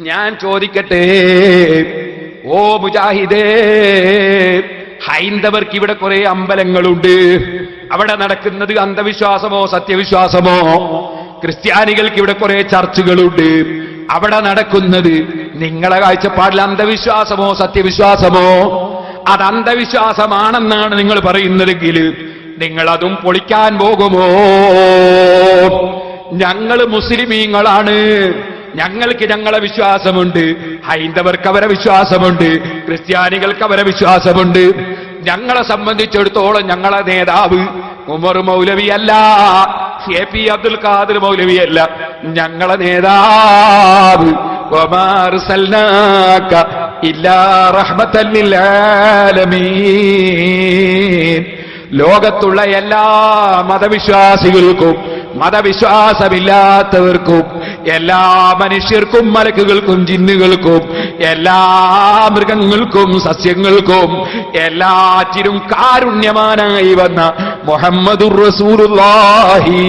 ഞാൻ ചോദിക്കട്ടെ, ഓ മുജാഹിദേ, ഹൈന്ദവർക്ക് ഇവിടെ കുറെ അമ്പലങ്ങളുണ്ട്. അവിടെ നടക്കുന്നത് അന്ധവിശ്വാസമോ സത്യവിശ്വാസമോ? ക്രിസ്ത്യാനികൾക്ക് ഇവിടെ കുറെ ചർച്ചുകളുണ്ട്. അവിടെ നടക്കുന്നത് നിങ്ങളെ കാഴ്ചപ്പാടിൽ അന്ധവിശ്വാസമോ സത്യവിശ്വാസമോ? അത് അന്ധവിശ്വാസമാണെന്നാണ് നിങ്ങൾ പറയുന്നതെങ്കിൽ നിങ്ങൾ അതും പൊളിക്കാൻ പോകുമോ? ഞങ്ങൾ മുസ്ലിമീങ്ങളാണ്, ഞങ്ങൾക്ക് ഞങ്ങളെ വിശ്വാസമുണ്ട്. ഹൈന്ദവർക്ക് അവരെ വിശ്വാസമുണ്ട്, ക്രിസ്ത്യാനികൾക്ക് അവരെ വിശ്വാസമുണ്ട്. ഞങ്ങളെ സംബന്ധിച്ചിടത്തോളം ഞങ്ങളെ നേതാവ് ഉമർ മൗലവിയല്ല, AP അബ്ദുൽ ഖാദിർ മൗലവിയല്ല. ഞങ്ങളെ നേതാവ് വമാ അർസൽനാക ഇല്ലാ റഹ്മത്തൻ ലിൽ ആലമീൻ. ലോകത്തുള്ള എല്ലാ മതവിശ്വാസികൾക്കും മതവിശ്വാസമില്ലാത്തവർക്കും എല്ലാ മനുഷ്യർക്കും മലക്കുകൾക്കും ജിന്നുകൾക്കും എല്ലാ മൃഗങ്ങൾക്കും സസ്യങ്ങൾക്കും എല്ലാറ്റിനും കാരുണ്യമാനായി വന്ന മുഹമ്മദുർ റസൂലുള്ളാഹി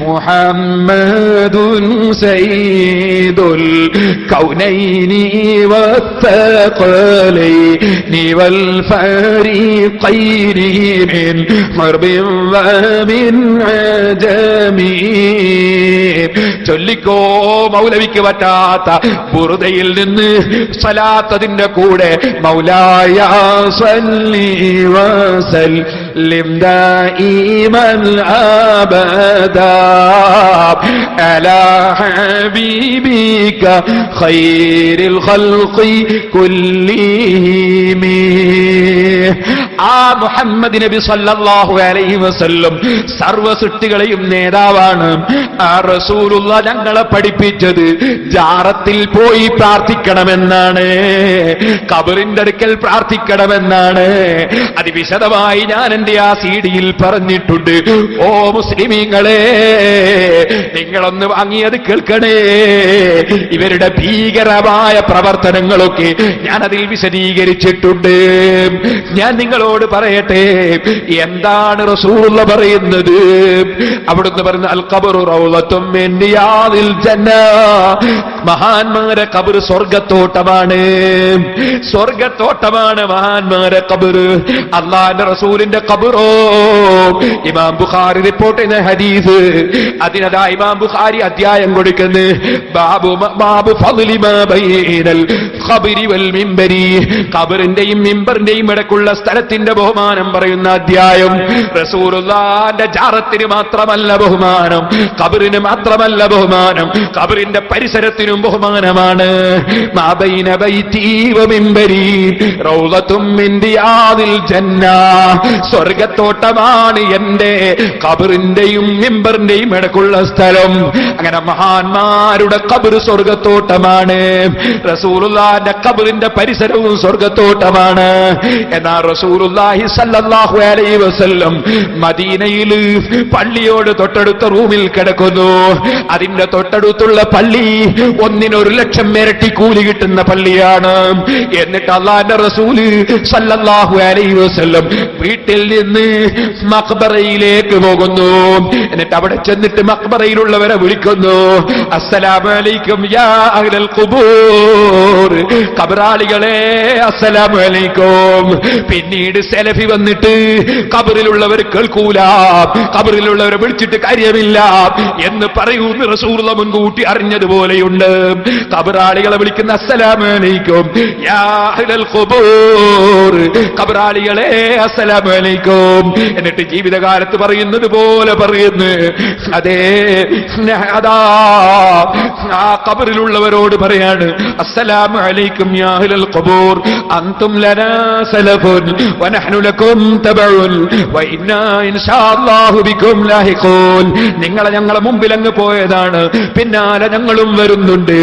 മുഹമ്മദുൻ സയ്യിദുൽ കൗനൈനി വത്തഖലൈനി വൽ ഫരീഖൈനി മിൻ ഹർബിൻ വമിൻ ചൊല്ലിക്കോ മൗലവിക്ക് പറ്റാത്ത ബുറുദയിൽ നിന്ന് സ്വലാത്തതിന്റെ കൂടെ മൗലായ സ്വല്ലി വസല്ലിം ദായിമൻ അബദാ അലാ ഹബീബിക ഖൈറിൽ ഖൽഖി കുല്ലിഹിം. ആ മുഹമ്മദ് നബി സല്ലല്ലാഹു അലൈഹി വസല്ലം സർവ്വ സൃഷ്ടികളെയും നേതാവാണ്. ആ റസൂലുള്ള ഞങ്ങളെ പഠിപ്പിച്ചത് ജാറത്തിൽ പോയി പ്രാർത്ഥിക്കണമെന്നാണ്, ഖബറിന്റെ അടുക്കൽ പ്രാർത്ഥിക്കണമെന്നാണ്. അതിവിശദമായി ഞാൻ എന്റെ ആ CD-യിൽ പറഞ്ഞിട്ടുണ്ട്. ഓ മുസ്ലിമീങ്ങളെ, നിങ്ങളൊന്ന് വാങ്ങിയത് കേൾക്കണേ. ഇവരുടെ ഭീകരമായ പ്രവർത്തനങ്ങളൊക്കെ ഞാൻ അതിൽ വിശദീകരിച്ചിട്ടുണ്ട്. ഞാൻ നിങ്ങളോട് പറയട്ടെ, എന്താണ് റസൂലുള്ള പറയുന്നത്? അവിടുന്ന് പറയുന്ന അൽ ഖബറു റൗളത്തും മിൻ റിയാദിൽ ജന്ന. മഹാന്മാരെ ഖബർ സ്വർഗ്ഗത്തോട്ടമാണ്, സ്വർഗ്ഗത്തോട്ടമാണ് മഹാന്മാരെ ഖബർ. അല്ലാഹുവിന്റെ റസൂലിന്റെ ഖബറോ ഇമാം ബുഖാരി റിപ്പോർട്ട് ചെയ്യുന്ന ഹദീസ്. അതിനതാ ഇമാം ബുഖാരി അധ്യായം കൊടുക്കുന്നു, ബാബു ഫദ്ലി മാ ബൈനൽ ഖബരി വൽ മിംബരി. ഖബറിന്റെയും മിംബറിന്റെയും ഇടയ്ക്കുള്ള സ്ഥലത്തിന്റെ ബഹുമാനം പറയുന്ന അധ്യായം. റസൂലുള്ളാഹിന്റെ ജാറത്തിന് മാത്രമല്ല ബഹുമാനം, ഖബറിന് മാത്രമല്ല ബഹുമാനം, ഖബറിന്റെ പരിസരത്തിനും ബഹുമാനമാണ്. മാ ബൈന ബൈതി വ മിംബരി റൗളത്തും മിൻ റിയാദിൽ ജന്ന. സ്വർഗ്ഗത്തോട്ടമാണ് എന്റെ ഖബറിന്റെയും മിംബറിന്റെയും ഇടയ്ക്കുള്ള സ്ഥലം. അങ്ങനെ മഹാന്മാരുടെ ഖബർ സ്വർഗ്ഗത്തോട്ടമാണ്. റസൂലുള്ളാഹിന്റെ ഖബറിന്റെ പരിസരവും സ്വർഗ്ഗത്തോട്ടമാണ്. എന്നാൽ റസൂലുള്ളാഹി സ്വല്ലല്ലാഹു അലൈഹി വസല്ലം മദീനയിൽ പള്ളിയോട് തൊട്ടടുത്ത റൂമിൽ കിടക്കുന്നു. അതിന്റെ തൊട്ടടുത്തുള്ള പള്ളി 1,00,000 ഇരട്ടി കൂലി കിട്ടുന്ന പള്ളിയാണ്. എന്നിട്ട് അല്ലാഹുവിന്റെ റസൂല് സ്വല്ലല്ലാഹു അലൈഹി വസല്ലം വീട്ടിൽ നിന്ന് മഖ്ബറയിലേക്ക് പോകുന്നു. എന്നിട്ട് അവിടെ ചെന്നിട്ട് മഖ്ബറയിലുള്ളവരെ വിളിക്കുന്നു, അസ്സലാമു അലൈക്കും യാ അഹ്ലൽ ഖുബൂർ. ഖബറാളികളെ അസ്സലാമു അലൈക്കും. പിന്നീട് സെലഫി വന്നിട്ട് ഖബറിലുള്ളവർ കേൾക്കൂല, ഖബറിലുള്ളവരെ വിളിച്ചിട്ട് കാര്യമില്ല എന്ന് പറയൂന്ന് റസൂലുള്ള മുൻകൂട്ടി അറിഞ്ഞതുപോലെയുണ്ട്. ഖബറാളികളെ വിളിക്കുന്ന അസ്സലാമു അലൈക്കും യാ അഹ്ലൽ ഖുബൂർ. ഖബറാളികളെ അസ്സലാമു അലൈക്കും. എന്നിട്ട് ജീവിതകാലത്ത് പറയുന്നത് പോലെ പറയുന്നു, അതേ അതാ ആ ഖബറിലുള്ളവരോട് പറയാണ്, അസ്സലാമു അലൈക്കും യാ അഹ്ലൽ ഖുബൂർ അൻതും ലനാ സലഫുൻ വനഹ്നു ലക്കും തബഉൻ വഇന്നാ ഇൻഷാഅല്ലാഹു ബിക്കും ലാഹിഖൂൻ. നിങ്ങളെ ഞങ്ങളെ മുമ്പിൽ അങ്ങ് പോയതാണ്, പിന്നാലെ ഞങ്ങളും വരുന്നുണ്ട്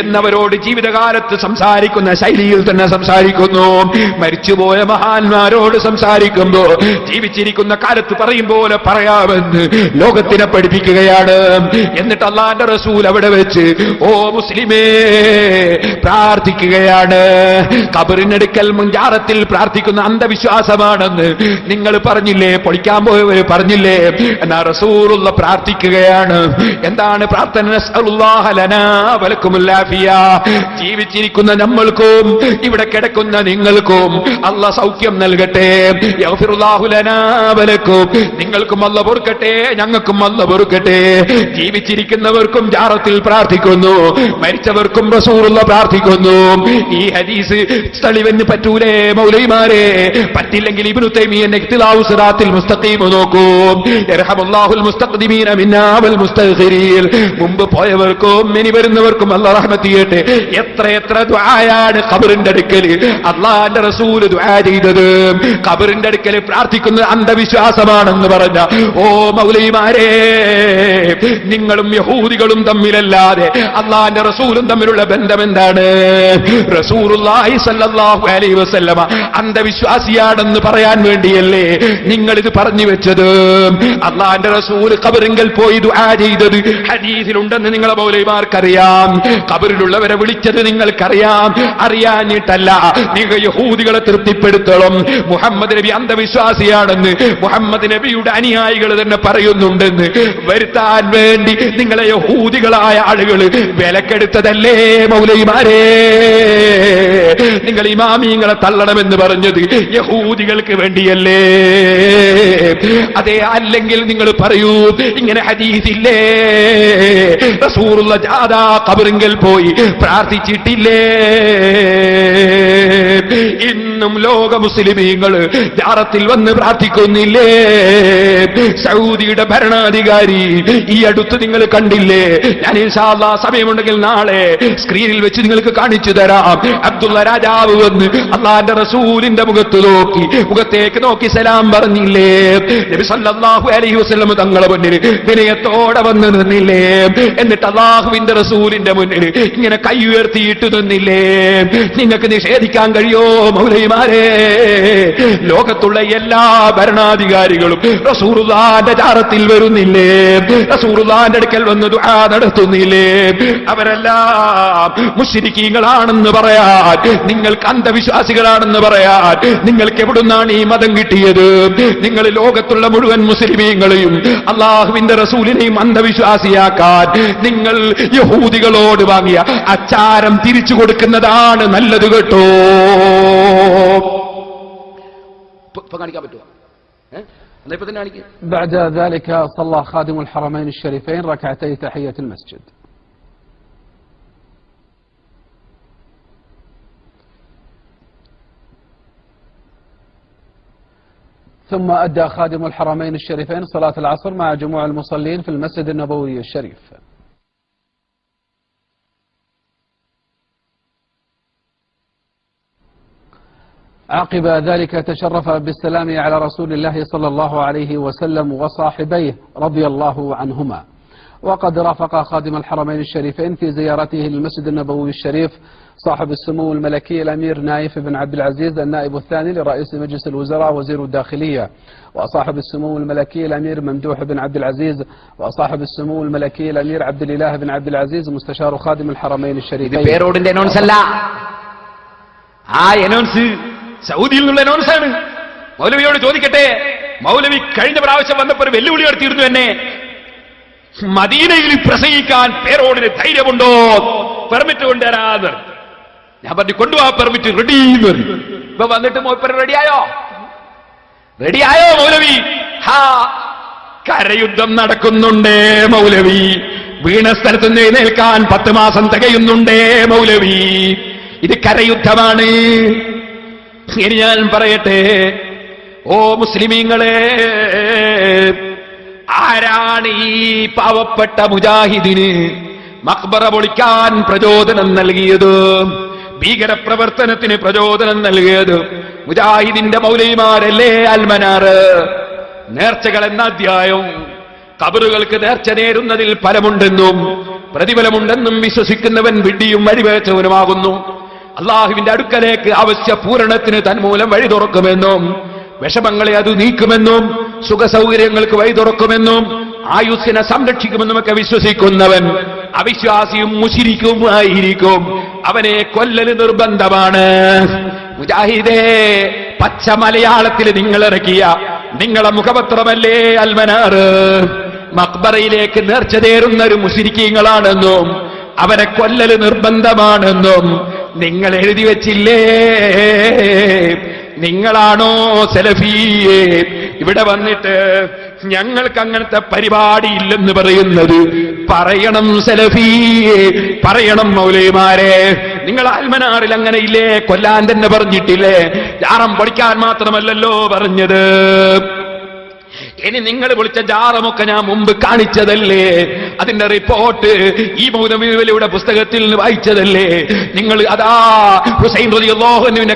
എന്നവരോട് ജീവിതകാലത്ത് സംസാരിക്കുന്ന ശൈലിയിൽ തന്നെ സംസാരിക്കുന്നു. മരിച്ചുപോയ മഹാന്മാരോട് സംസാരിക്കുമ്പോ ജീവിച്ചിരിക്കുന്ന കാലത്ത് പറയും പോലെ പറയാമെന്ന് ലോകത്തിനെ പഠിപ്പിക്കുകയാണ്. എന്നിട്ട് അള്ളാന്റെ റസൂൽ അവിടെ വെച്ച് ഓ മുസ്ലിമേ പ്രാർത്ഥിക്കുകയാണ്. ഖബറിനടുക്കൽ മുൻജാറത്തിൽ പ്രാർത്ഥിക്കുന്ന അന്ധവിശ്വാസമാണെന്ന് നിങ്ങൾ പറഞ്ഞില്ലേ, പൊളിക്കാൻ പോയവര് പറഞ്ഞില്ലേ? എന്നാ റസൂലുള്ള പ്രാർത്ഥിക്കുകയാണ്. എന്താണ് പ്രാർത്ഥന? നസ്അലുല്ലാഹ ലനാ വലക്കുമുൽ ആഫിയ. ജീവിച്ചിരിക്കുന്ന നമ്മൾക്കും ഇവിടെ കിടക്കുന്ന നിങ്ങൾക്കും അല്ലാഹ് സൗഖ്യം നൽകട്ടെ. യഗ്ഫിറുല്ലാഹു ലനാ വലക്കും. നിങ്ങൾക്കും അല്ലാഹ് പൊറുക്കട്ടെ, ഞങ്ങൾക്കും അല്ലാഹ് പൊറുക്കട്ടെ. ജീവിച്ചിരിക്കുന്നവർക്കും ജാറത്തിൽ പ്രാർത്ഥിക്കുന്നു, മരിച്ചവർക്കും റസൂലുള്ള പ്രാർത്ഥിക്കുന്നു. ഈ ഹദീസ് തെളിവെന്ന് പറ്റൂലേ മൗലവിമാരെ? പറ്റില്ലെങ്കിൽ ഇബ്നു തൈമിയ്യ ഇഖ്തിലാഉ സിറാത്തിൽ മുസ്തഖീം നോക്കൂ. യർഹമുല്ലാഹുൽ മുസ്തഖ്ദിമീന മിന്നാ വൽ മുസ്തഗ്ഫിരീൻ. മുമ്പ് പോയവർക്കും ഇനി വരുന്നവർക്കും അല്ലാഹ് റഹ്മത്ത് ചെയ്യട്ടെ. എത്ര ദുആയാണ് ഖബറിന്റെ അടുക്കൽ അല്ലാഹുവിന്റെ റസൂൽ ദുആ ചെയ്തത്. ഖബറിന്റെ അടുക്കൽ പ്രാർത്ഥിക്കുന്നത് അന്ധവിശ്വാസമാണെന്ന് പറഞ്ഞ ഓ മൗലവിമാരെ, നിങ്ങളും യഹൂദികളും തമ്മിലല്ലാതെ അല്ലാഹുവിന്റെ റസൂലും തമ്മിലുള്ള ബന്ധം എന്താണ്? റസൂലുള്ളാഹി സ്വല്ലല്ലാഹു അലൈഹി വസല്ലമ അന്ധവിശ്വാസിയാണെന്ന് പറയാൻ വേണ്ടിയല്ലേ നിങ്ങൾ ഇത് പറഞ്ഞു വെച്ചത്? അല്ലാഹുവിന്റെ റസൂൽ ഖബറിങ്കൽ പോയി ദുആ ചെയ്തത് ഹദീസിലുണ്ടെന്ന് നിങ്ങളെ മൗലവിമാർക്കറിയാം. ഖബറിലുള്ളവരെ വിളിച്ചത് നിങ്ങൾക്കറിയാം. അറിയാഞ്ഞിട്ടല്ല, നിങ്ങൾ യഹൂദികളെ തൃപ്തിപ്പെടുത്തണം. മുഹമ്മദ് നബി അന്ധവിശ്വാസിയാണെന്ന് മുഹമ്മദ് നബിയുടെ അനുയായികൾ തന്നെ പറയുന്നുണ്ടെന്ന് വരുത്താൻ വേണ്ടി നിങ്ങളെ യഹൂദികളായ ആളുകൾ വിലക്കെടുത്തതല്ലേ മൗലവിമാരെ? നിങ്ങൾ ഇമാമിങ്ങളെ തള്ളണമെന്ന് പറഞ്ഞത് യഹൂദികൾക്ക് വേണ്ടിയല്ലേ? അതെ, അല്ലെങ്കിൽ നിങ്ങൾ പറയൂ, ഇങ്ങനെ ഹദീസില്ലേ? റസൂലുള്ള ജാദാ ഖബറിങ്കൽ പോയി പ്രാർത്ഥിച്ചിട്ടില്ലേ? ഇന്നും ലോക മുസ്ലിമീങ്ങൾ ജാറത്തിൽ വന്ന് പ്രാർത്ഥിക്കുന്നില്ലേ? സൗദിയുടെ ഭരണാധികാരി ഈ അടുത്ത് നിങ്ങൾ കണ്ടില്ലേ? ഞാൻ ഇൻഷാ അല്ലാഹ് സമയമുണ്ടെങ്കിൽ നാളെ സ്ക്രീനിൽ വെച്ച് നിങ്ങൾക്ക് കാണിച്ചു തരാം. അബ്ദുള്ള രാജാവ് വന്ന് അല്ലാഹുവിന്റെ റസൂലിന്റെ മുഖത്തേക്ക് നോക്കി സലാം പറഞ്ഞില്ലേ? നബി സല്ലല്ലാഹു അലൈഹി വസല്ലം തങ്ങളെ മുന്നിൽ വിനയത്തോടെ വന്ന് നിന്നില്ലേ? എന്നിട്ട് അല്ലാഹുവിന്റെ റസൂലിന്റെ മുന്നിൽ ഇങ്ങനെ കൈ ഉയർത്തിയിട്ട് നിന്നില്ലേ? നിങ്ങൾക്ക് നിഷേധിക്കാൻ കഴിയോ മൗലവിമാരെ? ലോകത്തുള്ള എല്ലാ ഭരണാധികാരികളും റസൂലുള്ളാഹിന്റെ ജാറത്തിൽ വരുന്നില്ലേ? റസൂലുള്ളാഹിന്റെ അടുക്കൽ വന്ന് ദുആ നടത്തുന്നില്ലേ? അവരെല്ലാം മുശ്രിക്കീങ്ങളാണെന്ന് പറയാൻ, നിങ്ങൾക്ക് അന്ധവിശ്വാസികളാണെന്ന് പറയാൻ നിങ്ങൾക്ക് എവിടുന്നാണ് ഈ മതം കിട്ടിയത്? നിങ്ങൾ ലോകത്തുള്ള മുഴുവൻ മുസ്ലിമീങ്ങളെയും അല്ലാഹുവിന്റെ റസൂലിനെയും അന്ധവിശ്വാസിയാക്കാൻ നിങ്ങൾ യഹൂദികളോട് വാങ്ങിയ അച്ചാരം തിരിച്ചു കൊടുക്കുന്നതാണ് നല്ലത് കേട്ടോ. കാണിക്കാൻ പറ്റുമോ? بعد ذلك صلى خادم الحرمين الشريفين ركعتي تحية المسجد. ثم أدى خادم الحرمين الشريفين صلاة العصر مع جموع المصلين في المسجد النبوي الشريف. عقب ذلك تشرف بالسلام على رسول الله صلى الله عليه وسلم وصاحبيه رضي الله عنهما. وقد رافق خادم الحرمين الشريفين في زيارته للمسجد النبوي الشريف صاحب السمو الملكي الأمير نايف بن عبد العزيز النائب الثاني لرئيس مجلس الوزراء وزير الداخلية، وصاحب السمو الملكي الأمير ممدوح بن عبد العزيز، وصاحب السمو الملكي الأمير عبد الإله بن عبد العزيز مستشار خادم الحرمين الشريفين. സൗദിയിൽ നിന്നുള്ള അനൗൺസാണ്. മൗലവിയോട് ചോദിക്കട്ടെ, മൗലവി കഴിഞ്ഞ പ്രാവശ്യം വന്നപ്പോൾ ഒരു വെല്ലുവിളി നടത്തിയിരുന്നു എന്നെ, മദീനയിൽ പ്രസംഗിക്കാൻ പേരോടിന് ധൈര്യമുണ്ടോ? പെർമിറ്റ് കൊണ്ടുവരാന്ന്. ഞാൻ പറഞ്ഞു കൊണ്ടുപോവാ, പെർമിറ്റ് റെഡി. ഇപ്പൊ വന്നിട്ട് റെഡിയായോ? റെഡിയായോ മൗലവി? കരയുദ്ധം നടക്കുന്നുണ്ടേ മൗലവി. വീണ സ്ഥലത്ത് നിന്ന് എഴുന്നേൽക്കാൻ 10 മാസം തികയുന്നുണ്ടേ മൗലവി. ഇത് കരയുദ്ധമാണ്. ഇനി ഞാൻ പറയട്ടെ, ഓ മുസ്ലിമീങ്ങളെ, ആരാണ് ഈ പാവപ്പെട്ട മുജാഹിദിന് മഖ്ബറ പൊളിക്കാൻ പ്രചോദനം നൽകിയത്? ഭീകരപ്രവർത്തനത്തിന് പ്രചോദനം നൽകിയത് മുജാഹിദിന്റെ മൗലവിമാരല്ലേ? അൽമനാറ് നേർച്ചകൾ എന്ന അധ്യായം ഖബറുകൾക്ക് നേർച്ച നേരുന്നതിൽ ഫലമുണ്ടെന്നും പ്രതിഫലമുണ്ടെന്നും വിശ്വസിക്കുന്നവൻ വിഡ്ഢിയും വഴിവേച്ചവനുമാകുന്നു. അള്ളാഹുവിന്റെ അടുക്കലേക്ക് അവശ്യ പൂരണത്തിന് തന്മൂലം വഴി തുറക്കുമെന്നും വിഷമങ്ങളെ അത് നീക്കുമെന്നും സുഖസൗകര്യങ്ങൾക്ക് വഴി തുറക്കുമെന്നും ആയുസ്സിനെ സംരക്ഷിക്കുമെന്നുമൊക്കെ വിശ്വസിക്കുന്നവൻ അവിശ്വാസിയും മുശ്രിക്കുമായിരിക്കും. അവനെ കൊല്ലൽ നിർബന്ധമാണ്. മുജാഹിദേ, പച്ച മലയാളത്തിൽ നിങ്ങൾ ഇറക്കിയ നിങ്ങളെ മുഖപത്രമല്ലേ അൽമനാറ്? മക്ബറയിലേക്ക് നേർച്ച തേറുന്ന ഒരു മുശ്രിക്കീങ്ങളാണെന്നും അവരെ കൊല്ലൽ നിർബന്ധമാണെന്നും നിങ്ങൾ എഴുതി വച്ചില്ലേ? നിങ്ങളാണോ സലഫിയെ ഇവിടെ വന്നിട്ട് ഞങ്ങൾക്ക് അങ്ങനത്തെ പരിപാടി ഇല്ലെന്ന് പറയുന്നത്? പറയണം സലഫിയെ, പറയണം മൗലവിമാരെ. നിങ്ങൾ ആൽമനാറിൽ അങ്ങനെ ഇല്ലേ? കൊല്ലാൻ തന്നെ പറഞ്ഞിട്ടില്ലേ? ജാറം പൊളിക്കാൻ മാത്രമല്ലല്ലോ പറഞ്ഞത്. ഇനി നിങ്ങൾ വിളിച്ച ജാറമൊക്കെ ഞാൻ മുമ്പ് കാണിച്ചതല്ലേ? അതിന്റെ റിപ്പോർട്ട് ഈ മൗലവിയുടെ പുസ്തകത്തിൽ നിന്ന് വായിച്ചതല്ലേ? നിങ്ങൾ അതാ ഹുസൈൻ റളിയല്ലാഹു അൻഹുവിനെ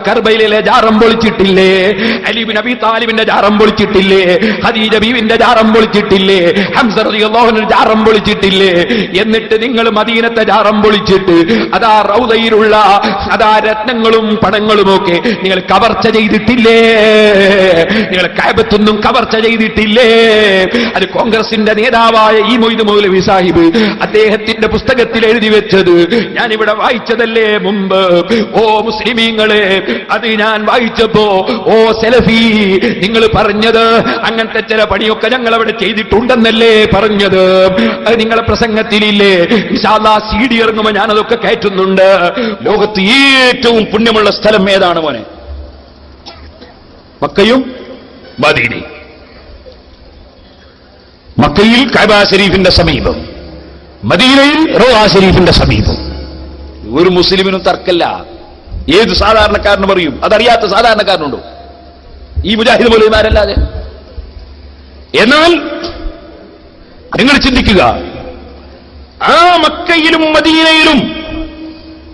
കർബയിലെ ജാറം പൊളിച്ചിട്ടില്ലേ? അലി ഇബ്നു അബീ താലിബിന്റെ ജാറം പൊളിച്ചിട്ടില്ലേ? ഖദീജ ബീവിന്റെ ജാറം പൊളിച്ചിട്ടില്ലേ? ഹംസ റളിയല്ലാഹു അൻഹു ജാറം പൊളിച്ചിട്ടില്ലേ? എന്നിട്ട് നിങ്ങൾ മദീനത്തെ ജാറം പൊളിച്ചിട്ട് അതാ റൗദയിലുള്ള അതാ രത്നങ്ങളും പണങ്ങളുമൊക്കെ നിങ്ങൾ കവർച്ച ചെയ്തിട്ടില്ലേ? നിങ്ങൾ കഅബത്തൊന്നും കവർച്ച ചെയ്തിട്ടില്ലേ? അത് കോൺഗ്രസിന്റെ നേതാവായ ഈ മൊയ്ദ് മൗലവി സാഹിബ് അദ്ദേഹത്തിന്റെ പുസ്തകത്തിൽ എഴുതി വെച്ചത് ഞാനിവിടെ വായിച്ചതല്ലേ മുമ്പ്? ഓ മുസ്ലിമീങ്ങളെ, അത് ഞാൻ വായിച്ചപ്പോ ഓ സലഫി, നിങ്ങൾ പറഞ്ഞത് അങ്ങനത്തെ ചില പണിയൊക്കെ ഞങ്ങൾ അവിടെ ചെയ്തിട്ടുണ്ടെന്നല്ലേ പറഞ്ഞത്? അത് നിങ്ങളെ പ്രസംഗത്തിലില്ലേ? ഇൻഷാ അല്ലാഹ് CD ഇറങ്ങുമ്പോ ഞാനതൊക്കെ കയറ്റുന്നുണ്ട്. ലോകത്ത് ഏറ്റവും പുണ്യമുള്ള സ്ഥലം ഏതാണ് മോനെ? മക്കയും മദീനയും. മക്കയിൽ കഅബ ശരീഫിന്റെ സമീപം, മദീനയിൽ റൗള ശരീഫിന്റെ സമീപം. ഒരു മുസ്ലിമിനും തർക്കല്ല. ഏത് സാധാരണക്കാരനും പറയും. അതറിയാത്ത സാധാരണക്കാരനുണ്ടോ ഈ മുജാഹിദ് മൗലവിമാരല്ലാതെ? എന്നാൽ നിങ്ങൾ ചിന്തിക്കുക, ആ മക്കയിലും മദീനയിലും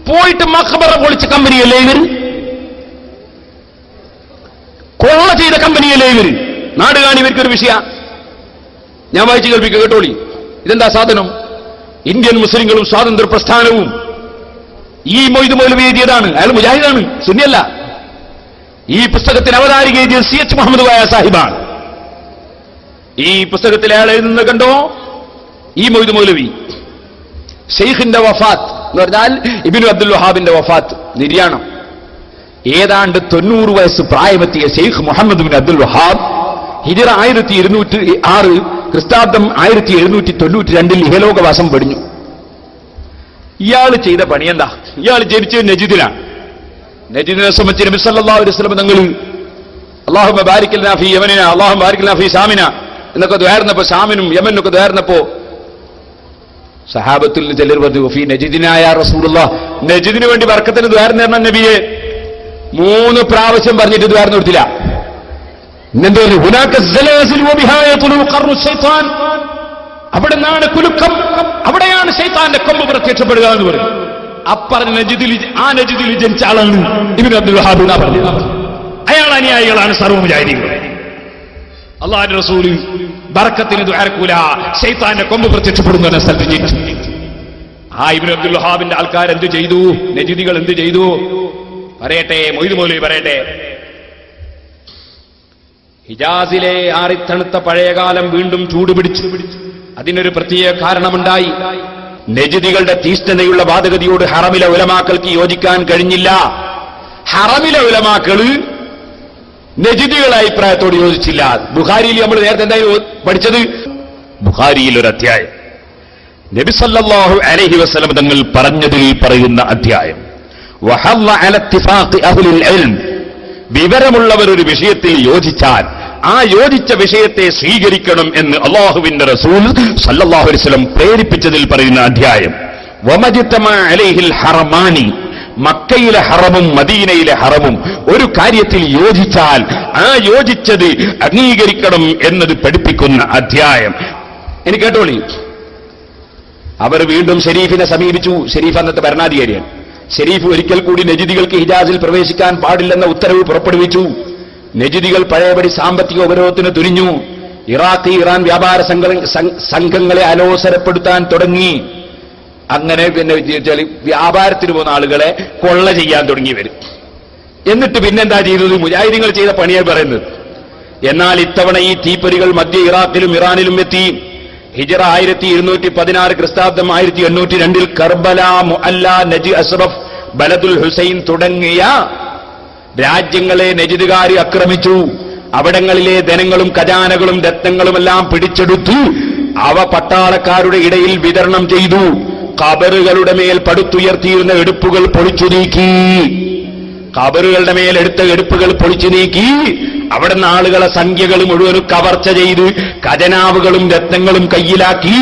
പോയിട്ട് മഖബറ പൊളിച്ച കമ്പനിയല്ലേ ഇവർ? കൊള്ള ചെയ്ത കമ്പനിയല്ലേ ഇവര്? നാട് കാണി ഇവർക്കൊരു വിഷയ. ഞാൻ വായിച്ചു കേൾപ്പിക്കുക, കേട്ടോളി. ഇതെന്താ സാധനം? ഇന്ത്യൻ മുസ്ലിങ്ങളും സ്വാതന്ത്ര്യ പ്രസ്ഥാനവും ഈ മൊയ്ദ് മൗലവി എഴുതിയതാണ്. അയാൾ മുജാഹിദാണ്, സുന്നിയല്ല. ഈ പുസ്തകത്തിന് അവതാരിക എഴുതിയത് CH മുഹമ്മദ് കോയ സാഹിബാണ്. ഈ പുസ്തകത്തിൽ അയാൾ എഴുതുന്നത് കണ്ടോ? ഈ മൊയ്ദ് മൗലവി ഷെയ്ഖിന്റെ വഫാത്ത് എന്ന് പറഞ്ഞാൽ ഇബ്നു അബ്ദുൽ വഹാബിന്റെ വഫാത്ത്, നിര്യാണം. ഏതാണ്ട് 90 വയസ്സ് പ്രായമെത്തിയ ഷെയ്ഖ് മുഹമ്മദ് ബിൻ അബ്ദുൽ വഹാബ് ഹിജ്റ 1206, ക്രിസ്താബ്ദം 1792 ഇഹലോകവാസം വെടിഞ്ഞു. ഇയാൾ ചെയ്ത പണി എന്താ? ഇയാൾ ജനിച്ചത് നജിദിലാണ്. നജിദിനെ സംബന്ധിച്ച് നബി സല്ലല്ലാഹു അലൈഹി വസല്ലം തങ്ങൾ അല്ലാഹുമ്മ ബാരിക് ലനാ ഫീ യമനിന അല്ലാഹുമ്മ ബാരിക് ലനാ ഫീ ശാമിന എന്നൊക്കെ ദ്വാരുന്നപ്പോ, ശാമിനും യമനിനൊക്കെ ദ്വാരുന്നപ്പോ സഹാബത്തിൽ ചിലർ പറഞ്ഞു, ഫീ നജിദിനായ റസൂലുള്ളാഹ്, നജിദിന് വേണ്ടി ബർക്കത്തിന് ദ്വാരം തരണം നബിയെ. 3 പ്രാവശ്യം പറഞ്ഞിട്ട് ദ്വാരം കൊടുത്തില്ല. എന്തോ അവിടെ നിന്നാണ് കുലുക്കം, അവിടെയാണ് ശൈത്താന്റെ കൊമ്പ് പ്രത്യക്ഷപ്പെടുക എന്ന് പറയും. അപ്പറഞ്ഞ നജിദിൽ, ആ നജിദിൽ ജനിച്ച ആളാണ് ഇബ്നു അബ്ദുൽ വഹാബ് എന്നാ പറഞ്ഞത്. അയാൾ അനുയായികളാണ് സർവ്വ മുജാഹിദീങ്ങൾ. അല്ലാഹുവിന്റെ റസൂൽ ബർക്കത്തിന് ദുആർക്കൂല, ശൈത്താന്റെ കൊമ്പ് പ്രത്യക്ഷപ്പെടുന്ന എന്ന സ്ഥലത്ത് ജനിച്ചു. ആ ഇബ്നു അബ്ദുൽ വഹാബിന്റെ ആൾക്കാർ എന്ത് ചെയ്തു? നജിദികൾ എന്ത് ചെയ്തു? പറയട്ടെ, മൊയ്ദ് മൗലവി പറയട്ടെ. ഹിജാസിലെ ആറിത്തണുത്ത പഴയകാലം വീണ്ടും ചൂടുപിടിച്ചു. അതിനൊരു പ്രത്യേക കാരണമുണ്ടായി. നജിദികളുടെ തീഷ്ണതയുള്ള വാദഗതിയോട് ഹറമിലെ ഉലമാക്കൾക്ക് യോജിക്കാൻ കഴിഞ്ഞില്ല. ഹറമിലെ ഉലമാക്കള് നജിദികളുടെ അഭിപ്രായത്തോട് യോജിച്ചില്ല. ബുഖാരിയിൽ നമ്മൾ നേരത്തെ എന്തായി പഠിച്ചത്? ബുഖാരിയിൽ ഒരു അധ്യായം നബി സല്ലല്ലാഹു അലൈഹി വസല്ലം തങ്ങൾ പറഞ്ഞതിൽ പറയുന്ന അധ്യായം. വഹല്ല അല ഇത്തിഫാഖി അഹ്ലുൽ ഇൽം, വിവരമുള്ളവർ ഒരു വിഷയത്തിൽ യോജിച്ചാൽ ആ യോജിച്ച വിഷയത്തെ സ്വീകരിക്കണം എന്ന് അല്ലാഹുവിന്റെ റസൂൽ സല്ലല്ലാഹു അലൈഹി വസല്ലം പ്രേരിപ്പിച്ചതിൽ പറയുന്ന അധ്യായം. വമജ്തമ അലൈഹിൽ ഹറമാനി, മക്കയിലെ ഹറമും മദീനയിലെ ഹറമും ഒരു കാര്യത്തിൽ യോജിച്ചാൽ ആ യോജിച്ചത് അംഗീകരിക്കണം എന്നത് പഠിപ്പിക്കുന്ന അധ്യായം. ഇനി കേട്ടോളി, അവർ വീണ്ടും ഷെരീഫിനെ സമീപിച്ചു. ഷെരീഫ് അന്നത്തെ ഭരണാധികാരിയാണ്. ഷെരീഫ് ഒരിക്കൽ കൂടി നജിദികൾക്ക് ഹിജാസിൽ പ്രവേശിക്കാൻ പാടില്ലെന്ന ഉത്തരവ് പുറപ്പെടുവിച്ചു. നജിദികൾ പഴയപടി സാമ്പത്തിക ഉപരോധത്തിന് തുനിഞ്ഞു. ഇറാഖ്, ഇറാൻ വ്യാപാര സംഘങ്ങളെ അലോസരപ്പെടുത്താൻ തുടങ്ങി. അങ്ങനെ പിന്നെ വ്യാപാരത്തിന് പോകുന്ന ആളുകളെ കൊള്ള ചെയ്യാൻ തുടങ്ങി വരും. എന്നിട്ട് പിന്നെന്താ ചെയ്തത്? മുജാഹിദീങ്ങൾ ചെയ്ത പണിയായി പറയുന്നത്. എന്നാൽ ഇത്തവണ ഈ തീപ്പൊരികൾ മധ്യ ഇറാഖിലും ഇറാനിലും എത്തി. ഹിജറ 1216 ക്രിസ്താബ്ദം 1802 കർബല, മുഅല്ല, നജ്, അസ്റഫ്, ബലദുൽ ഹുസൈൻ തുടങ്ങിയ രാജ്യങ്ങളെ നജിദുകാർ ആക്രമിച്ചു. അവിടങ്ങളിലെ ധനങ്ങളും ഖജാനകളും രത്നങ്ങളുമെല്ലാം പിടിച്ചെടുത്തു. അവ പട്ടാളക്കാരുടെ ഇടയിൽ വിതരണം ചെയ്തു. ഖബറുകളുടെ മേൽ പടുത്തുയർത്തിയിരുന്ന എടുപ്പുകൾ പൊളിച്ചു നീക്കി. ഖബറുകളുടെ മേൽ എടുത്ത എടുപ്പുകൾ പൊളിച്ചു നീക്കി. അവിടുന്ന് ആളുകളെ സംഖ്യകൾ മുഴുവനും കവർച്ച ചെയ്ത് ഖജനാവുകളും രത്നങ്ങളും കയ്യിലാക്കി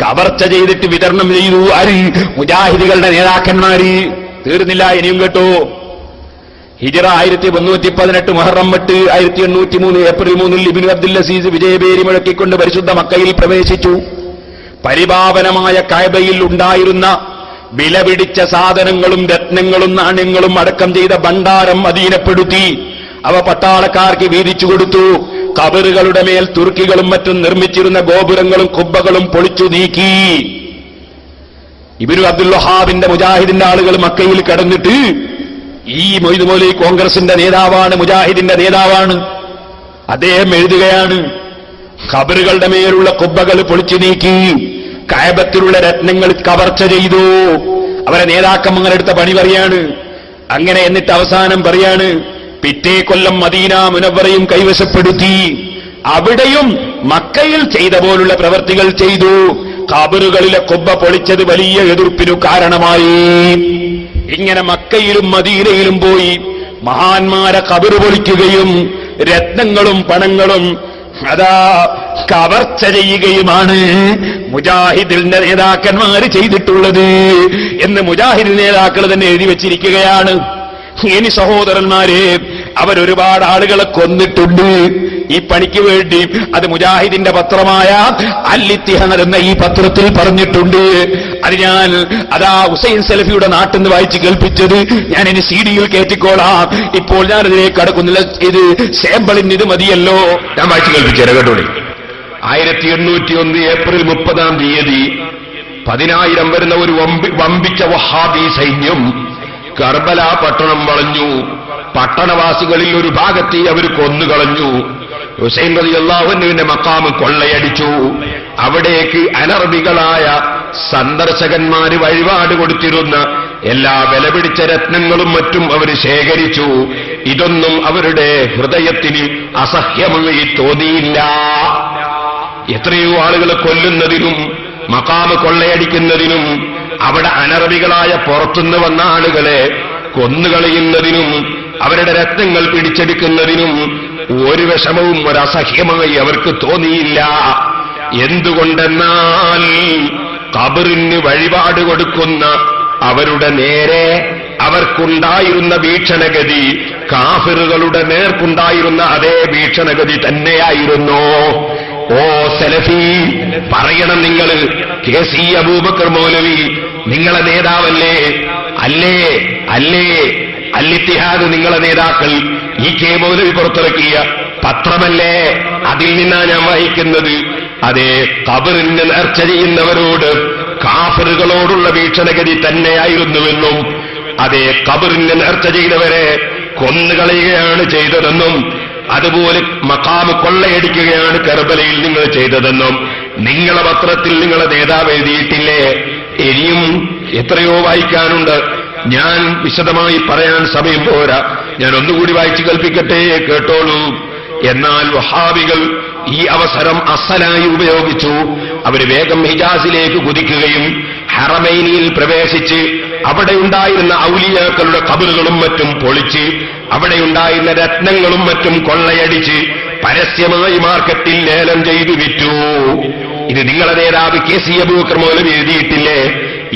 കവർച്ച ചെയ്തിട്ട് വിതരണം ചെയ്തു. ആര്? മുജാഹിദുകളുടെ നേതാക്കന്മാര്. തീർന്നില്ല, ഇനിയും കേട്ടോ. ഹിജറ 1318 മുഹറം 8 1803 ഏപ്രിൽ 3 ഇബ്നു അബ്ദുൽ അസീസ് വിജയപേരി മുഴക്കിക്കൊണ്ട് പരിശുദ്ധ മക്കയിൽ പ്രവേശിച്ചു. പരിപാവനമായ കഅബയിൽ ഉണ്ടായിരുന്ന വിലപിടിച്ച സാധനങ്ങളും രത്നങ്ങളും നാണ്യങ്ങളും അടക്കം ചെയ്ത ഭണ്ഡാരം അധീനപ്പെടുത്തി. അവ പട്ടാളക്കാർക്ക് വീതിച്ചു കൊടുത്തു. ഖബറുകളുടെ മേൽ തുർക്കികളും മറ്റും നിർമ്മിച്ചിരുന്ന ഗോപുരങ്ങളും കുബ്ബകളും പൊളിച്ചു നീക്കി. ഇബ്നു അബ്ദുൽ വഹാബിന്റെ മുജാഹിദിന്റെ ആളുകൾ മക്കയിൽ കടന്നിട്ട്, ഈ മൊയ്ദ് മൗലവി കോൺഗ്രസിന്റെ നേതാവാണ്, മുജാഹിദിന്റെ നേതാവാണ്, അദ്ദേഹം എഴുതുകയാണ്, ഖബറുകളുടെ മേലുള്ള കുബ്ബകൾ പൊളിച്ചു നീക്കി, കഅബത്തിലുള്ള രത്നങ്ങൾ കവർച്ച ചെയ്തു. അവരെ നേതാക്കന്മാരെടുത്ത പണി പറയാണ്. അങ്ങനെ എന്നിട്ട് അവസാനം പറയാണ്, പിറ്റേ കൊല്ലം മദീന മുനവ്വറയും കൈവശപ്പെടുത്തി. അവിടെയും മക്കയിൽ ചെയ്ത പോലുള്ള പ്രവർത്തികൾ ചെയ്തു. ഖബറുകളിലെ കുബ്ബ പൊളിച്ചത് വലിയ എതിർപ്പിനു കാരണമായി. ഇങ്ങനെ മക്കയിലും മദീനയിലും പോയി മഹാന്മാരെ ഖബറ് പൊളിക്കുകയും രത്നങ്ങളും പണങ്ങളും അതാ കവർച്ച ചെയ്യുകയുമാണ് മുജാഹിദിന്റെ നേതാക്കന്മാർ ചെയ്തിട്ടുള്ളത് എന്ന് മുജാഹിദ് നേതാക്കൾ തന്നെ എഴുതി വച്ചിരിക്കുകയാണ്. ഇനി സഹോദരന്മാരെ, അവരൊരുപാട് ആളുകളെ കൊന്നിട്ടുണ്ട് ഈ പണിക്ക് വേണ്ടി. അത് മുജാഹിദിന്റെ പത്രമായ അൽ ഇത്തിഹാദ് എന്ന ഈ പത്രത്തിൽ പറഞ്ഞിട്ടുണ്ട്. അത് ഞാൻ ഹുസൈൻ സലഫിയുടെ നാട്ടിൽ നിന്ന് വായിച്ച് കേൾപ്പിച്ചത് ഞാൻ ഇനി CD-യിൽ കയറ്റിക്കോളാം. ഇപ്പോൾ ഞാൻ ഇതിലേക്ക് കടക്കുന്നില്ല. ഇത് സാമ്പിളിന് ഇത് മതിയല്ലോ. ഞാൻ വായിച്ച് കേൾപ്പിച്ചേരാ, കേട്ടോളി. 1801 ഏപ്രിൽ 30 10,000 വരുന്ന ഒരു വമ്പിച്ച വഹാബി സൈന്യം കർബല പട്ടണം വളഞ്ഞു. പട്ടണവാസികളിൽ ഒരു ഭാഗത്തെ അവർ കൊന്നുകളഞ്ഞു. ഹുസൈൻ റളിയല്ലാഹു അൻഹുവിന്റെ മഖാമ് കൊള്ളയടിച്ചു. അവിടേക്ക് അനർബികളായ സന്ദർശകന്മാര് വഴിപാട് കൊടുത്തിരുന്ന എല്ലാ വിലപിടിച്ച രത്നങ്ങളും മറ്റും അവർ ശേഖരിച്ചു. ഇതൊന്നും അവരുടെ ഹൃദയത്തിന് അസഹ്യമായി തോന്നിയില്ല. എത്രയോ ആളുകളെ കൊല്ലുന്നതിനും മഖാമ് കൊള്ളയടിക്കുന്നതിനും അവിടെ അനർബികളായ പുറത്തുനിന്ന് വന്ന ആളുകളെ കൊന്നുകളയുന്നതിനും അവരുടെ രത്നങ്ങൾ പിടിച്ചെടുക്കുന്നതിനും ഒരു വിഷമവും ഒരസഹ്യമായി അവർക്ക് തോന്നിയില്ല. എന്തുകൊണ്ടെന്നാൽ ഖബറിന് വഴിപാട് കൊടുക്കുന്ന അവരുടെ നേരെ അവർക്കുണ്ടായിരുന്ന വീക്ഷണഗതി കാഫിറുകളുടെ നേർക്കുണ്ടായിരുന്ന അതേ വീക്ഷണഗതി തന്നെയായിരുന്നു. ഓ സലഫി, പറയണം നിങ്ങൾ, KC അബൂബക്കർ മൗലവി നിങ്ങളെ നേതാവല്ലേ? അല്ലേ? അല്ലേ? അൽ ഇത്തിഹാദ് നിങ്ങളെ നേതാക്കൾ EK മൗലവി പുറത്തിറക്കിയ പത്രമല്ലേ? അതിൽ നിന്നാ ഞാൻ വായിക്കുന്നത്. അതേ, ഖബറിന് നേർച്ച ചെയ്യുന്നവരോട് കാഫിറുകളോടുള്ള വീക്ഷണഗതി തന്നെയായിരുന്നുവെന്നും അതേ ഖബറിന് നേർച്ച ചെയ്തവരെ കൊന്നുകളയുകയാണ് ചെയ്തതെന്നും അതുപോലെ മഖാമ് കൊള്ളയടിക്കുകയാണ് കർബലയിൽ നിങ്ങൾ ചെയ്തതെന്നും നിങ്ങളെ പത്രത്തിൽ നിങ്ങളെ നേതാവ് എഴുതിയിട്ടില്ലേ? ഇനിയും എത്രയോ വായിക്കാനുണ്ട്. ഞാൻ വിശദമായി പറയാൻ സമയം പോരാ. ഞാൻ ഒന്നുകൂടി വായിച്ചു കേൾപ്പിക്കട്ടെ, കേട്ടോളൂ. എന്നാൽ വഹാബികൾ ഈ അവസരം അസലായി ഉപയോഗിച്ചു. അവർ വേഗം ഹിജാസിലേക്ക് കുതിക്കുകയും ഹറമൈനിയിൽ പ്രവേശിച്ച് അവിടെയുണ്ടായിരുന്ന ഔലിയാക്കളുടെ ഖബറുകളും മറ്റും പൊളിച്ച് അവിടെയുണ്ടായിരുന്ന രത്നങ്ങളും മറ്റും കൊള്ളയടിച്ച് പരസ്യമായി മാർക്കറ്റിൽ ലേലം ചെയ്തു വിറ്റു. ഇത് നിങ്ങളെ നേതാവ് KC അബൂബക്കർ മൗലവി എഴുതിയിട്ടില്ലേ?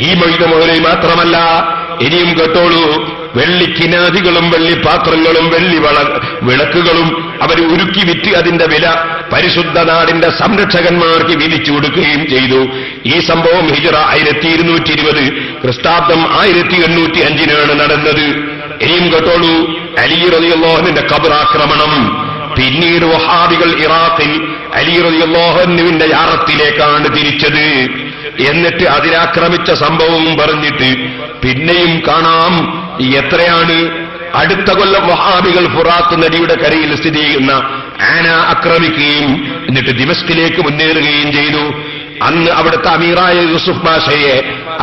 ഈ മൊയ്ദ് മൗലവി മാത്രമല്ല, ഇനിയും കേട്ടോളൂ. വെള്ളിക്കിനാദികളും വെള്ളിപ്പാത്രങ്ങളും വെള്ളി വിളക്കുകളും അവർ ഉരുക്കി വിറ്റ് അതിന്റെ വില പരിശുദ്ധ നാടിന്റെ സംരക്ഷകന്മാർക്ക് വിധിച്ചു കൊടുക്കുകയും ചെയ്തു. ഈ സംഭവം ഹിജറ 1220 ക്രിസ്താബ്ദം 1805 നടന്നത്. ഇനിയും കേട്ടോളൂ. അലി റളിയല്ലാഹു അൻഹുവിന്റെ ഖബർ ആക്രമണം. പിന്നീട് വഹാബികൾ ഇറാഖിൽ അലി റളിയല്ലാഹു അൻഹുവിന്റെ യാറത്തിലേക്കാണ് തിരിച്ചത്. എന്നിട്ട് അതിനാക്രമിച്ച സംഭവവും പറഞ്ഞിട്ട് പിന്നെയും കാണാം എത്രയാണ്. അടുത്ത കൊല്ലം വഹാബികൾ ഫുറാത്ത് നദിയുടെ കരയിൽ സ്ഥിതി ചെയ്യുന്ന ആന ആക്രമിക്കുകയും എന്നിട്ട് ദിമസ്കിലേക്ക് മുന്നേറുകയും ചെയ്തു. അന്ന് അവിടുത്തെ അമീറായ യൂസുഫ് പാഷയെ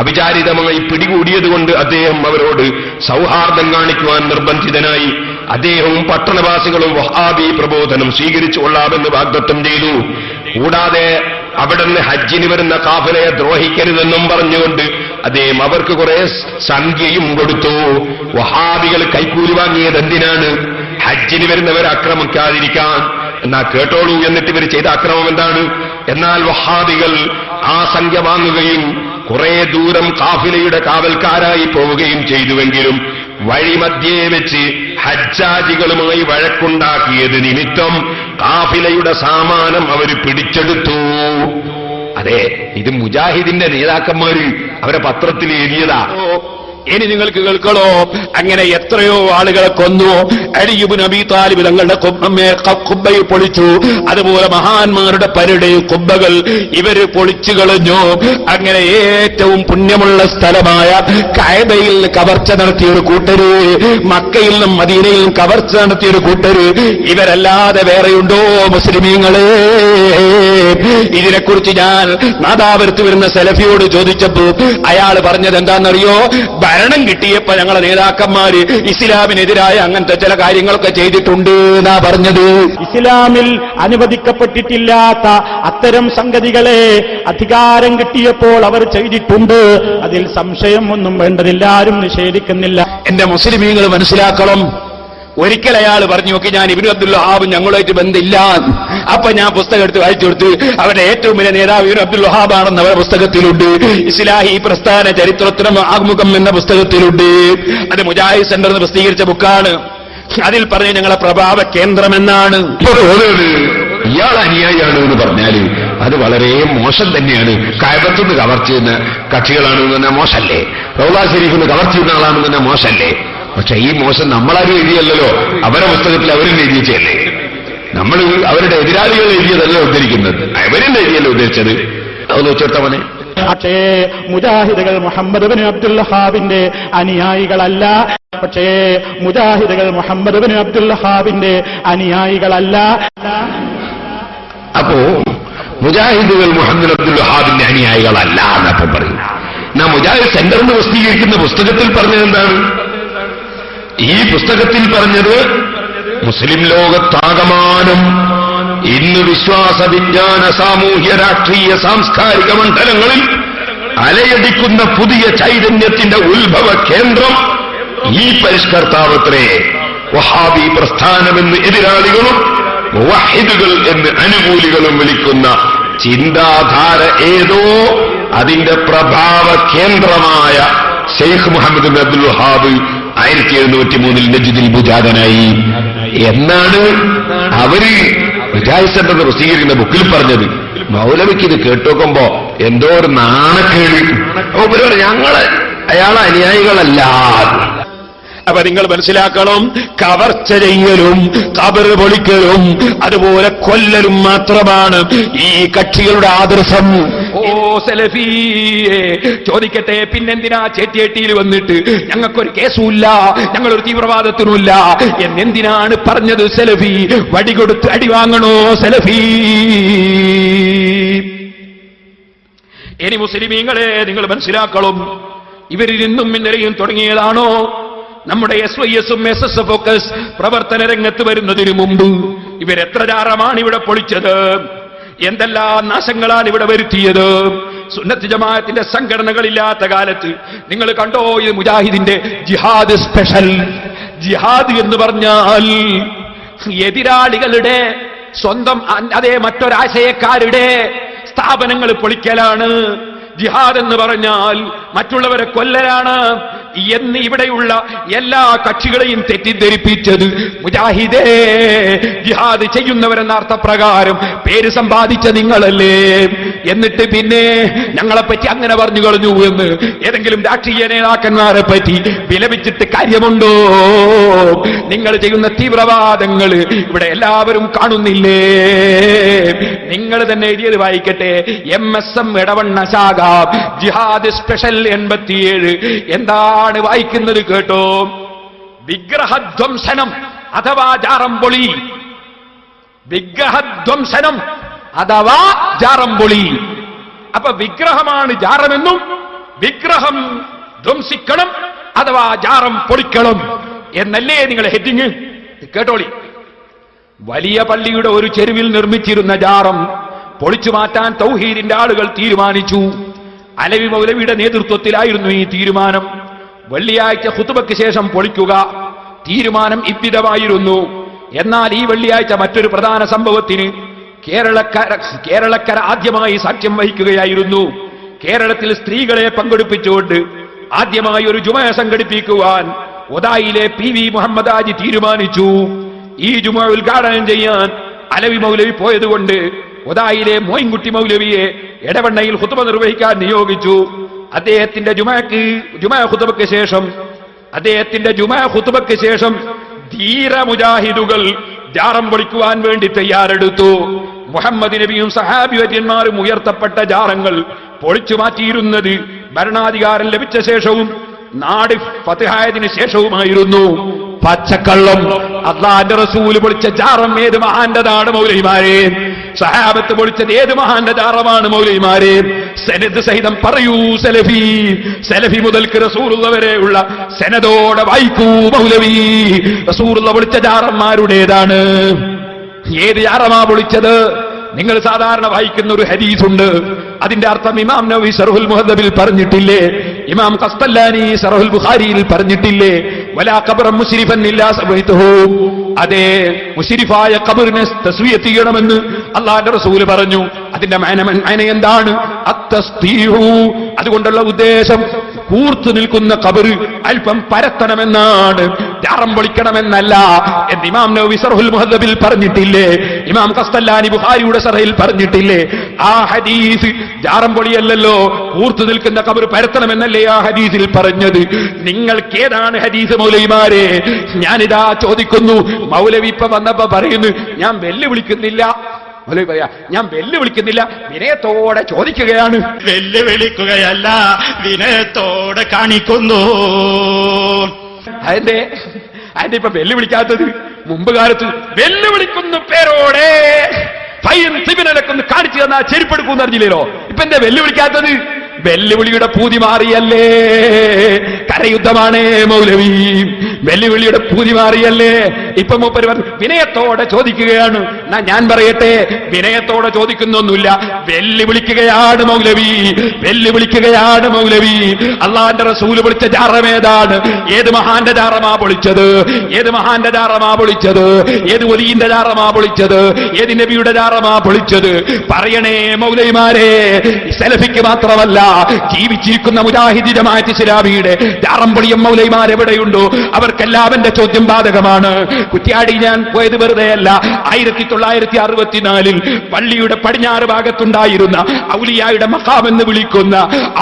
അവിചാരിതമായി പിടികൂടിയതുകൊണ്ട് അദ്ദേഹം അവരോട് സൗഹാർദ്ദം കാണിക്കുവാൻ നിർബന്ധിതനായി. അദ്ദേഹവും പട്ടണവാസികളും വഹാബി പ്രബോധനം സ്വീകരിച്ചു കൊള്ളാമെന്ന് വാഗ്ദത്തം ചെയ്തു. കൂടാതെ അവിടുന്ന് ഹജ്ജിന് വരുന്ന കാഫിലയെ ദ്രോഹിക്കരുതെന്നും പറഞ്ഞുകൊണ്ട് അദ്ദേഹം അവർക്ക് കുറെ സംഖ്യയും കൊടുത്തു. വഹാബികൾ കൈക്കൂലി വാങ്ങിയത് എന്തിനാണ്? ഹജ്ജിന് വരുന്നവരെ ആക്രമിക്കാതിരിക്കാൻ. എന്നാ കേട്ടോളൂ, എന്നിട്ട് ഇവർ ചെയ്ത അക്രമം എന്താണ്? എന്നാൽ വഹാബികൾ ആ സംഖ്യ വാങ്ങുകയും കുറെ ദൂരം കാഫിലയുടെ കാവൽക്കാരായി പോവുകയും ചെയ്തുവെങ്കിലും വഴിമധ്യേ വെച്ച് ഹജ്ജാജികളുമായി വഴക്കുണ്ടാക്കിയത് നിമിത്തം കാഫിലയുടെ സാമാനം അവർ പിടിച്ചെടുത്തു. അതെ, ഇത് മുജാഹിദിന്റെ നേതാക്കന്മാര് അവരെ പത്രത്തിൽ എഴുതിയതാ. ഇനി നിങ്ങൾക്ക് കേൾക്കണോ, അങ്ങനെ എത്രയോ ആളുകളെ കൊന്നു. അലി ഇബ്നു അബീ താലിബ് തങ്ങളുടെ കുബ്ബയെ പൊളിച്ചു. അതുപോലെ മഹാന്മാരുടെ പലരുടെയും കുബ്ബകൾ ഇവര് പൊളിച്ചു കളഞ്ഞു. അങ്ങനെ ഏറ്റവും പുണ്യമുള്ള സ്ഥലമായ കഅബയിൽ കവർച്ച നടത്തിയൊരു കൂട്ടര്, മക്കയിൽ നിന്നും മദീനയിൽ നിന്നും കവർച്ച നടത്തിയൊരു കൂട്ടര്, ഇവരല്ലാതെ വേറെയുണ്ടോ മുസ്ലിമീങ്ങളെ? ഇതിനെക്കുറിച്ച് ഞാൻ നാദാപുരത്ത് വരുന്ന സലഫിയോട് ചോദിച്ചപ്പോ അയാൾ പറഞ്ഞത് എന്താണെന്നറിയോ? ഭരണം കിട്ടിയപ്പോ ഞങ്ങളെ നേതാക്കന്മാര് ഇസ്ലാമിനെതിരായ അങ്ങനത്തെ ചില കാര്യങ്ങളൊക്കെ ചെയ്തിട്ടുണ്ട് എന്നാ പറഞ്ഞത്. ഇസ്ലാമിൽ അനുവദിക്കപ്പെട്ടിട്ടില്ലാത്ത അത്തരം സംഗതികളെ അധികാരം കിട്ടിയപ്പോൾ അവർ ചെയ്തിട്ടുണ്ട്. അതിൽ സംശയം ഒന്നും വേണ്ടതില്ല, ആരും നിഷേധിക്കുന്നില്ല. എന്റെ മുസ്ലിമീങ്ങൾ മനസ്സിലാക്കണം. ഒരിക്കൽ അയാൾ പറഞ്ഞു നോക്കി, ഞാൻ ഇബ്നു അബ്ദുൽ വഹാബ് ഞങ്ങളുമായിട്ട് ബന്ധമില്ല. അപ്പൊ ഞാൻ പുസ്തകം എടുത്ത് വായിച്ചു കൊടുത്ത് അവരുടെ ഏറ്റവും വലിയ നേതാവ് ഇബ്നു അബ്ദുൽ വഹാബാണെന്ന് അവരുടെ പുസ്തകത്തിലുണ്ട്. ഇസ്ലാഹി പ്രസ്ഥാന ചരിത്രത്തിനും ആമുഖം എന്ന പുസ്തകത്തിലുണ്ട്. അത് മുജാഹിദ് സെന്റർ പ്രസിദ്ധീകരിച്ച ബുക്കാണ്. അതിൽ പറഞ്ഞ് ഞങ്ങളെ പ്രഭാവ കേന്ദ്രമെന്നാണ്. ഇയാൾ അനുയായിയാണ് എന്ന് പറഞ്ഞാല് അത് വളരെ മോശം തന്നെയാണ്. കഅബത്തുനിന്ന് കവർച്ച ചെയ്യുന്ന കക്ഷികളാണെന്ന് തന്നെ മോശമല്ലേ? റൗള ശരീഫിന് കവർച്ച ചെയ്യുന്ന ആളാണെന്ന് തന്നെ മോശമല്ലേ? പക്ഷെ ഈ മോശം നമ്മളാരും എഴുതിയല്ലോ, അവരെ പുസ്തകത്തിൽ അവരും എഴുതിച്ചല്ലേ. നമ്മൾ അവരുടെ എതിരാളികൾ എഴുതിയതല്ല ഉദ്ധരിക്കുന്നത്, അവരും എഴുതിയല്ലോ ഉദ്ധരിച്ചത്. അത് വെച്ചെടുത്തവനെ. പക്ഷേ മുജാഹിദുകൾ മുഹമ്മദ് ഇബ്നു അബ്ദുൽ വഹാബിന്റെ അനുയായികളല്ല. പക്ഷേ മുജാഹിദുകൾ മുഹമ്മദ് ഇബ്നു അബ്ദുൽ വഹാബിന്റെ അനുയായികളല്ല. അപ്പോ മുജാഹിദുകൾ മുഹമ്മദ് അബ്ദുൽ വഹാബിന്റെ അനുയായികളല്ല എന്നപ്പം പറയും. നാ മുജാഹിദ് സെന്ററിന് പ്രസിദ്ധീകരിക്കുന്ന പുസ്തകത്തിൽ പറഞ്ഞത് എന്താണ്? ഈ പുസ്തകത്തിൽ പറഞ്ഞത് മുസ്ലിം ലോകത്താകമാനം ഇന്ന് വിശ്വാസ, വിജ്ഞാന, സാമൂഹ്യ, രാഷ്ട്രീയ, സാംസ്കാരിക മണ്ഡലങ്ങളിൽ അലയടിക്കുന്ന പുതിയ ചൈതന്യത്തിന്റെ ഉത്ഭവ കേന്ദ്രം ഈ പരിഷ്കർത്താവത്രേ. വഹാബി പ്രസ്ഥാനമെന്ന് എതിരാളികളും മുവഹിദുകൾ എന്ന് അനുകൂലികളും വിളിക്കുന്ന ചിന്താധാര ഏതോ അതിന്റെ പ്രഭാവ കേന്ദ്രമായ ഷെയ്ഖ് മുഹമ്മദ് ബിൻ അബ്ദുൽ വഹാബ് 1703 നജ്ദിൽ മുജാദനായി എന്നാണ് അവര് മുജാഹിദ് സെന്റർ പ്രസിദ്ധീകരിക്കുന്ന ബുക്കിൽ പറഞ്ഞത്. മൗലവിക്ക് ഇത് കേട്ടുനോക്കുമ്പോ എന്തോ ഒരു നാണക്കേട്. ഞങ്ങള് അയാളെ അനുയായികളല്ല. അപ്പൊ നിങ്ങൾ മനസ്സിലാക്കണം, കവർച്ച ചെയ്യലും ഖബർ പൊളിക്കലും അതുപോലെ കൊല്ലലും മാത്രമാണ് ഈ കക്ഷികളുടെ ആദർശം. ഓ സലഫിയെ ചോദിക്കട്ടെ, പിന്നെന്തിനാ ചേറ്റിയേട്ടിയിൽ വന്നിട്ട് ഞങ്ങൾക്കൊരു കേസുമില്ല, ഞങ്ങളൊരു തീവ്രവാദത്തിനുമില്ല എന്നെന്തിനാണ് പറഞ്ഞത്? സലഫി വടികൊടുത്ത് അടി വാങ്ങണോ സലഫി? ഇനി മുസ്ലിമീങ്ങളെ നിങ്ങൾ മനസ്സിലാക്കണം, ഇവരിൽ നിന്നും ഇന്നലെയും തുടങ്ങിയതാണോ? നമ്മുടെ SYS-ഉം SSF ഒക്കെ പ്രവർത്തന രംഗത്ത് വരുന്നതിന് മുമ്പ് ഇവരെത്ര ചാരമാണ് ഇവിടെ പൊളിച്ചത്, എന്തെല്ലാം നാശങ്ങളാണ് ഇവിടെ വരുത്തിയത്. സുന്നത്ത് ജമാഅത്തിന്റെ സംഘടനകളില്ലാത്ത കാലത്ത് നിങ്ങൾ കണ്ടോ ഇത് മുജാഹിദിന്റെ ജിഹാദ് സ്പെഷ്യൽ. ജിഹാദ് എന്ന് പറഞ്ഞാൽ എതിരാളികളുടെ സ്വന്തം അതേ മറ്റൊരാശയക്കാരുടെ സ്ഥാപനങ്ങൾ പൊളിക്കലാണ്. ജിഹാദ് എന്ന് പറഞ്ഞാൽ മറ്റുള്ളവരെ കൊല്ലലാണ് എന്ന് ഇവിടെയുള്ള എല്ലാ കക്ഷികളെയും തെറ്റിദ്ധരിപ്പിച്ചത് മുജാഹിദേ. ജിഹാദ് ചെയ്യുന്നവരെന്ന അർത്ഥപ്രകാരം പേര് സമ്പാദിച്ച നിങ്ങളല്ലേ. എന്നിട്ട് പിന്നെ ഞങ്ങളെപ്പറ്റി അങ്ങനെ പറഞ്ഞു കളഞ്ഞു എന്ന് ഏതെങ്കിലും രാഷ്ട്രീയ നേതാക്കന്മാരെ പറ്റി വിലപിച്ചിട്ട് കാര്യമുണ്ടോ? നിങ്ങൾ ചെയ്യുന്ന തീവ്രവാദങ്ങൾ ഇവിടെ എല്ലാവരും കാണുന്നില്ലേ? നിങ്ങൾ തന്നെ എഴുതിയത് വായിക്കട്ടെ. MSM ഇടവണ്ണ ശാഖ ജിഹാദ് സ്പെഷ്യൽ 87 എന്താണ് വായിക്കുന്നത് കേട്ടോ? വിഗ്രഹധ്വംസനം അഥവാ ജാറംപൊളി. വിഗ്രഹധ്വംസനം അഥവാ ജാറം പൊളി. അപ്പൊ വിഗ്രഹമാണ് ജാറമെന്നും വിഗ്രഹം ധ്വംസിക്കണം അഥവാ ജാറം പൊളിക്കണം എന്നല്ലേ നിങ്ങളെ ഹെഡിങ്? കേട്ടോളി. വലിയ പള്ളിയുടെ ഒരു ചെരുവിൽ നിർമ്മിച്ചിരുന്ന ജാറം പൊളിച്ചു മാറ്റാൻ തൗഹീദിന്റെ ആളുകൾ തീരുമാനിച്ചു. അലവി മൗലവിയുടെ നേതൃത്വത്തിലായിരുന്നു ഈ തീരുമാനം. വെള്ളിയാഴ്ച ഖുതുബയ്ക്ക് ശേഷം പൊളിക്കുക തീരുമാനം ഇബ്തിദായിരുന്നു. എന്നാൽ ഈ വെള്ളിയാഴ്ച മറ്റൊരു പ്രധാന സംഭവത്തിന് കേരളക്കര ആദ്യമായി സാക്ഷ്യം വഹിക്കുകയായിരുന്നു. കേരളത്തിൽ സ്ത്രീകളെ പങ്കെടുപ്പിച്ചുകൊണ്ട് ആദ്യമായി ഒരു ജുമ സംഘടിപ്പിക്കുവാൻ ഒതായിലെ PV മുഹമ്മദ് ഹാജി തീരുമാനിച്ചു. ഈ ജുമ ഉദ്ഘാടനം ചെയ്യാൻ അലവി മൗലവി പോയതുകൊണ്ട് ഒതായിലെ മോയിൻകുട്ടി മൗലവിയെ എടവണ്ണയിൽ ഖുതുബ നിർവഹിക്കാൻ നിയോഗിച്ചു. അദ്ദേഹത്തിന്റെ ജുമ ഖുതുബയ്ക്ക് ശേഷം ധീര മുജാഹിദുകൾ ജാറം പൊളിക്കുവാൻ വേണ്ടി തയ്യാറെടുത്തു. മുഹമ്മദ് നബിയും സഹാബിവര്യന്മാരും ഉയർത്തപ്പെട്ട ജാറങ്ങൾ പൊളിച്ചു മാറ്റിയിരുന്നത് ഭരണാധികാരം ലഭിച്ച ശേഷവും നാട് ഫതഹായതിനു ശേഷവുമായിരുന്നു. പച്ചക്കള്ളം. അല്ലാഹുവിന്റെ റസൂൽ പൊളിച്ച ജാറം ഏത് മഹാന്റെതാണ് മൗലവിമാരെ? സഹാബത്ത് പൊളിച്ചത് ഏത് മഹാന്റെ ജാറമാണ് മൗലവിമാരെ? സനദ് സഹിതം പറയൂ സലഫി മുതൽക്ക് റസൂലുള്ള വരെയുള്ള സനദോടെ വായിക്കൂ മൗലവി. റസൂലുള്ള പൊളിച്ച ജാറന്മാരുടേതാണ്. ഏത് ജാറമാ പൊളിച്ചത്? നിങ്ങൾ സാധാരണ വായിക്കുന്ന ഒരു ഹദീസുണ്ട്. അതിന്റെ അർത്ഥം ഇമാം നവവി ശർഹുൽ മുഹദ്ദബിൽ പറഞ്ഞിട്ടില്ലേ? ഇമാം ഖസ്തല്ലാനി ശർഹുൽ ബുഖാരിയിൽ പറഞ്ഞിട്ടില്ലേ? വലാ ഖബറൻ മുശ്രിഫൻ ഇല്ലാ സബൈതുഹു. അതേ, മുശ്രിഫായ ഖബറിനെ തസ്വിയത്ത് ചെയ്യണമെന്ന് അല്ലാഹുവിന്റെ റസൂൽ പറഞ്ഞു. അതിന്റെ മഅന എന്താണ്? അത്തസ്തീഹു. അതുകൊണ്ടുള്ള ഉദ്ദേശം കൂർത്തു നിൽക്കുന്ന ഖബർ അല്പം പരത്തണമെന്നാണ്, ജാറം പൊളിക്കണമെന്നല്ല എന്ന് ഇമാം നവവി ശർഹുൽ മുഹദ്ദബിൽ പറഞ്ഞിട്ടില്ലേ? ഇമാം ഖസ്തല്ലാനി ബുഖാരിയുടെ ശർഹിൽ പറഞ്ഞിട്ടില്ലേ? ആ ഹദീസ് ജാറം പൊളിയല്ലല്ലോ, കൂർത്തു നിൽക്കുന്ന ഖബർ പരത്തണമെന്നല്ലേ ആ ഹദീസിൽ പറഞ്ഞത്? നിങ്ങൾക്ക് ഏതാണ് ഹദീസ് മൗലവിമാരെ? ഞാനിതാ ചോദിക്കുന്നു. മൗലവി ഇപ്പൊ വന്നപ്പോ പറയുന്നു ഞാൻ വെല്ലുവിളിക്കുന്നില്ല. മൗലവി പറയാ ഞാൻ വെല്ലുവിളിക്കുന്നില്ല, വിനയത്തോടെ ചോദിക്കുകയാണ്. വെല്ലുവിളിക്കുകയല്ല, വിനയത്തോടെ കാണിക്കുന്നു. അതിന്റെ ഇപ്പൊ വെല്ലുവിളിക്കാത്തത്? മുമ്പ് കാലത്ത് വെല്ലുവിളിക്കുന്ന പേരോടെ ഫൈൻ സിബിനൊന്ന് കാണിച്ചു തന്നാ ചെരുപ്പെടുക്കൂന്ന് അറിഞ്ഞില്ലല്ലോ. ഇപ്പൊ എന്താ വെല്ലുവിളിക്കാത്തത്? വെല്ലുവിളിയുടെ പൂതി മാറിയല്ലേ? കരയുദ്ധമാണേ മൗലവി. വെല്ലുവിളിയുടെ പൂതി മാറിയല്ലേ? ഇപ്പൊ മൂപ്പര് വിനയത്തോടെ ചോദിക്കുകയാണ്. ഞാൻ പറയട്ടെ, വിനയത്തോടെ ചോദിക്കുന്നൊന്നുമില്ല, വെല്ലുവിളിക്കുകയാണ് മൗലവി. വെല്ലുവിളിക്കുകയാണ് മൗലവി. അള്ളാന്റെ റസൂല് പൊളിച്ച ജാറമേതാണ്? ഏത് മഹാന്റെ ജാറമാ പൊളിച്ചത്? ഏത് മഹാന്റെ ജാറമാ പൊളിച്ചത്? ഏത് വലിയന്റെ ജാറമാ പൊളിച്ചത്? ഏത് നബിയുടെ ജാറമാ പൊളിച്ചത്? പറയണേ മൗലവിമാരെ. സലഫിക്ക് മാത്രമല്ല, ജീവിച്ചിരിക്കുന്ന മുജാഹിദ് ജമാഅത്ത് ഇസ്ലാമിയുടെ ജാറം പൊളിയ മൗലവിമാർ എവിടെയുണ്ടോ അവർക്കെല്ലാം എന്റെ ചോദ്യം ബാധകമാണ്. കുറ്റ്യാടി ഞാൻ പോയത് വെറുതെയല്ല. 1964 പള്ളിയുടെ പടിഞ്ഞാറ് ഭാഗത്തുണ്ടായിരുന്ന ഔലിയായുടെ മഖാം എന്ന് വിളിക്കുന്ന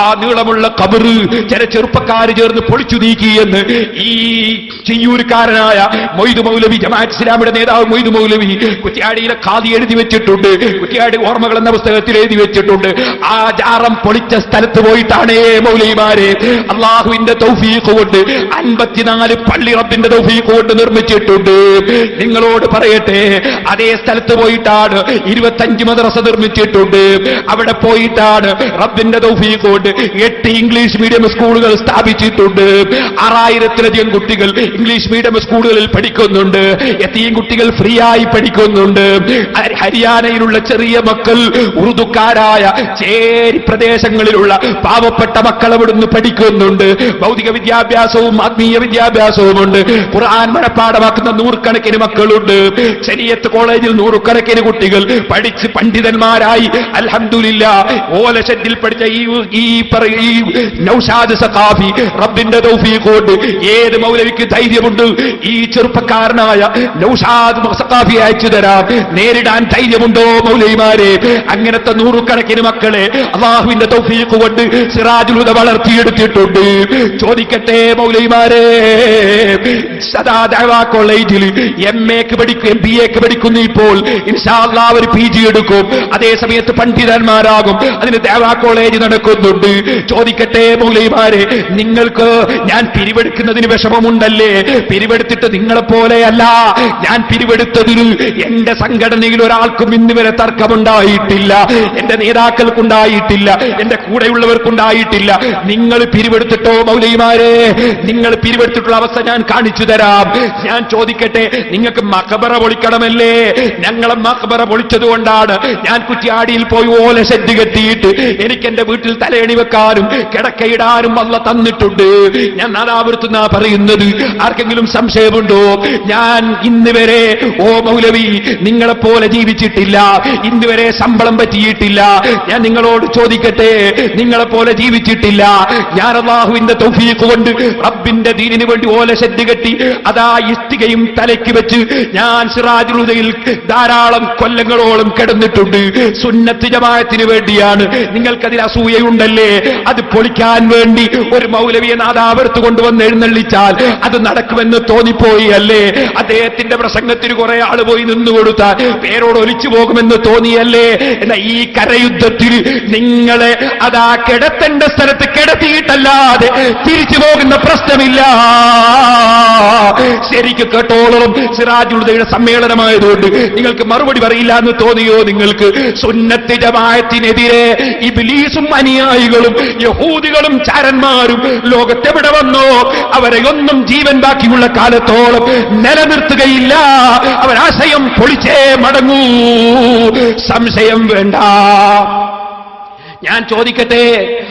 ആ നീളമുള്ള ഖബർ ചില ചെറുപ്പക്കാർ ചേർന്ന് പൊളിച്ചു നീക്കിയെന്ന് ഈ ചിയ്യൂർക്കാരനായ മൊയ്ദ് മൗലവി, ജമാഅത്ത് ഇസ്ലാമിയുടെ നേതാവ് മൊയ്ദ് മൗലവി കുറ്റ്യാടിയിലെ ഖാദി എഴുതി വെച്ചിട്ടുണ്ട്. കുറ്റ്യാടി ഓർമ്മകൾ എന്ന പുസ്തകത്തിൽ എഴുതി വെച്ചിട്ടുണ്ട്. ആ ജാറം പൊളിച്ച സ്ഥലത്ത് പോയിട്ടാണേ മൗലവിമാരെ അള്ളാഹുവിന്റെ തൗഫീഖ് കൊണ്ട് 54 പള്ളി റബ്ബിന്റെ തൗഫീഖ് കൊണ്ട് നിർമ്മിച്ചിട്ടുണ്ട്. നിങ്ങളോട് പറയട്ടെ, അതേ സ്ഥലത്ത് പോയിട്ടാണ് 25 മദ്രസ നിർമ്മിച്ചിട്ടുണ്ട്. അവിടെ പോയിട്ടാണ് റബ്ബിന്റെ തൗഫീഖ് കൊണ്ട് 8 ഇംഗ്ലീഷ് മീഡിയം സ്കൂളുകൾ സ്ഥാപിച്ചിട്ടുണ്ട്. 6000-ലധികം കുട്ടികൾ ഇംഗ്ലീഷ് മീഡിയം സ്കൂളുകളിൽ പഠിക്കുന്നുണ്ട്. യതീം കുട്ടികൾ ഫ്രീ ആയി പഠിക്കുന്നുണ്ട്. ഹരിയാനയിലുള്ള ചെറിയ മക്കൾ, ഉറുദുക്കാരായ ചേരി പ്രദേശങ്ങളിലുള്ള പാവപ്പെട്ട മക്കൾ അവിടുന്ന് പഠിക്കുന്നുണ്ട്. ഭൗതിക വിദ്യാഭ്യാസവും ആത്മീയ വിദ്യാഭ്യാസവുമുണ്ട്. ഖുർആൻ മനപ്പാഠമാക്കുന്ന 100 മക്കളുണ്ട്. ശരീഅത്ത് കോളേജിൽ 100 കുട്ടികൾ പഠിച്ച് പണ്ഡിതന്മാരായി അൽഹംദുലില്ലാഹ് ഓലശത്തിൽ പഠിച്ച ഈ നൗഷാദ് സഖാഫി റബ്ബിന്റെ തൗഫീഖ് കൊണ്ട് ഏത് മൗലവിക്ക് ധൈര്യമുണ്ട് ഈ ചെറുപ്പക്കാരനായ നൗഷാദ് സഖാഫി അയച്ചു തരാം? നേരിടാൻ ധൈര്യമുണ്ടോ മൗലവിമാരെ? അങ്ങനത്തെ 100 മക്കളെ അല്ലാഹുവിന്റെ തൗഫീഖ് കൊണ്ട് സിറാജുൽ ഹുദ വളർത്തിയെടുത്തിട്ടുണ്ട്. ചോദിക്കട്ടെ മൗലവിമാരെ, സദാ ദഅവാ കോളേജിൽ MA-ക്ക് പഠിക്കും, MBA-ക്ക് പഠിക്കുന്ന ഈ കഴിയുമ്പോൾ ഇൻഷാ അല്ലാഹ് അവർ PG എടുക്കും, അതേ സമയത്ത് പണ്ഡിതന്മാരാകും. അതിന് ദേവാ കോളേജ് നടക്കുന്നുണ്ട്. ചോദിക്കട്ടെ മൗലവിമാരെ, നിങ്ങൾക്ക് ഞാൻ പിരിവെടുക്കുന്നതിന് വിഷമമുണ്ടല്ലേ? പിരിവെടുത്തിട്ട് നിങ്ങളെപ്പോലെയല്ല ഞാൻ പിരിവെടുത്തതിന് എന്റെ സംഘടനയിൽ ഒരാൾക്കും ഇന്ന് വരെ തർക്കമുണ്ടായിട്ടില്ല, എന്റെ നേതാക്കൾക്കുണ്ടായിട്ടില്ല, എന്റെ കൂടെയുള്ളവർക്കുണ്ടായിട്ടില്ല. നിങ്ങൾ പിരിവെടുത്തിട്ടോ മൗലവിമാരെ? നിങ്ങൾ പിരിവെടുത്തിട്ടുള്ള അവസ്ഥ ഞാൻ കാണിച്ചു തരാം. ഞാൻ ചോദിക്കട്ടെ, നിങ്ങൾക്ക് മഖബറ പൊളിക്കണമല്ലേ? ഞങ്ങളെ മഖബറ പൊളിച്ചതുകൊണ്ടാണ് ഞാൻ കുറ്റ്യാടിയിൽ പോയി ഓല ഷെഡ് കെട്ടിയിട്ട് എനിക്ക് എന്റെ വീട്ടിൽ തലയണി വെക്കാനും കിടക്കയിടാനും അല്ല തന്നിട്ടുണ്ട്. ഞാൻ നാദാപുരത്തുനിന്നാ പറയുന്നത്. ആർക്കെങ്കിലും സംശയമുണ്ടോ? ഞാൻ ഇന്ന് വരെ മൗലവി നിങ്ങളെപ്പോലെ ജീവിച്ചിട്ടില്ല, ഇന്ന് വരെ ശമ്പളം പറ്റിയിട്ടില്ല. ഞാൻ നിങ്ങളോട് ചോദിക്കട്ടെ, നിങ്ങളെപ്പോലെ ജീവിച്ചിട്ടില്ല. ഞാൻ അല്ലാഹുവിന്റെ തൗഫീഖ് കൊണ്ട് റബ്ബിന്റെ ദീനിന് വേണ്ടി ഓല ഷെഡ് കെട്ടി അതാ ഇഷ്ടികയും തലയ്ക്ക് വെച്ച് ഞാൻ സിറാജുൽ ഹുദയിൽ ധാരാളം കൊല്ലങ്ങളോളം കിടന്നിട്ടുണ്ട്. സുന്നത്ത് ജമാഅത്തിന് വേണ്ടിയാണ്. നിങ്ങൾക്കതിൽ അസൂയയുണ്ടല്ലേ? അത് പൊളിക്കാൻ വേണ്ടി ഒരു മൗലവിയെ നാദാപുരത്ത് കൊണ്ടുവന്ന് എഴുന്നള്ളിച്ചാൽ അത് നടക്കുമെന്ന് തോന്നിപ്പോയി അല്ലേ? അദ്ദേഹത്തിന്റെ പ്രസംഗത്തിന് കുറെ ആള് പോയി നിന്നുകൊടുത്താൽ പേരോട് ഒലിച്ചു പോകുമെന്ന് തോന്നിയല്ലേ? എന്നാൽ ഈ കരയുദ്ധത്തിൽ നിങ്ങളെ അതാ കിടത്തേണ്ട സ്ഥലത്ത് കിടത്തിയിട്ടല്ലാതെ തിരിച്ചു പോകുന്ന പ്രശ്നമില്ല. ശരിക്കും കേട്ടോളം സിറാജുൽ ഹുദയുടെ സമ്മേളനമായതുകൊണ്ട് നിങ്ങൾക്ക് മറുപടി പറയില്ല എന്ന് തോന്നിയോ? നിങ്ങൾക്ക് സുന്നത്ത് ജമാഅത്തിനെതിരെ ഇബ്ലീസും അനുയായികളും യഹൂദികളും ചാരന്മാരും ലോകത്തെവിടെ വന്നോ അവരെ ഒന്നും ജീവൻ ബാക്കിയുള്ള കാലത്തോളം നിലനിർത്തുകയില്ല. അവരാശയം പൊളിച്ചേ മടങ്ങൂ, സംശയം വേണ്ട. ഞാൻ ചോദിക്കട്ടെ,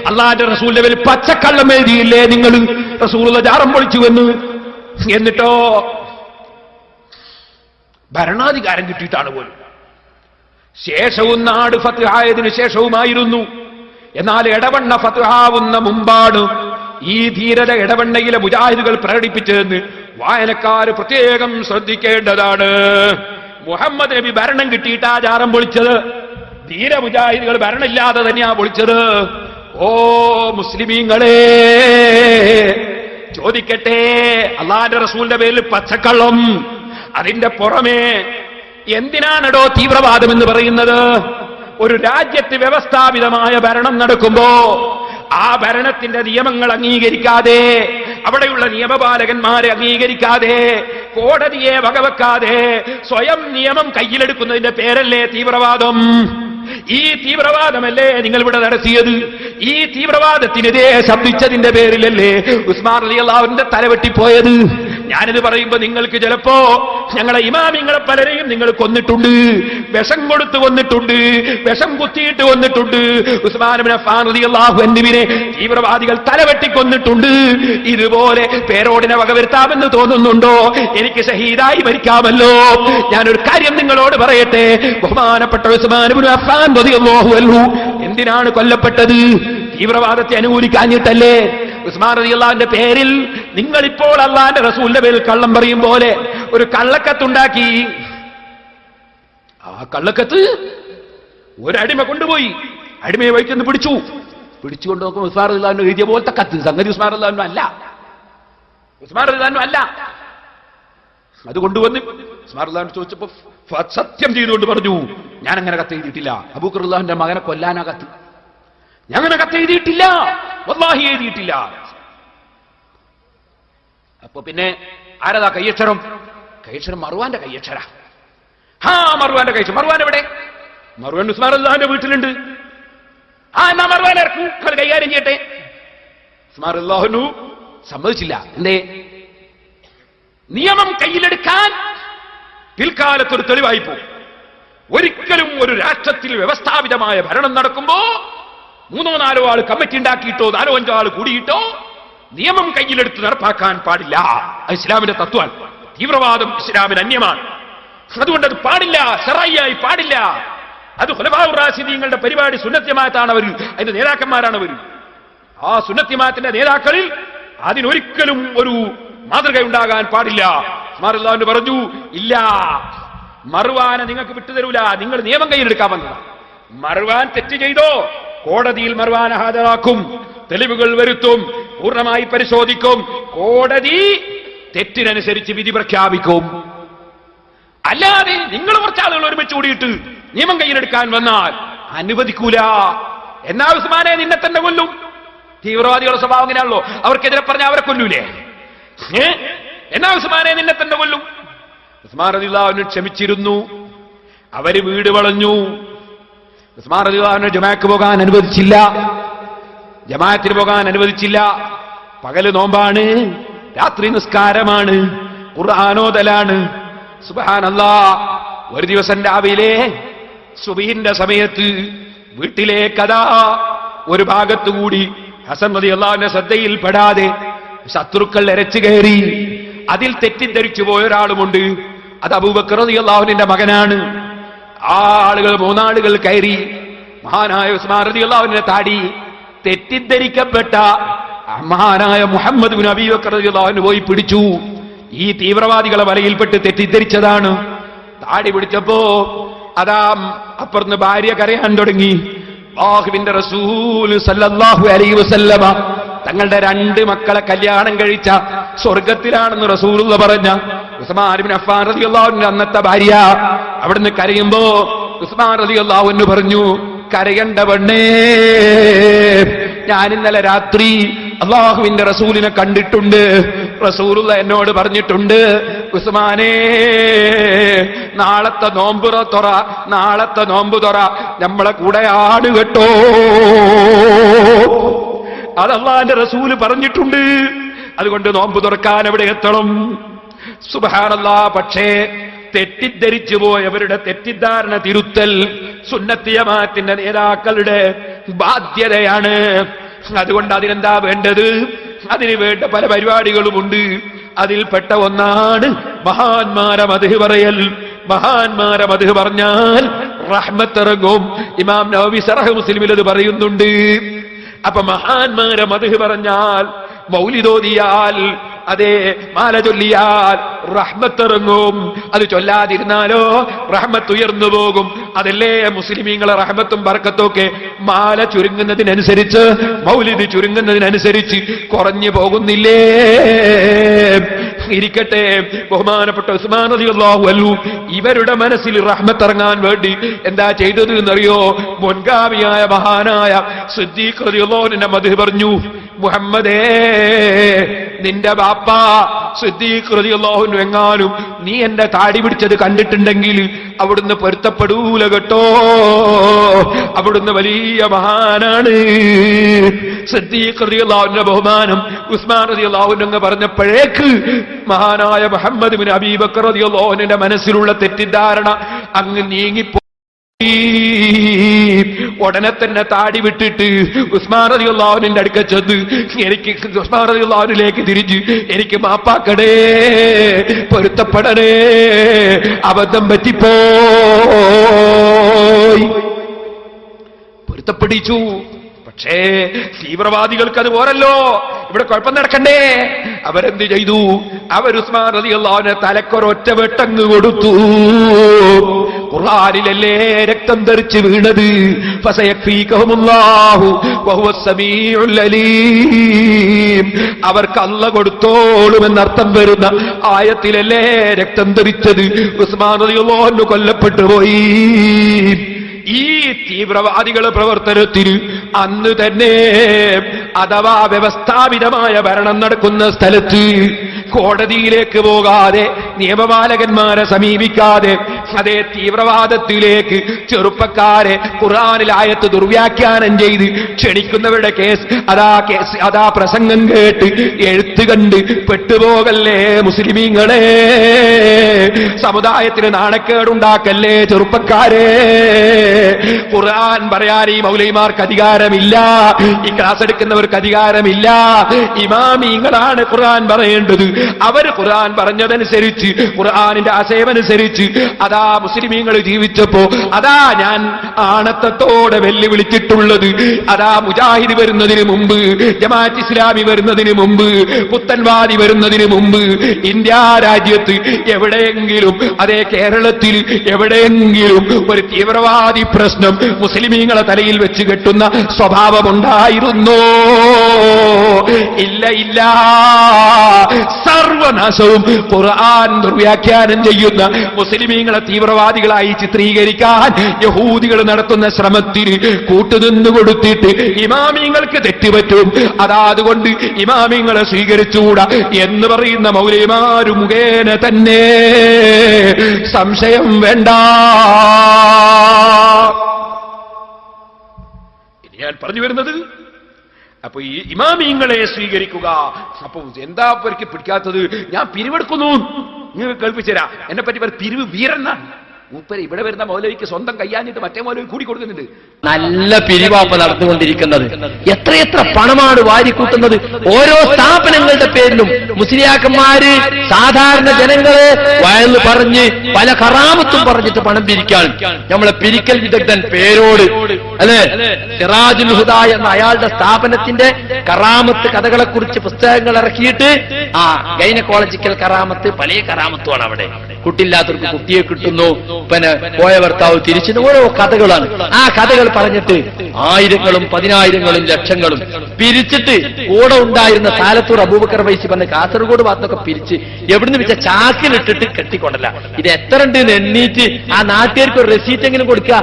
അള്ളാന്റെ റസൂലിന്റെ പേരിൽ പച്ചക്കള്ളം എഴുതിയില്ലേ നിങ്ങൾ? റസൂലുള്ള ജാറം പൊളിച്ചുവെന്ന്. എന്നിട്ടോ ഭരണാധികാരം കിട്ടിയിട്ടാണ് പോലും. ശേഷവും നാട് ഫത്ഹായതിനു ശേഷവുമായിരുന്നു. എന്നാൽ എടവണ്ണ ഫത്ഹാവുന്ന മുമ്പാണ് ഈ ധീരത എടവണ്ണയിലെ മുജാഹിദുകൾ പ്രകടിപ്പിച്ചതെന്ന് വായനക്കാർ പ്രത്യേകം ശ്രദ്ധിക്കേണ്ടതാണ്. മുഹമ്മദ് നബി ഭരണം കിട്ടിയിട്ടാ ജാറം പൊളിച്ചത്. ധീര മുജാഹിദുകൾ ഭരണമില്ലാതെ തന്നെയാ പൊളിച്ചത്. ഓ മുസ്ലിമീങ്ങളെ, ചോദിക്കട്ടെ, അള്ളാന്റെ റസൂലിന്റെ പേരിൽ പച്ചക്കള്ളം, അതിന്റെ പുറമേ എന്തിനാണോ തീവ്രവാദം എന്ന് പറയുന്നത്? ഒരു രാജ്യത്ത് വ്യവസ്ഥാപിതമായ ഭരണം നടക്കുമ്പോ ആ ഭരണത്തിന്റെ നിയമങ്ങൾ അംഗീകരിക്കാതെ, അവിടെയുള്ള നിയമപാലകന്മാരെ അംഗീകരിക്കാതെ, കോടതിയെ വകവെക്കാതെ സ്വയം നിയമം കയ്യിലെടുക്കുന്നതിന്റെ പേരല്ലേ തീവ്രവാദം? ഈ തീവ്രവാദമല്ലേ നിങ്ങൾ ഇവിടെ നടത്തിയത്? ഈ തീവ്രവാദത്തിനെതിരെ ശബ്ദിച്ചതിന്റെ പേരിലല്ലേ ഉസ്മാൻ റളിയല്ലാഹുവിന്റെ തലവെട്ടിപ്പോയത്? ഞാനിത് പറയുമ്പോ നിങ്ങൾക്ക് ചിലപ്പോ ഞങ്ങളെ ഇമാമിങ്ങളെ പലരെയും നിങ്ങൾ കൊന്നിട്ടുണ്ട്, വിഷം കൊടുത്ത് കൊന്നിട്ടുണ്ട്, വിഷം കുത്തിയിട്ട് കൊന്നിട്ടുണ്ട്. ഉസ്മാൻ ഇബ്നു അഫ്ഫാൻ റളിയല്ലാഹു അൻഹുവിനെ തീവ്രവാദികൾ തലവെട്ടി കൊന്നിട്ടുണ്ട്. ഇതുപോലെ പേരോടിനെ വകവരുത്താമെന്ന് തോന്നുന്നുണ്ടോ? എനിക്ക് ഷഹീദായി മരിക്കാമല്ലോ. ഞാനൊരു കാര്യം നിങ്ങളോട് പറയട്ടെ, ബഹുമാനപ്പെട്ട ഉസ്മാൻ ഇബ്നു അഫ്ഫാൻ റളിയല്ലാഹു അൻഹു എന്തിനാണ് കൊല്ലപ്പെട്ടത്? തീവ്രവാദത്തെ അനുകൂലിക്കാഞ്ഞിട്ടല്ലേ? ഉസ്മാൻ റളിയല്ലാഹുവിന്റെ പേരിൽ നിങ്ങളിപ്പോൾ അള്ളാന്റെ റസൂലിന്റെ പേരിൽ കള്ളം പറയും പോലെ ഒരു കള്ളക്കത്തുണ്ടാക്കി. ആ കള്ളക്കത്ത് ഒരടിമ കൊണ്ടുപോയി, അടിമയെ വഴിക്കൊന്ന് പിടിച്ചുകൊണ്ട് നോക്കും ഉസ്മാൻ റളിയല്ലാഹു എഴുതിയ പോലത്തെ കത്ത്. സംഗതി ഉസ്മാൻ റളിയല്ലാഹു അല്ല, ഉസ്മാൻ റളിയല്ലാഹു അല്ല. അത് കൊണ്ടുവന്ന് ഉസ്മാൻ റളിയല്ലാഹു ചോദിച്ചപ്പോ സത്യം ചെയ്തുകൊണ്ട് പറഞ്ഞു, ഞാൻ അങ്ങനെ കത്ത് എഴുതിയിട്ടില്ല. അബൂബക്കർ റളിയല്ലാഹുവിന്റെ മകനെ കൊല്ലാനാ കത്ത്, ഞാൻ അങ്ങനെ കത്ത് എഴുതിയിട്ടില്ല, വല്ലാഹി എഴുതിയിട്ടില്ല. അപ്പൊ പിന്നെ ആരതാ കയ്യക്ഷരം? കയ്യക്ഷരം മർവാന്റെ കയ്യക്ഷര. മർവാന്റെ കയ്യക്ഷരം. മർവാൻ എവിടെ? മർവാൻ ഉസ്മാൻ റളിയല്ലാഹുവിന്റെ വീട്ടിലുണ്ട്. എന്നാ മർവാൻ ഇറക്കും, കൈകാര്യം ചെയ്യട്ടെ. ഉസ്മാൻ റളിയല്ലാഹു സമ്മതിച്ചില്ല. എന്തേ? നിയമം കയ്യിലെടുക്കാൻ പിൽക്കാലത്തൊരു തെളിവായി പോകും. ഒരിക്കലും ഒരു രാഷ്ട്രത്തിൽ വ്യവസ്ഥാപിതമായ ഭരണം നടക്കുമ്പോ 3-4 ആൾ കമ്മിറ്റി ഉണ്ടാക്കിയിട്ടോ 4-5 ആൾ കൂടിയിട്ടോ നിയമം കയ്യിലെടുത്ത് നടപ്പാക്കാൻ പാടില്ല. ഇസ്ലാമിന്റെ തത്വമാണ്. തീവ്രവാദം ഇസ്ലാമിന് അന്യമാണ്. അതുകൊണ്ട് അത് പാടില്ല, ശറഈയായി പാടില്ല. അത് ഖുലഫാഉർ റാഷിദീങ്ങളുടെ പരിപാടി. സുന്നത്ത് ജമാഅത്താണ് അവർ, അതിന്റെ നേതാക്കന്മാരാണ് അവർ. ആ സുന്നത്ത് ജമാഅത്തിന്റെ നേതാക്കളിൽ അതിനൊരിക്കലും ഒരു മാതൃക ഉണ്ടാകാൻ പാടില്ല. ഉസ്മാൻ റളിയല്ലാഹു പറഞ്ഞു, ഇല്ല, മർവാനെ നിങ്ങൾക്ക് വിട്ടുതരൂല, നിങ്ങൾ നിയമം കയ്യിലെടുക്കാൻ വന്നതാണ്. മർവാൻ തെറ്റ് ചെയ്തോ കോടതിയിൽ മർവാനെ ഹാജരാക്കും, തെളിവുകൾ വരുത്തും, പൂർണ്ണമായി പരിശോധിക്കും, കോടതി തെറ്റിനനുസരിച്ച് വിധി പ്രഖ്യാപിക്കും. അല്ലാതെ നിങ്ങൾ കുറച്ച് ആളുകൾ ഒരുമിച്ച് കൂടിയിട്ട് നിയമം കയ്യിലെടുക്കാൻ വന്നാൽ അനുവദിക്കൂല. എന്നാ ഉസ്മാനെ നിന്നെ തന്നെ കൊല്ലും. തീവ്രവാദികളുടെ സ്വഭാവം എങ്ങനെയാണല്ലോ, അവർക്കെതിരെ പറഞ്ഞാൽ അവരെ കൊല്ലൂലേ? എന്നാ ഉസ്മാനെ നിന്നെ തന്നെ കൊല്ലും. ഉസ്മാൻ റളിയല്ലാഹു അൻഹു ക്ഷമിച്ചിരുന്നു. അവര് വീട് വളഞ്ഞു. ഉസ്മാൻ റളിയല്ലാഹു അൻഹു ജമാഅത്ത് പോകാൻ അനുവദിച്ചില്ല, ജമാഅത്തിന് പോകാൻ അനുവദിച്ചില്ല. പകല് നോമ്പാണ്, രാത്രി നിസ്കാരമാണ്, ഖുർആനോദലാണ്. സുബ്ഹാനല്ലാഹ്. ഒരു ദിവസം രാവിലെ സുബഹിന്റെ സമയത്ത് വീട്ടിലേക്കതാ ഒരു ഭാഗത്തുകൂടി ഹസൻ റളിയല്ലാഹു അൻഹു ശ്രദ്ധയിൽപ്പെടാതെ ശത്രുക്കൾ എരച്ചു കയറി. അതിൽ തെറ്റിദ്ധരിച്ചു പോയ ഒരാളുമുണ്ട്. അത് അബൂബക്കർ റളിയല്ലാഹു അൻഹുവിന്റെ മകനാണ്. ആ ആളുകൾ 3 ആളുകൾ കയറി മഹാനായ ഉസ്മാൻ റളിയല്ലാഹു അൻഹുവിന്റെ താടി തെറ്റിദ്ധരിക്കപ്പെട്ട മഹാനായ മുഹമ്മദ് ബിൻ അബീ ബക്കർ റളിയല്ലാഹു അൻഹു പോയി പിടിച്ചു. ഈ തീവ്രവാദികളെ വലയിൽപ്പെട്ട് തെറ്റിദ്ധരിച്ചതാണ്. താടി പിടിച്ചപ്പോ അതാ അപ്പുറന്ന് ഭാര്യ കരയാൻ തുടങ്ങി. അല്ലാഹുവിന്റെ റസൂൽ സല്ലല്ലാഹു അലൈഹി വസല്ലമ തങ്ങളുടെ 2 മക്കളെ കല്യാണം കഴിച്ച സ്വർഗത്തിലാണെന്ന് റസൂലുള്ള പറഞ്ഞ ഉസ്മാൻ ഇബ്നു അഫ്ഫാൻ റളിയല്ലാഹു അൻഹു അന്നത്തെ ഭാര്യ അവിടുന്ന് കരയുമ്പോ ഉസ്മാൻ റളിയല്ലാഹു അൻഹു പറഞ്ഞു, കരയണ്ട പെണ്ണേ, ഞാൻ ഇന്നലെ രാത്രി അല്ലാഹുവിന്റെ റസൂലിനെ കണ്ടിട്ടുണ്ട്. റസൂലുള്ള എന്നോട് പറഞ്ഞിട്ടുണ്ട്, ഉസ്മാനേ, നാളത്തെ നോമ്പ് തുറ നമ്മളെ കൂടെയാണ് കേട്ടോ. അത് അല്ലാഹുവിന്റെ റസൂല് പറഞ്ഞിട്ടുണ്ട്. അതുകൊണ്ട് നോമ്പ് തുറക്കാൻ എവിടെ എത്തണം? സുബ്ഹാനല്ലാഹ്. പക്ഷേ തെറ്റിദ്ധരിച്ചു പോയവരുടെ തെറ്റിദ്ധാരണ തിരുത്തൽ സുന്നത്ത് ജമാഅത്തിന്റെ നേതാക്കളുടെ ബാധ്യതയാണ്. അതുകൊണ്ട് അതിനെന്താ വേണ്ടത്? അതിന് വേണ്ട പല പരിപാടികളുമുണ്ട്. അതിൽപ്പെട്ട ഒന്നാണ് മഹാന്മാരെ മദ്ഹ് പറയൽ. മഹാന്മാരെ മദ്ഹ് പറഞ്ഞാൽ റഹ്മത്ത് ഇറങ്ങും. ഇമാം നവവി സറഹ് മുസ്ലിമിൽ അത് പറയുന്നുണ്ട്. അപ്പൊ മഹാന്മാരെ മദ്ഹ് പറഞ്ഞാൽ, മൗലിദോദിയാൽ, അതെ മാല ചൊല്ലിയാൽ റഹ്മത്ത് ഇറങ്ങും. അത് ചൊല്ലാതിരുന്നാലോ റഹ്മത്ത് ഉയർന്നു പോകും. അതല്ലേ മുസ്ലിമീങ്ങളെ റഹ്മത്തും ബർക്കത്തും ഒക്കെ മാല ചുരുങ്ങുന്നതിനനുസരിച്ച്, മൗലിദ് ചുരുങ്ങുന്നതിനനുസരിച്ച് കുറഞ്ഞു പോകുന്നില്ലേ? ഇരിക്കട്ടെ, ബഹുമാനപ്പെട്ട ഉസ്മാൻ റളിയല്ലാഹു അൻഹു ഇവരുടെ മനസ്സിൽ റഹ്മത്ത് ഇറങ്ങാൻ വേണ്ടി എന്താ ചെയ്തത് എന്നറിയോ? മുൻഗാമിയായ മഹാനായ സിദ്ദീഖ് റളിയല്ലാഹു അൻഹുവിന്റെ മദ്ഹ് പറഞ്ഞു. മുഹമ്മദേ, നിന്റെ ബാപ്പ സിദ്ദീഖ് റളിയല്ലാഹു അൻഹു എങ്ങാനും നീ എന്റെ താടി പിടിച്ചത് കണ്ടിട്ടുണ്ടെങ്കിൽ അവിടുന്ന് പൊരുത്തപ്പെടൂല കേട്ടോ. അവിടുന്ന് വലിയ മഹാനാണ്. സിദ്ദീഖ് റളിയല്ലാഹു അൻഹുവിന്റെ ബഹുമാനം ഉസ്മാൻ റളിയല്ലാഹു അൻഹു പറഞ്ഞപ്പോഴേക്ക് മഹാനായ മുഹമ്മദ് ബിൻ അബീ ബക്കർ റളിയല്ലാഹു അൻഹുവിന്റെ മനസ്സിലുള്ള തെറ്റിദ്ധാരണ അങ്ങ് നീങ്ങിപ്പോ. ഉടനെ തന്നെ താടി വിട്ടിട്ട് ഉസ്മാൻ റളിയല്ലാഹു അൻഹുവിന്റെ അടുക്കൽ ചെന്ന് എനിക്ക് ഉസ്മാൻ റളിയല്ലാഹു അൻഹുവിലേക്ക് തിരിഞ്ഞ് എനിക്ക് മാപ്പാക്കടേ, പൊരുത്തപ്പെടണേ, അബദ്ധം പറ്റിപ്പോയി. പൊരുത്തപ്പെടിച്ചു. പക്ഷേ തീവ്രവാദികൾക്ക് അത് പോരല്ലോ, ഇവിടെ കുഴപ്പം നടക്കണ്ടേ? അവരെന്ത് ചെയ്തു? അവർ ഉസ്മാൻ റളിയല്ലാഹു അൻഹു തലക്കൊരൊറ്റ വെട്ടങ്ങ് കൊടുത്തു. ഖുർആനിലല്ലേ രക്തം തെറിച്ച് വീണത്? ഫസയക്ഫീകഹുമുല്ലാഹു വഹുവസ് സമീഉൽ അലീം. അവർക്ക് അല്ലാഹു കൊടുത്തോളുമെന്നർത്ഥം വരുന്ന ആയത്തിലല്ലേ രക്തം തെറിച്ചത്? ഉസ്മാൻ റളിയല്ലാഹു അൻഹു കൊല്ലപ്പെട്ടു പോയി. ഈ തീവ്രവാദികളുടെ പ്രവർത്തനത്തിന് അന്ന് തന്നെ അഥവാ വ്യവസ്ഥാപിതമായ ഭരണം നടക്കുന്ന സ്ഥലത്ത് കോടതിയിലേക്ക് പോകാതെ, നിയമപാലകന്മാരെ സമീപിക്കാതെ, അതേ തീവ്രവാദത്തിലേക്ക് ചെറുപ്പക്കാരെ ഖുർആനിൽ ആയത്ത് ദുർവ്യാഖ്യാനം ചെയ്ത് ക്ഷണിക്കുന്നവരുടെ അതാ പ്രസംഗം കേട്ട് എഴുത്ത് കണ്ട് പെട്ടുപോകല്ലേ മുസ്ലിമീങ്ങളെ. സമുദായത്തിന് നാണക്കേടുണ്ടാക്കല്ലേ ചെറുപ്പക്കാരെ. ഖുർആൻ പറയാൻ ഈ മൗലവിമാർക്ക് അധികാരമില്ല, ഈ ക്ലാസ് എടുക്കുന്നവർക്ക് അധികാരമില്ല. ഇമാമിങ്ങളാണ് ഖുർആൻ പറയേണ്ടത്. അവര് ഖുർആൻ പറഞ്ഞതനുസരിച്ച്, ഖുർആനിന്റെ ആശയമനുസരിച്ച് അതാ മുസ്ലിമീങ്ങൾ ജീവിച്ചപ്പോ അതാ ഞാൻ ആണത്തത്തോടെ വെല്ലുവിളിച്ചിട്ടുള്ളത്, അതാ മുജാഹിദ് വരുന്നതിന് മുമ്പ്, ജമാഅത്ത് ഇസ്ലാമി വരുന്നതിന് മുമ്പ്, പുത്തൻവാദി വരുന്നതിന് മുമ്പ് ഇന്ത്യ രാജ്യത്ത് എവിടെയെങ്കിലും, അതേ കേരളത്തിൽ എവിടെയെങ്കിലും ഒരു തീവ്രവാദി പ്രശ്നം മുസ്ലിമീങ്ങളെ തലയിൽ വെച്ച് കെട്ടുന്ന സ്വഭാവമുണ്ടായിരുന്നോ? ഇല്ല ഇല്ല. സർവനാശവും ഖുർആൻ ദുർവ്യാഖ്യാനം ചെയ്യുന്ന മുസ്ലിമീങ്ങളെ തീവ്രവാദികളായി ചിത്രീകരിക്കാൻ യഹൂദികൾ നടത്തുന്ന ശ്രമത്തിന് കൂട്ടുനിന്നു കൊടുത്തിട്ട് ഇമാമിങ്ങൾക്ക് തെറ്റുപറ്റും, അതുകൊണ്ട് ഇമാമിങ്ങളെ സ്വീകരിച്ചുകൂടാ എന്ന് പറയുന്ന മൗലവിമാരു മുഖേന തന്നെ സംശയം വേണ്ട. ഇനി ഞാൻ പറഞ്ഞു വരുന്നത്, അപ്പൊ ഈ ഇമാമിങ്ങളെ സ്വീകരിക്കുക. അപ്പൊ എന്താ അവർക്ക് പിടിക്കാത്തത്? ഞാൻ പിരിവെടുക്കുന്നു, നിങ്ങൾ കേൾപ്പിച്ചുതരാ. എന്നെ പറ്റി പിരിവ് വീരനാണ് മൂപ്പര്. ഇവിടെ വരുന്ന മൗലവിക്ക് സ്വന്തം കയ്യാഞ്ഞിട്ട് മറ്റേ മൗലവി കൂടി കൊടുക്കുന്നുണ്ട്. നല്ല പിരിവാപ്പ നടന്നുകൊണ്ടിരിക്കുന്നത്. എത്രയെത്ര പണമാണ് വാരിക്കൂട്ടുന്നത് ഓരോ സ്ഥാപനങ്ങളുടെ പേരിലും. മുസ്ലിയാക്കന്മാര് സാധാരണ ജനങ്ങളെ വയന്ന് പറഞ്ഞ് പല കറാമത്തും പറഞ്ഞിട്ട് പണം പിരിക്കാൻ. നമ്മളെ പിരിക്കൽ വിദഗ്ധൻ പേരോട് അല്ലെ സിറാജുൽ ഹുദ എന്ന അയാളുടെ സ്ഥാപനത്തിന്റെ കറാമത്ത് കഥകളെ കുറിച്ച് പുസ്തകങ്ങൾ ഇറക്കിയിട്ട് ആ ഗൈനക്കോളജിക്കൽ കറാമത്ത് പല കറാമത്തുമാണ് അവിടെ. കുട്ടിയില്ലാത്തവർക്ക് കുട്ടിയെ കിട്ടുന്നു, പിന്നെ പോയ ഭർത്താവ് തിരിച്ചു, ഓരോ കഥകളാണ്. ആ കഥകൾ പറഞ്ഞിട്ട് ആയിരങ്ങളും പതിനായിരങ്ങളും ലക്ഷങ്ങളും പിരിച്ചിട്ട് കൂടെ ഉണ്ടായിരുന്ന സാലത്തൂർ അബൂബക്കർ വൈസി പറഞ്ഞ കാസർഗോഡ് ഭാഗത്തൊക്കെ പിരിച്ച് എവിടുന്ന് വെച്ച ചാക്കിലിട്ടിട്ട് കെട്ടിക്കൊണ്ടല്ല. ഇത് എത്ര ഉണ്ട് എന്ന് എണ്ണീറ്റ് ആ നാട്ടുകാർക്ക് ഒരു റെസീറ്റ് എങ്കിലും കൊടുക്കുക.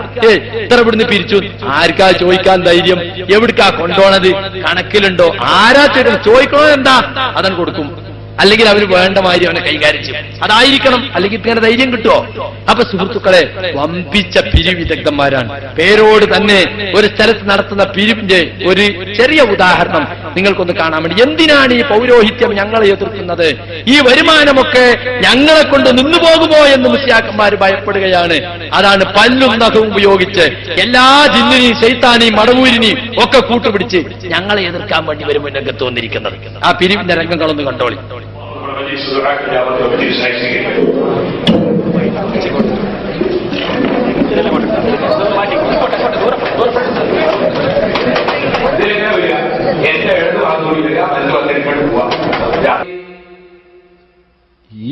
ഇത്ര ഇവിടുന്ന് പിരിച്ചു, ആർക്കാ ചോദിക്കാൻ ധൈര്യം? എവിടേക്കാ കൊണ്ടുപോണത്? കണക്കിലുണ്ടോ? ആരാ ചോദിക്കണോ? എന്താ അതൻ കൊടുക്കും. അല്ലെങ്കിൽ അവർ വേണ്ട മാതിരി അവനെ കൈകാര്യം ചെയ്യും. അതായിരിക്കണം, അല്ലെങ്കിൽ ഇങ്ങനെ ധൈര്യം കിട്ടുമോ? അപ്പൊ സുഹൃത്തുക്കളെ, വമ്പിച്ച പിരിവ് വിദഗ്ധന്മാരാണ്. പേരോട് തന്നെ ഒരു സ്ഥലത്ത് നടത്തുന്ന പിരിവിന്റെ ഒരു ചെറിയ ഉദാഹരണം നിങ്ങൾക്കൊന്ന് കാണാൻ വേണ്ടി. എന്തിനാണ് ഈ പൗരോഹിത്യം ഞങ്ങളെ എതിർക്കുന്നത്? ഈ വരുമാനമൊക്കെ ഞങ്ങളെ കൊണ്ട് നിന്നു പോകുമോ എന്ന് മുസ്ലിയാക്കന്മാർ ഭയപ്പെടുകയാണ്. അതാണ് പല്ലും നഖവും ഉപയോഗിച്ച് എല്ലാ ജിന്നിനെയും ശൈത്താനെയും മടവൂരിനെയും ഒക്കെ കൂട്ടുപിടിച്ച് ഞങ്ങളെ എതിർക്കാൻ വേണ്ടി വരുമ്പോൾ രംഗത്ത് വന്നിരിക്കുന്നത്. ആ പിരിവിന്റെ രംഗങ്ങളൊന്ന് കണ്ടോളി.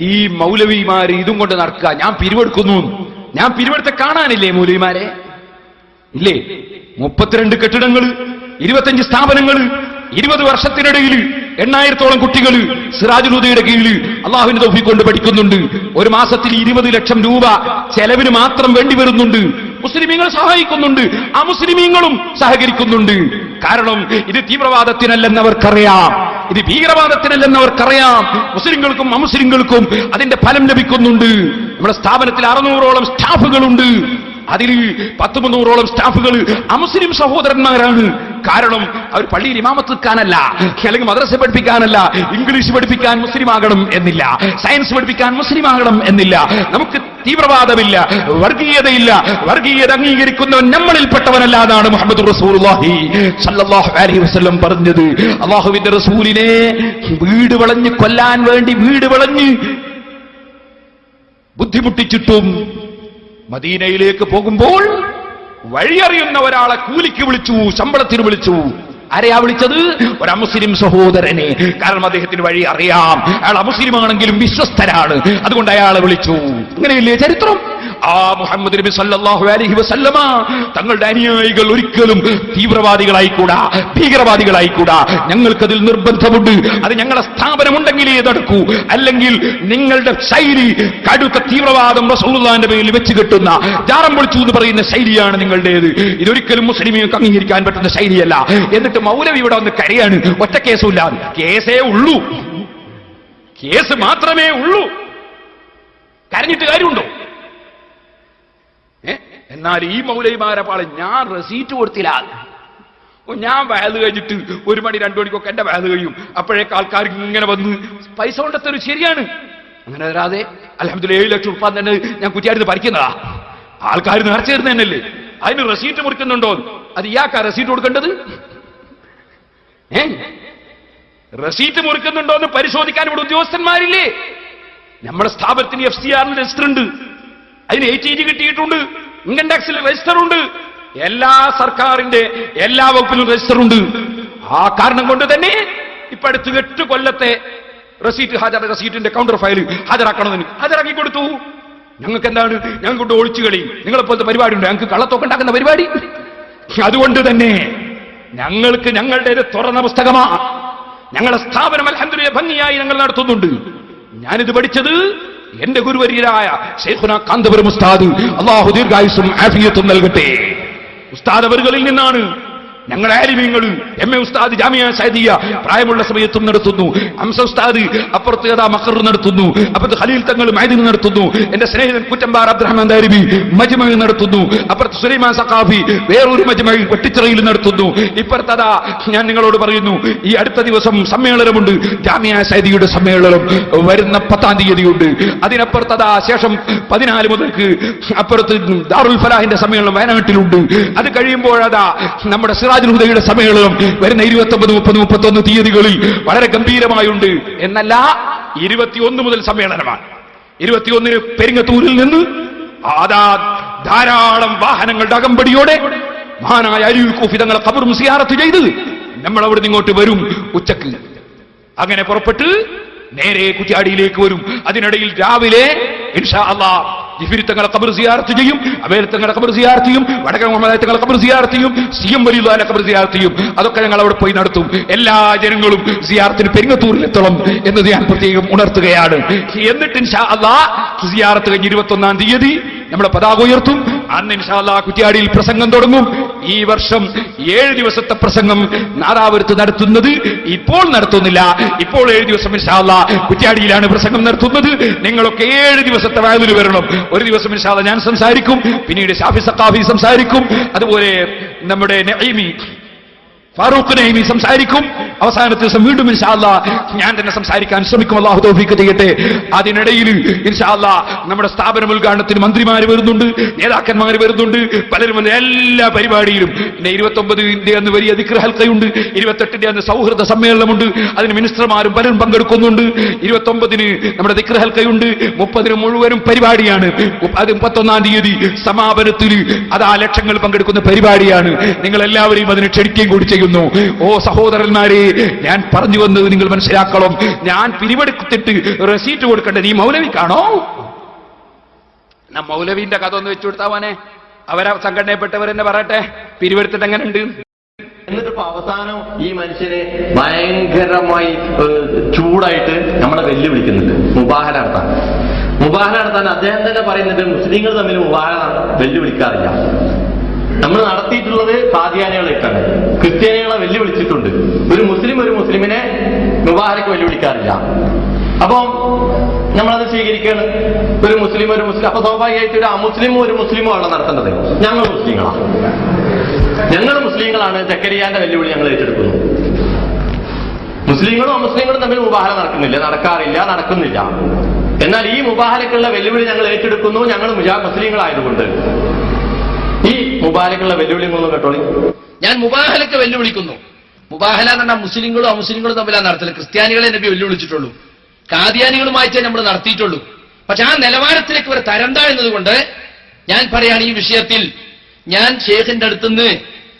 ഈ മൗലവിമാര് ഇതും കൊണ്ട് നടക്കുക. ഞാൻ പിരിവെടുക്കുന്നു, ഞാൻ പിരിവെടുത്ത കാണാനില്ലേ മൗലവിമാരെ? ഇല്ലേ? 32 കെട്ടിടങ്ങൾ, 25 സ്ഥാപനങ്ങൾ, 20 വർഷത്തിനിടയിൽ 8,000-ഓളം കുട്ടികൾ സിറാജുൽ ഹുദയുടെ കീഴിൽ അള്ളാഹുവിന്റെ തൗഫീഖ് കൊണ്ട് പഠിക്കുന്നുണ്ട്. ഒരു മാസത്തിൽ 20 ലക്ഷം രൂപ ചെലവിന് മാത്രം വേണ്ടി വരുന്നുണ്ട്. മുസ്ലിമീങ്ങൾ സഹായിക്കുന്നുണ്ട്, അമുസ്ലിമീങ്ങളും സഹകരിക്കുന്നുണ്ട്. കാരണം ഇത് തീവ്രവാദത്തിനല്ലെന്നവർക്കറിയാം, ഇത് ഭീകരവാദത്തിനല്ലെന്നവർക്കറിയാം. മുസ്ലിങ്ങൾക്കും അമുസ്ലിങ്ങൾക്കും അതിന്റെ ഫലം ലഭിക്കുന്നുണ്ട്. നമ്മുടെ സ്ഥാപനത്തിൽ 600-ഓളം സ്റ്റാഫുകളുണ്ട്. അതിൽ 100-300-ഓളം സ്റ്റാഫുകൾ അമുസ്ലിം സഹോദരന്മാരാണ്. കാരണം അവർ പള്ളിയിൽ ഇമാമത്ത് നിൽക്കാനല്ല, അല്ലെങ്കിൽ മദ്രസ പഠിപ്പിക്കാനല്ല, ഇംഗ്ലീഷ് പഠിപ്പിക്കാൻ മുസ്ലിം ആകണം എന്നില്ല, സയൻസ് പഠിപ്പിക്കാൻ മുസ്ലിം ആകണം എന്നില്ല. നമുക്ക് തീവ്രവാദമില്ല, വർഗീയതയില്ല. വർഗീയത അംഗീകരിക്കുന്നവൻ നമ്മളിൽപ്പെട്ടവനല്ലാതാണ് മുഹമ്മദ് റസൂലുള്ളാഹി സ്വല്ലല്ലാഹു അലൈഹി വസല്ലം പറഞ്ഞത്. അല്ലാഹുവിന്റെ റസൂലിനെ വീട് വളഞ്ഞ് കൊല്ലാൻ വേണ്ടി വീട് വളഞ്ഞ് ബുദ്ധിമുട്ടിച്ചിട്ടും മദീനയിലേക്ക് പോകുമ്പോൾ വഴിയറിയുന്ന ഒരാളെ കൂലിക്ക് വിളിച്ചു, ശമ്പളത്തിന് വിളിച്ചു. ആരെയാ വിളിച്ചത്? ഒരു അമുസ്ലിം സഹോദരനെ. കാരണം അദ്ദേഹത്തിന് വഴി അറിയാം, അയാൾ അമുസ്ലിമാണെങ്കിലും വിശ്വസ്തരാണ്, അതുകൊണ്ട് അയാളെ വിളിച്ചു. അങ്ങനെയല്ലേ ചരിത്രം? ആ മുഹമ്മദ് നബി സല്ലല്ലാഹു അലൈഹി വസല്ലമ തങ്ങളുടെ അനുയായികൾ ഒരിക്കലും തീവ്രവാദികളായിക്കൂടാ, ഭീകരവാദികളായിക്കൂടാ. ഞങ്ങൾക്കതിൽ നിർബന്ധമുണ്ട്. അത് ഞങ്ങളുടെ സ്ഥാപനമുണ്ടെങ്കിലേ നടക്കൂ. അല്ലെങ്കിൽ നിങ്ങളുടെ ശൈലി കടുത്ത തീവ്രവാദം റസൂലുള്ളാഹിന്റെ പേരിൽ വെച്ച് കെട്ടുന്ന ജാറം പൊളിച്ചു എന്ന് പറയുന്ന ശൈലിയാണ് നിങ്ങളുടേത്. ഇതൊരിക്കലും മുസ്ലിമീങ്ങൾക്ക് അംഗീകരിക്കാൻ പറ്റുന്ന ശൈലിയല്ല. എന്നിട്ട് മൗലവി ഇവിടെ വന്ന് കരയാണ്. ഒറ്റ കേസുമില്ല, കേസേ ഉള്ളൂ, കേസ് മാത്രമേ ഉള്ളൂ. കരഞ്ഞിട്ട് കാര്യമുണ്ടോ? എന്നാൽ ഈ മൗലവിമാരെ പാളെ ഞാൻ റെസീറ്റ് കൊടുത്തില്ല. ഞാൻ വയത് കഴിഞ്ഞിട്ട് 1 മണി 2 മണിക്കൊക്കെ എന്റെ വയത് കഴിയും. അപ്പോഴേക്ക് ആൾക്കാർ ഇങ്ങനെ വന്ന് പൈസ കൊണ്ടെത്തരും. ശരിയാണ്, അങ്ങനെ തരാതെ അൽഹംദുലില്ലാഹ് 7 ലക്ഷം രൂപ തന്നെ ഞാൻ കുറ്റിയാടിന്ന് പറിക്കുന്നതാ. ആൾക്കാർ നേർച്ചേരുന്ന തന്നെയല്ലേ. അതിന് റെസീറ്റ് മുറിക്കുന്നുണ്ടോ? അത് ഇയാൾക്കാ റെസീറ്റ് കൊടുക്കേണ്ടത്? റെസീറ്റ് മുറിക്കുന്നുണ്ടോ എന്ന് പരിശോധിക്കാൻ ഇവിടെ ഉദ്യോഗസ്ഥന്മാരില്ലേ? നമ്മുടെ സ്ഥാപനത്തിന് FCR രജിസ്റ്റർ ഉണ്ട്, അതിന് ATG കിട്ടിയിട്ടുണ്ട്, ഇൻകം ടാക്സിൽ രജിസ്റ്റർ ഉണ്ട്, എല്ലാ സർക്കാരിന്റെ എല്ലാ വകുപ്പിലും രജിസ്റ്റർ ഉണ്ട്. ആ കാരണം കൊണ്ട് തന്നെ ഇപ്പൊ അടുത്ത് 8 കൊല്ലത്തെ റെസീറ്റിന്റെ കൗണ്ടർ ഫയൽ ഹാജരാക്കണമെന്ന് ഹാജരാക്കി കൊടുത്തു. ഞങ്ങൾക്ക് എന്താണ്? ഞങ്ങൾ കൊണ്ട് ഒളിച്ചു കളി, നിങ്ങളെപ്പോലത്തെ പരിപാടി ഉണ്ട്, ഞങ്ങൾക്ക് കള്ളത്തൊക്കെ ഉണ്ടാക്കുന്ന പരിപാടി. അതുകൊണ്ട് തന്നെ ഞങ്ങൾക്ക് ഞങ്ങളുടെ തുറന്ന പുസ്തകമാ. ഞങ്ങളുടെ സ്ഥാപനം അൽഹംദുലില്ലാഹ് ഭംഗിയായി ഞങ്ങൾ നടത്തുന്നുണ്ട്. ഞാനിത് പഠിച്ചത് എന്റെ ഗുരുവര്യരായ ശൈഖുനാ കാന്തപുരം ഉസ്താദ്, അല്ലാഹു ദീർഘായുസ്സും ആഫിയത്തും നൽകട്ടെ, ഉസ്താദ് അവറുകളിൽ നിന്നാണ്. ഞങ്ങളുടെ ആലിമീങ്ങൾ എം.എ. ഉസ്താദ് ജാമിയ സഅദിയ പ്രായമുള്ള സമയത്തും നടത്തുന്നു. ഹംസ ഉസ്താദ് അപ്പുറത്ത് കഥാ മഖർ നടത്തുന്നു, അപ്പുറത്ത് ഖലീൽ തങ്ങൾ മൈദിൻ നടത്തുന്നു, എന്റെ സ്നേഹിതൻ കുറ്റമ്പാർ അബ്ദുറഹ്മാൻ ദാരിബി മജ്മഅ നടത്തുന്നു, അപ്പുറത്ത് സുലൈമാൻ സഖാഫി വേറൊരു മജ്മഅ വെട്ടിച്ചിറയിൽ നടത്തുന്നു. ഇപ്പുറത്തതാ ഞാൻ നിങ്ങളോട് പറയുന്നു, ഈ അടുത്ത ദിവസം സമ്മേളനമുണ്ട്, ജാമിയ സഅദിയുടെ സമ്മേളനം വരുന്ന 10-ാം തീയതിയുണ്ട്. അതിനപ്പുറത്തതാ ശേഷം 14 മുതൽക്ക് അപ്പുറത്ത് ദാറുൽ ഫലാഹിന്റെ സമ്മേളനം വയനാട്ടിലുണ്ട്. അത് കഴിയുമ്പോഴതാ നമ്മുടെ സിറാജുൽ ഹുദയുടെ സമ്മേളനം വരുന്ന 29, 30, 31 തീയതികളിൽ വളരെ ഗംഭീരമായുണ്ട്. എന്നല്ല, 21 മുതൽ സമ്മേളനമാണ്. 21-ന് പെരിങ്ങത്തൂരിൽ നിന്ന് അതാ ധാരാളം വാഹനങ്ങളുടെ അകമ്പടിയോടെ മഹാനായ അലി കൂഫി തങ്ങളെ ഖബറും സിയാറത്ത് ചെയ്ത് നമ്മൾ അവിടെ നിന്ന് ഇങ്ങോട്ട് വരും ഉച്ചക്ക്. അങ്ങനെ പുറപ്പെട്ട് നേരെ കുറ്റ്യാടിയിലേക്ക് വരും. അതിനിടയിൽ രാവിലെ ഇൻഷാ അല്ലാഹ് ജിഫിരി തങ്ങളെ ഖബർ സിയാറത്ത് ചെയ്യും, അബേൽ തങ്ങളെ ഖബർ സിയാറത്ത് ചെയ്യും, വടക്കൻ മുഹമ്മദ് തങ്ങളെ ഖബർ സിയാറത്ത് ചെയ്യും, സിഎം വലിയുള്ളാഹിന്റെ ഖബർ സിയാറത്ത് ചെയ്യും. അതൊക്കെ ഞങ്ങൾ അവിടെ പോയി നടത്തും. എല്ലാ ജനങ്ങളും സിയാറത്തിന് പെരിങ്ങത്തൂരിലെത്തണം എന്നത് ഞാൻ പ്രത്യേകം ഉണർത്തുകയാണ്. എന്നിട്ട് ഇൻഷാ അല്ലാഹ് സിയാറത്ത് കഴിഞ്ഞ് 21-ാം തീയതി നമ്മളെ പതാക ഉയർത്തും. അന്ന് ഇൻഷാ അല്ലാഹ് കുറ്റ്യാടിയിൽ പ്രസംഗം തുടങ്ങും. ഈ വർഷം 7 ദിവസത്തെ പ്രസംഗം നാദാപുരത്ത് നടത്തുന്നത് ഇപ്പോൾ നടത്തുന്നില്ല. ഇപ്പോൾ 7 ദിവസം ഇൻഷാ അല്ലാഹ് കുറ്റ്യാടിയിലാണ് പ്രസംഗം നടത്തുന്നത്. നിങ്ങളൊക്കെ 7 ദിവസത്തെ വയലിൽ വരണം. ഒരു ദിവസം ഇൻഷാ അല്ലാഹ് ഞാൻ സംസാരിക്കും, പിന്നീട് ഷാഫി സഖാഫി സംസാരിക്കും, അതുപോലെ നമ്മുടെ നഈമി ഫാറൂഖ് നഈമി സംസാരിക്കും. അവസാനത്തെ ദിവസം വീണ്ടും ഇൻഷാ അല്ലാഹ് ഞാൻ തന്നെ സംസാരിക്കാൻ ശ്രമിക്കും. അല്ലാഹു തൗഫീഖ് ചെയ്യട്ടെ. അതിനിടയിൽ ഇൻഷാ അല്ലാഹ് നമ്മുടെ സ്ഥാപന ഉദ്ഘാടനത്തിന് മന്ത്രിമാർ വരുന്നുണ്ട്, നേതാക്കന്മാർ വരുന്നുണ്ട്, പലരും വന്ന് എല്ലാ പരിപാടിയിലും. പിന്നെ 29-ന്റെ അന്ന് വലിയ ദിക്ർ ഹൽക്കയുണ്ട്, 28-ന്റെ അന്ന് സൗഹൃദ സമ്മേളനമുണ്ട്, അതിന് മിനിസ്റ്റർമാരും പലരും പങ്കെടുക്കുന്നുണ്ട്. 29-ന് നമ്മുടെ ദിക്ർ ഹൽക്കയുണ്ട്, 30-ന് മുഴുവനും പരിപാടിയാണ്. അത് 31-ാം തീയതി സമാപനത്തിൽ അതാ ലക്ഷങ്ങൾ പങ്കെടുക്കുന്ന പരിപാടിയാണ്. നിങ്ങൾ എല്ലാവരെയും അതിന് ക്ഷണിക്കുകയും കൂടി ചെയ്യും. ഓ സഹോദരന്മാരെ, ഞാൻ പറഞ്ഞു വന്നത് നിങ്ങൾ മനസ്സിലാക്കണം. ഞാൻ പിരിവെടുത്തിട്ട് റെസീറ്റ് കൊടുക്കേണ്ടത് ഈ മൗലവിക്കാണോ? മൗലവിന്റെ കഥ ഒന്ന് വെച്ചു കൊടുത്താവാനെ, അവരെ സംഘടനയിൽപ്പെട്ടവരെന്നെ പറയട്ടെ, പിരിവെടുത്തിട്ട് എങ്ങനെയുണ്ട്. എന്നിട്ടിപ്പോ അവസാനം ഈ മനുഷ്യനെ ഭയങ്കരമായി ചൂടായിട്ട് നമ്മളെ വെല്ലുവിളിക്കുന്നുണ്ട് മുബാഹല നടത്താൻ. മുബാഹല നടത്താൻ അദ്ദേഹം തന്നെ പറയുന്നുണ്ട്, മുസ്ലിങ്ങൾ തമ്മിൽ മുബാഹല വെല്ലുവിളിക്കാറില്ല. നമ്മൾ നടത്തിയിട്ടുള്ളത് ഖാദിയാനികളായിട്ടാണ്. ക്രിസ്ത്യാനികളെ വെല്ലുവിളിച്ചിട്ടുണ്ട്. ഒരു മുസ്ലിമിനെ മുബാഹലയ്ക്ക് വെല്ലുവിളിക്കാറില്ല. അപ്പം നമ്മളത് സ്വീകരിക്കുകയാണ്. ഒരു മുസ്ലിം അപ്പൊ സ്വാഭാവികമായിട്ട് ഒരു അമുസ്ലിമും ഒരു മുസ്ലിമും ആണ് നടത്തേണ്ടത്. ഞങ്ങൾ മുസ്ലിങ്ങളാണ്. ജക്കരിയാന്റെ വെല്ലുവിളി ഞങ്ങൾ ഏറ്റെടുക്കുന്നു. മുസ്ലിങ്ങളും അമുസ്ലിങ്ങളും തമ്മിൽ മുബാഹല നടക്കുന്നില്ല. എന്നാൽ ഈ മുബാഹലക്കുള്ള വെല്ലുവിളി ഞങ്ങൾ ഏറ്റെടുക്കുന്നു. ഞങ്ങൾ മുസ്ലിങ്ങളായതുകൊണ്ട് ഈ മുബാഹലക്കുള്ള വെല്ലുവിളി ഒന്നും കേട്ടോളി. ഞാൻ മുബാഹലക്ക് വെല്ലുവിളിക്കുന്നു. മുബാഹല എന്ന് പറഞ്ഞാൽ മുസ്ലിങ്ങളും അമുസ്ലിങ്ങളും തമ്മിലാണ് നടത്തുന്നത്. ക്രിസ്ത്യാനികളെ നബി വെല്ലുവിളിച്ചിട്ടുള്ളൂ, ഖാദിയാനികളുമായിട്ടേ നമ്മൾ നടത്തിയിട്ടുള്ളൂ. പക്ഷെ ആ നിലവാരത്തിലേക്ക് ഒരു തരണ്ട എന്നതുകൊണ്ട് ഞാൻ പറയാണ്, ഈ വിഷയത്തിൽ ഞാൻ ഷേഖിന്റെ അടുത്തുനിന്ന്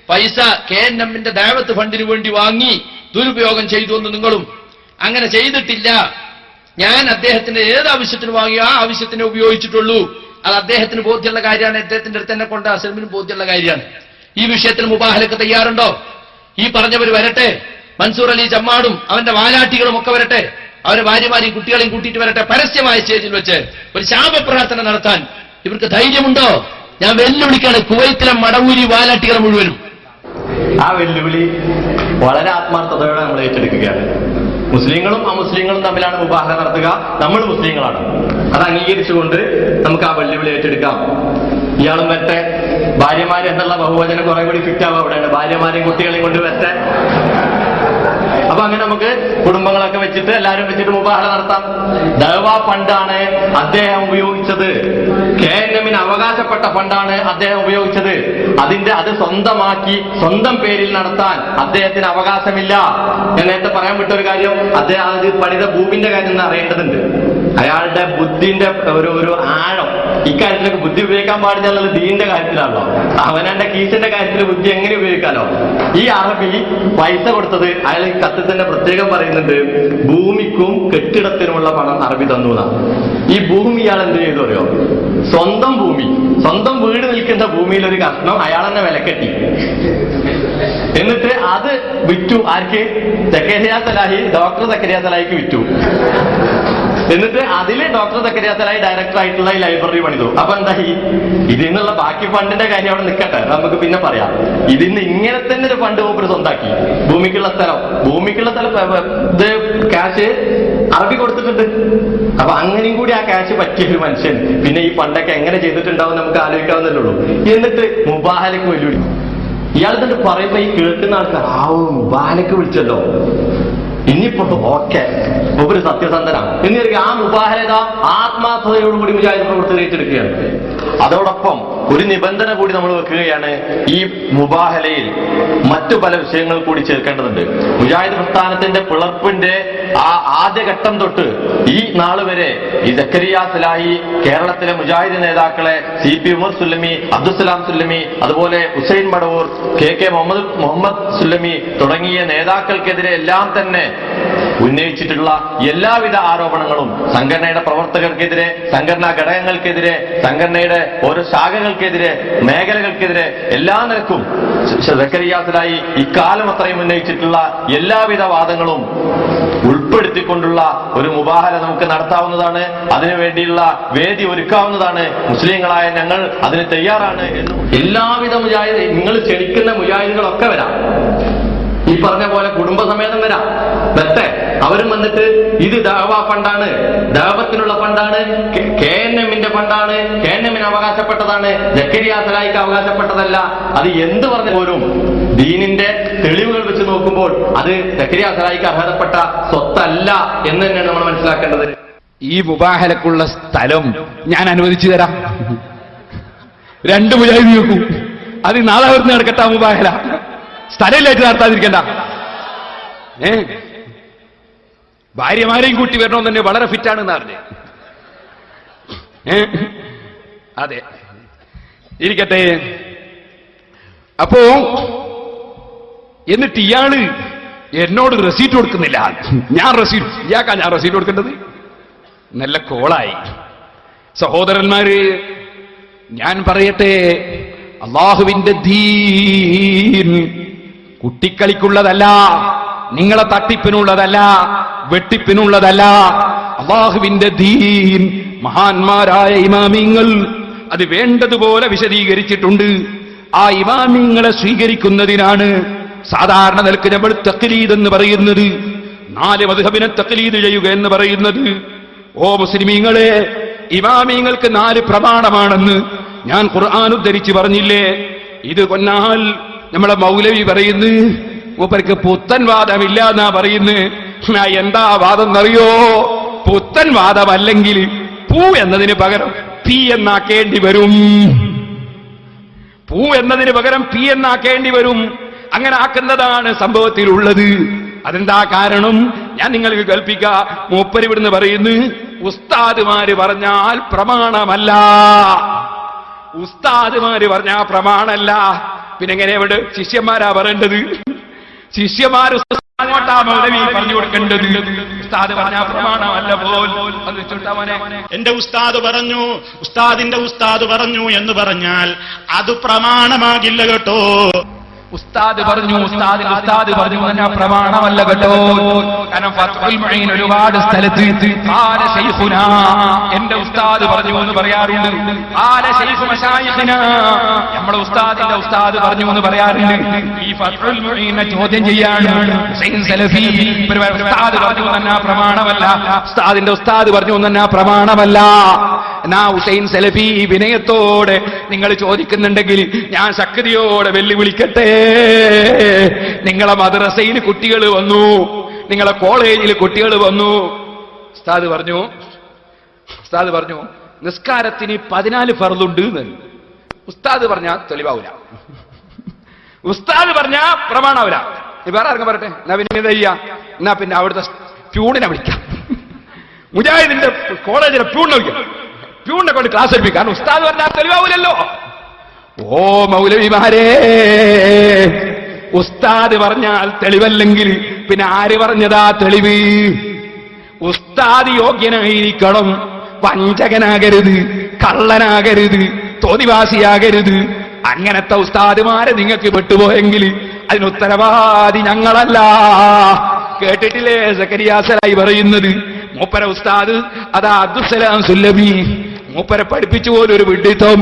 പൈസ KNM-ന്റെ ദഅവത്ത് ഫണ്ടിന് വേണ്ടി വാങ്ങി ദുരുപയോഗം ചെയ്തു എന്ന് നിങ്ങളും അങ്ങനെ ചെയ്തിട്ടില്ല. ഞാൻ അദ്ദേഹത്തിന്റെ ഏത് ആവശ്യത്തിന് വാങ്ങിയോ ആ ആവശ്യത്തിനെ ഉപയോഗിച്ചിട്ടുള്ളൂ. അത് അദ്ദേഹത്തിന് ബോധ്യമുള്ള കാര്യമാണ്. അദ്ദേഹത്തിന്റെ അടുത്ത് തന്നെ കൊണ്ട് അസലമിനും ബോധ്യമുള്ള കാര്യമാണ്. ഈ വിഷയത്തിൽ മുബാഹലക്ക് തയ്യാറുണ്ടോ? ഈ പറഞ്ഞവർ വരട്ടെ. മൻസൂർ അലി ചമ്മാടും അവന്റെ വാലാട്ടികളും ഒക്കെ വരട്ടെ. അവരെ ഭാര്യമാരെയും കുട്ടികളെയും കൂട്ടിയിട്ട് വരട്ടെ. പരസ്യമായ സ്റ്റേജിൽ വെച്ച് ഒരു ശാപപ്രാർത്ഥന നടത്താൻ ഇവർക്ക് ധൈര്യമുണ്ടോ? ഞാൻ വെല്ലുവിളിക്കാണ് കുവൈത്തിലെ മടവൂരി വാലാട്ടികളെ മുഴുവനും. ആ വെല്ലുവിളി വളരെ ആത്മാർത്ഥതയോടെ നമ്മൾ ഏറ്റെടുക്കുകയാണ്. മുസ്ലിങ്ങളും അമുസ്ലിങ്ങളും തമ്മിലാണ് മുബാഹല നടത്തുക. നമ്മൾ മുസ്ലിങ്ങളാണ്. അത് അംഗീകരിച്ചുകൊണ്ട് നമുക്ക് ആ വെല്ലുവിളി ഏറ്റെടുക്കാം. ഇയാളും വരട്ടെ, ഭാര്യമാര് എന്നുള്ള ബഹുവചനം കുറെ കൂടി ഫിറ്റ് ആവുക അവിടെയാണ്. ഭാര്യമാരെയും കുട്ടികളെയും കൊണ്ട് വരട്ടെ. അപ്പൊ അങ്ങനെ നമുക്ക് കുടുംബങ്ങളൊക്കെ വെച്ചിട്ട് എല്ലാവരും വെച്ചിട്ട് മുബാഹല നടത്താം. ദഅവാ ഫണ്ടാണ് അദ്ദേഹം ഉപയോഗിച്ചത്. KNM-ന് അവകാശപ്പെട്ട ഫണ്ടാണ് അദ്ദേഹം ഉപയോഗിച്ചത്. അത് സ്വന്തമാക്കി സ്വന്തം പേരിൽ നടത്താൻ അദ്ദേഹത്തിന് അവകാശമില്ല. ഞാൻ നേരത്തെ പറയാൻ വിട്ട ഒരു കാര്യം, അദ്ദേഹം അത് പണിത ഭൂമിന്റെ കാര്യം അറിയേണ്ടതുണ്ട്. അയാളുടെ ബുദ്ധിന്റെ ഒരു ആഴം ഇക്കാര്യത്തിലൊക്കെ ബുദ്ധി ഉപയോഗിക്കാൻ പാടില്ല എന്നുള്ളത് ദീനിന്റെ കാര്യത്തിലാണല്ലോ. അവനെ കീസിന്റെ കാര്യത്തിൽ ബുദ്ധി എങ്ങനെ ഉപയോഗിക്കാലോ? ഈ അറബി പൈസ കൊടുത്തത് അയാൾ ഈ കത്തിൽ തന്നെ പ്രത്യേകം പറയുന്നുണ്ട്, ഭൂമിക്കും കെട്ടിടത്തിനുമുള്ള പണം അറബി തന്നു എന്നാണ്. ഈ ഭൂമി ഇയാൾ എന്ത് ചെയ്തു അറിയോ? സ്വന്തം ഭൂമി, സ്വന്തം വീട് നിൽക്കുന്ന ഭൂമിയിൽ ഒരു കഷ്ണം അയാൾ തന്നെ വിലക്കെട്ടി. എന്നിട്ട് അത് വിറ്റു. ആർക്ക്? സക്കരിയ സലാഹി, ഡോക്ടർ സക്കരിയ സലാഹിക്ക് വിറ്റു. എന്നിട്ട് അതില് ഡോക്ടർ സക്കരിയ സലാഹി ഡയറക്ടർ ആയിട്ടുള്ള ഈ ലൈബ്രറി പണിതു. അപ്പൊ എന്തായി? ഇതിൽ നിന്നുള്ള ബാക്കി ഫണ്ടിന്റെ കാര്യം അവിടെ നിൽക്കട്ടെ, നമുക്ക് പിന്നെ പറയാം. ഇതിന്ന് ഇങ്ങനെ തന്നെ ഒരു ഫണ്ട് മൂപ്പര് സ്വന്താക്കി. ഭൂമിക്കുള്ള സ്ഥലം ഇത് ക്യാഷ് അറബി കൊടുത്തിട്ടുണ്ട്. അപ്പൊ അങ്ങനെയും കൂടി ആ ക്യാഷ് പറ്റിയ ഒരു മനുഷ്യൻ പിന്നെ ഈ ഫണ്ടൊക്കെ എങ്ങനെ ചെയ്തിട്ടുണ്ടാവും നമുക്ക് ആലോചിക്കാവുന്നല്ലേ ഉള്ളൂ. എന്നിട്ട് മുബാഹലക്ക് വെല്ലുവിളി. ഇയാൾ തന്നെ പറയുമ്പോ ഈ കേൾക്കുന്ന ആൾക്കാർ മുബാഹലക്ക് വിളിച്ചല്ലോ, ഇനിയിപ്പോ ഓക്കെ ഒരു സത്യസന്ധനാണ് എന്ന് പറയുക. ആ മുബാഹലത ആത്മാർത്ഥതയോടുകൂടി മുജാഹിദ് പ്രവർത്തകർ ഏറ്റെടുക്കുകയാണ്. അതോടൊപ്പം ഒരു നിബന്ധന കൂടി നമ്മൾ വെക്കുകയാണ്. ഈ മുബാഹലയിൽ മറ്റു പല വിഷയങ്ങൾ കൂടി ചേർക്കേണ്ടതുണ്ട്. മുജാഹിദ് പ്രസ്ഥാനത്തിന്റെ പിളർപ്പിന്റെ ആ ആദ്യഘട്ടം തൊട്ട് ഈ നാള് വരെ ഈ സക്കരിയ സലാഹി കേരളത്തിലെ മുജാഹിദ് നേതാക്കളെ CP ഉമർ സുല്ലമി, അബ്ദുസലാം സുല്ലമി, അതുപോലെ ഹുസൈൻ മടവൂർ, KK മുഹമ്മദ് സുല്ലമി തുടങ്ങിയ നേതാക്കൾക്കെതിരെ എല്ലാം തന്നെ ഉന്നയിച്ചിട്ടുള്ള എല്ലാവിധ ആരോപണങ്ങളും സംഘടനയുടെ പ്രവർത്തകർക്കെതിരെ, സംഘടനാ ഘടകങ്ങൾക്കെതിരെ, സംഘടനയുടെ ഓരോ ശാഖകൾക്കെതിരെ, മേഖലകൾക്കെതിരെ എല്ലാ നിലക്കും സക്കരിയ സലാഹി ഇക്കാലം അത്രയും ഉന്നയിച്ചിട്ടുള്ള എല്ലാവിധ വാദങ്ങളും ഉൾപ്പെടുത്തിക്കൊണ്ടുള്ള ഒരു മുബാഹല നമുക്ക് നടത്താവുന്നതാണ്. അതിനുവേണ്ടിയുള്ള വേദി ഒരുക്കാവുന്നതാണ്. മുസ്ലിങ്ങളായ ഞങ്ങൾ അതിന് തയ്യാറാണ് എന്നും എല്ലാവിധ മുജാഹിദ്, നിങ്ങൾ ക്ഷണിക്കുന്ന മുജാഹിദുകളൊക്കെ വരാം. ഈ പറഞ്ഞ പോലെ കുടുംബസമേതം വരാം, വരട്ടെ. അവരും വന്നിട്ട് ഇത് ദഅവാ ഫണ്ടാണ്, ദഅവത്തിനുള്ള ഫണ്ടാണ്, KNM-ന്റെ ഫണ്ടാണ്, KNM-ന് അവകാശപ്പെട്ടതാണ്, സക്കരിയ സലാഹിക്ക് അവകാശപ്പെട്ടതല്ല. അത് എന്ത് പറഞ്ഞ പോലും ദീനിന്റെ തെളിവുകൾ വെച്ച് നോക്കുമ്പോൾ അത് സക്കരിയ സലാഹിക്ക് അർഹതപ്പെട്ട സ്വത്തല്ല എന്ന് തന്നെയാണ് നമ്മൾ മനസ്സിലാക്കേണ്ടത്. ഈ മുബാഹലക്കുള്ള സ്ഥലം ഞാൻ അനുവദിച്ചു തരാം. 2 മുജാഹിദ് നോക്കൂ, അത് നാളെ വരുന്ന നടക്കട്ട മുബാഹല. സ്ഥലമില്ലായിട്ട് നടത്താതിരിക്കണ്ട. ഭാര്യമാരെയും കൂട്ടി വരണമെന്ന് തന്നെ വളരെ ഫിറ്റാണെന്ന് അറിഞ്ഞേ. അതെ, ഇരിക്കട്ടെ. അപ്പോ എന്നിട്ട് ഇയാള് എന്നോട് റെസീറ്റ് കൊടുക്കുന്നില്ല. ഞാൻ റെസീറ്റ് കൊടുക്കേണ്ടത്? നല്ല കോളായി. സഹോദരന്മാര്, ഞാൻ പറയട്ടെ, അള്ളാഹുവിന്റെ ദീൻ കുട്ടിക്കളിക്കുള്ളതല്ല, നിങ്ങളെ തട്ടിപ്പിനുള്ളതല്ല, വെട്ടിപ്പിനുള്ളതല്ല. അള്ളാഹുവിന്റെ ദീൻ മഹാന്മാരായ ഇമാമിങ്ങൾ അത് വേണ്ടതുപോലെ വിശദീകരിച്ചിട്ടുണ്ട്. ആ ഇമാമിങ്ങളെ സ്വീകരിക്കുന്നതിനാണ് സാധാരണ നിലക്ക് നമ്മൾ തഖ്ലീദ് എന്ന് പറയുന്നത്, 4 മദ്ഹബിനെ തഖ്ലീദ് ചെയ്യുക എന്ന് പറയുന്നത്. ഓ മുസ്ലിമീങ്ങളെ, ഇമാമിങ്ങൾക്ക് 4 പ്രമാണമാണെന്ന് ഞാൻ ഖുർആൻ ഉദ്ധരിച്ച് പറഞ്ഞില്ലേ? ഇത് കൊന്നാൽ നമ്മളെ മൗലവി പറയുന്നു, മൂപ്പർക്ക് പുത്തൻ വാദമില്ല എന്നാ പറയുന്നു. എന്താ വാദം എന്നറിയോ? പുത്തൻ വാദമല്ലെങ്കിൽ പൂ എന്നതിന് പകരം പി എന്നാക്കേണ്ടി വരും. പൂ എന്നതിന് പകരം പി എന്നാക്കേണ്ടി വരും. അങ്ങനെ ആക്കുന്നതാണ് സംഭവത്തിലുള്ളത്. അതെന്താ കാരണം? ഞാൻ നിങ്ങൾക്ക് കൽപ്പിക്കാം. മൂപ്പര് ഇവിടുന്ന് പറയുന്നു, ഉസ്താദുമാര് പറഞ്ഞാൽ പ്രമാണമല്ല. ഉസ്താദുമാര് പറഞ്ഞാൽ പ്രമാണമല്ല. പിന്നെ എങ്ങനെ ഇവിടെ ശിഷ്യന്മാരാ പറയേണ്ടത്? ശിഷ്യന്മാര് അങ്ങോട്ടാ മൗലവി പറഞ്ഞു കൊടുക്കേണ്ടത്. ഉസ്താദ് പറഞ്ഞാൽ പ്രമാണമല്ല പോൽ. എന്റെ ഉസ്താദ് പറഞ്ഞു, ഉസ്താദിന്റെ ഉസ്താദ് പറഞ്ഞു എന്ന് പറഞ്ഞാൽ അത് പ്രമാണമാകില്ല കേട്ടോ. ഉസ്താദ് പറഞ്ഞു, ഉസ്താദ് പറഞ്ഞു എന്നാ പ്രമാണമല്ല കേട്ടോ. കാരണം ഫത്ഹുൽ മുഈൻ ഒരുപാട് സ്ഥലത്ത് ഖാല ശൈഖുനാ, എന്റെ ഉസ്താദ് പറഞ്ഞു എന്ന് പറയാറുണ്ട്. ഖാല ശൈഖു മശായിഖിനാ, നമ്മുടെ ഉസ്താദിന്റെ ഉസ്താദ് പറഞ്ഞു എന്ന് പറയാറുണ്ട്. ഈ ഫത്ഹുൽ മുഈനെ ചോദ്യം ചെയ്യാണ് ഹുസൈൻ സലഫി. ഉസ്താദ് പറഞ്ഞു എന്നാ പ്രമാണമല്ല, ഉസ്താദിന്റെ ഉസ്താദ് പറഞ്ഞു എന്നാ പ്രമാണമല്ല. എന്നാ ഹുസൈൻ സലഫി, വിനയത്തോടെ നിങ്ങൾ ചോദിക്കുന്നുണ്ടെങ്കിൽ ഞാൻ ശക്തിയോടെ വെല്ലുവിളിക്കട്ടെ. നിങ്ങളെ മദ്രസയിൽ കുട്ടികൾ വന്നു, നിങ്ങളെ കോളേജിൽ കുട്ടികൾ വന്നു. ഉസ്താദ് പറഞ്ഞു നിസ്കാരത്തിന് 14 ഫർളുണ്ട് എന്ന്. ഉസ്താദ് പറഞ്ഞാൽ തെളിവാവൂല, ഉസ്താദ് പറഞ്ഞാൽ പ്രമാണാവൂല. വേറെ ആർക്കും പറയട്ടെ, എന്നാ പിന്നെ എന്നാ പിന്നെ അവിടുത്തെ പ്യൂണിനെ വിളിക്കാം, മുജാഹിദിന്റെ കോളേജിലെ പ്യൂണിനെ വിളിക്കാം. പ്യൂണിനെ കൊണ്ട് ക്ലാസ് എടുപ്പിക്കാൻ ഉസ്താദ് പറഞ്ഞാൽ തെളിവാവൂലല്ലോ. ഓ മൗലവിമാരെ, ഉസ്താദ് പറഞ്ഞാൽ തെളിവല്ലെങ്കിൽ പിന്നെ ആര് പറഞ്ഞതാ തെളിവ്? ഉസ്താദ് യോഗ്യനായിരിക്കണം, വഞ്ചകനാകരുത്, കള്ളനാകരുത്, തോന്നിവാസിയാകരുത്. അങ്ങനത്തെ ഉസ്താദുമാരെ നിങ്ങൾക്ക് പെട്ടുപോയെങ്കിൽ അതിന് ഉത്തരവാദി ഞങ്ങളല്ല. കേട്ടിട്ടില്ലേ സക്കരിയാസലായി പറയുന്നത്? മൂപ്പര ഉസ്താദ് അതാ അബ്ദുസ്സലാം സുല്ലമി, മൂപ്പരെ പഠിപ്പിച്ചു പോലൊരു വിഡിത്തം,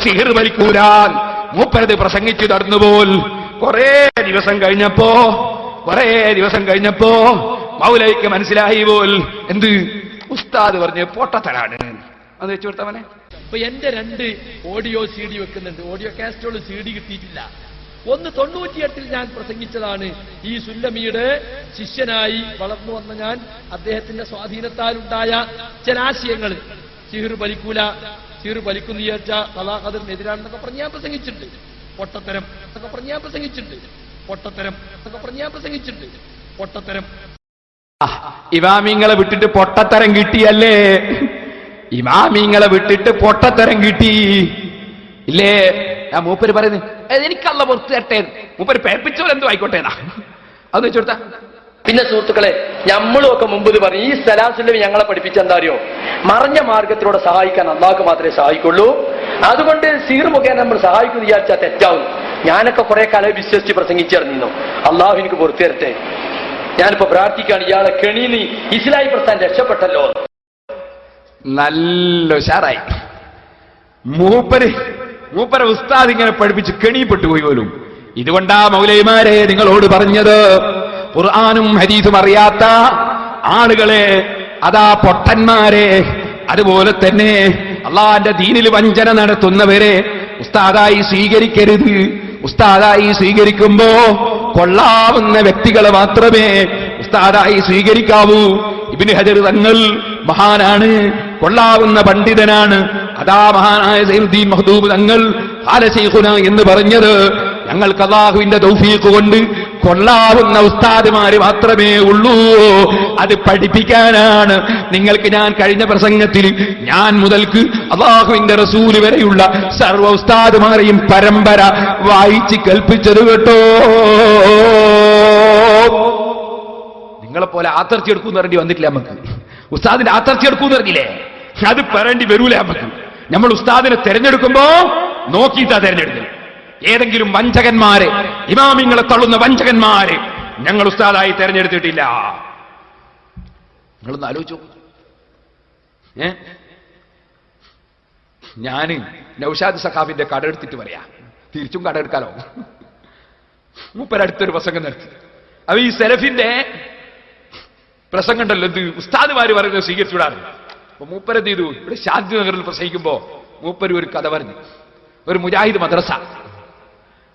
സിഹിർ വലിക്കൂരാൻ മൂപ്പരത് പ്രസംഗിച്ചു നടന്നുപോൽ. കുറേ ദിവസം കഴിഞ്ഞപ്പോ മൗലവിക്ക് മനസ്സിലായി പോൽ എന്ത് ഉസ്താദ് പറഞ്ഞ് പൊട്ടത്തരാണ്. അത് വെച്ചു കൊടുത്തവനെ. ഇപ്പൊ എന്റെ 2 ഓഡിയോ CD വെക്കുന്നുണ്ട്. ഓഡിയോ കാസറ്റുകൾ CD കിട്ടിയിട്ടില്ല. ഒന്ന് 98 ഞാൻ പ്രസംഗിച്ചതാണ്. ഈ സുല്ലമിയുടെ ശിഷ്യനായി വളർന്നു വന്ന ഞാൻ അദ്ദേഹത്തിന്റെ സ്വാധീനത്താലുണ്ടായ ചില ആശയങ്ങൾ, സിഹിർ വലിക്കൂല, സിഹിർ വലിക്കുന്നു വിചാരിച്ച തലാഖതിനെതിരാണെന്നൊക്കെ പറഞ്ഞ് ഞാൻ പ്രസംഗിച്ചിട്ടുണ്ട്. പൊട്ടത്തരം എന്നൊക്കെ പറഞ്ഞ് ഞാൻ പ്രസംഗിച്ചിട്ടുണ്ട്. പൊട്ടത്തരം ഇമാമിങ്ങളെ വിട്ടിട്ട് പൊട്ടത്തരം കിട്ടിയല്ലേ? ഇമാമിങ്ങളെ വിട്ടിട്ട് പൊട്ടത്തരം കിട്ടി ഇല്ലേ? ഞാൻ മൂപ്പര് പറയുന്നത് എനിക്കല്ല പുറത്തു തരട്ടെ, മൂപ്പര് പേപ്പിച്ചോലെന്തോ ആയിക്കോട്ടേന്നാ. അത് വെച്ചുകൊടുത്ത പിന്നെ സുഹൃത്തുക്കളെ, നമ്മളും ഒക്കെ മുമ്പ് പറഞ്ഞു, ഈ സലാസുല്ലമി ഞങ്ങളെ പഠിപ്പിച്ച എന്താ അറിയോ? മറഞ്ഞ മാർഗത്തിലൂടെ സഹായിക്കാൻ അള്ളാഹ്ക്ക് മാത്രമേ സഹായിക്കുള്ളൂ. അതുകൊണ്ട് സിഹിർ മുഖേന നമ്മൾ സഹായിക്കുന്നു വിചാരിച്ചാൽ തെറ്റാവും. ഞാനൊക്കെ കുറെ കാലം വിശ്വസിച്ച് പ്രസംഗിച്ചിറങ്ങിയിരുന്നു. അള്ളാഹു എനിക്ക് പുറത്തു തരട്ടെ. ഞാനിപ്പോ പ്രാർത്ഥിക്കുകയാണ്, ഇയാളെ കെണിന്ന് ഇസ്ലാഹി പ്രസ്ഥാനം രക്ഷപ്പെട്ടല്ലോ. നല്ല ഉഷാറായി. മൂപ്പര ഉസ്താദ് ഇങ്ങനെ പഠിപ്പിച്ച് കെണിപ്പെട്ടു പോയി പോലും. ഇതുകൊണ്ടാ മൗലവിമാരെ നിങ്ങളോട് പറഞ്ഞത്, ഖുർആനും ഹദീസും അറിയാത്ത ആളുകളെ, അതാ പൊട്ടന്മാരെ, അതുപോലെ തന്നെ അള്ളാന്റെ ദീനിൽ വഞ്ചന നടത്തുന്നവരെ ഉസ്താദായി സ്വീകരിക്കരുത്. ഉസ്താദായി സ്വീകരിക്കുമ്പോ കൊള്ളാവുന്ന വ്യക്തികളെ മാത്രമേ ഉസ്താദായി സ്വീകരിക്കാവൂ. ഇബ്നു ഹജർ തങ്ങൾ മഹാനാണ്, കൊള്ളാവുന്ന പണ്ഡിതനാണ്. അതാ മഹാനായ സൈനുദ്ദീൻ മഖ്ദൂം തങ്ങൾ ഖാല ശൈഖുന എന്ന് പറഞ്ഞത്, ഞങ്ങൾക്ക് അല്ലാഹുവിന്റെ തൗഫീഖ് കൊണ്ട് കൊള്ളാവുന്ന ഉസ്താദുമാര് മാത്രമേ ഉള്ളൂ. അത് പഠിപ്പിക്കാനാണ് നിങ്ങൾക്ക് ഞാൻ കഴിഞ്ഞ പ്രസംഗത്തിൽ ഞാൻ മുതൽക്ക് അല്ലാഹുവിന്റെ റസൂല് വരെയുള്ള സർവ്വ ഉസ്താദുമാരെയും പരമ്പര വായിച്ച് കൽപ്പിച്ചത് കേട്ടോ. നിങ്ങളെപ്പോലെ ആത്തർച്ചി എടുക്കൂന്ന് പറഞ്ഞി വന്നിട്ടില്ല നമുക്ക്. ഉസ്താദിന്റെ ആത്തർച്ചി എടുക്കൂന്ന് പറഞ്ഞില്ലേ, അത് പറയേണ്ടി വരൂല നമുക്ക്. നമ്മൾ ഉസ്താദിനെ തെരഞ്ഞെടുക്കുമ്പോ നോക്കിയിട്ടാ തെരഞ്ഞെടുക്കുന്നത്. ഏതെങ്കിലും വഞ്ചകന്മാരെ, ഇമാമിങ്ങളെ തള്ളുന്ന വഞ്ചകന്മാരെ ഞങ്ങൾ ഉസ്താദായി തെരഞ്ഞെടുത്തിട്ടില്ല. നിങ്ങളൊന്ന് ആലോചിച്ചു. ഞാന് നൗഷാദ് സഖാഫിന്റെ കട എടുത്തിട്ട് പറയാ, തിരിച്ചും കട എടുക്കാലോ. മൂപ്പരടുത്തൊരു പ്രസംഗം നടത്തി. അപ്പൊ ഈ സെലഫിന്റെ പ്രസംഗം ഉണ്ടല്ലോ, എന്ത് ഉസ്താദുമാര് പറയുന്നത് സ്വീകരിച്ചുവിടാറ്. അപ്പൊ മൂപ്പരെന്ത് ചെയ്തു, ഇവിടെ ശാന്തി നഗറിൽ പ്രസംഗിക്കുമ്പോ മൂപ്പര് ഒരു കഥ പറഞ്ഞു. ഒരു മുജാഹിദ് മദ്രസ,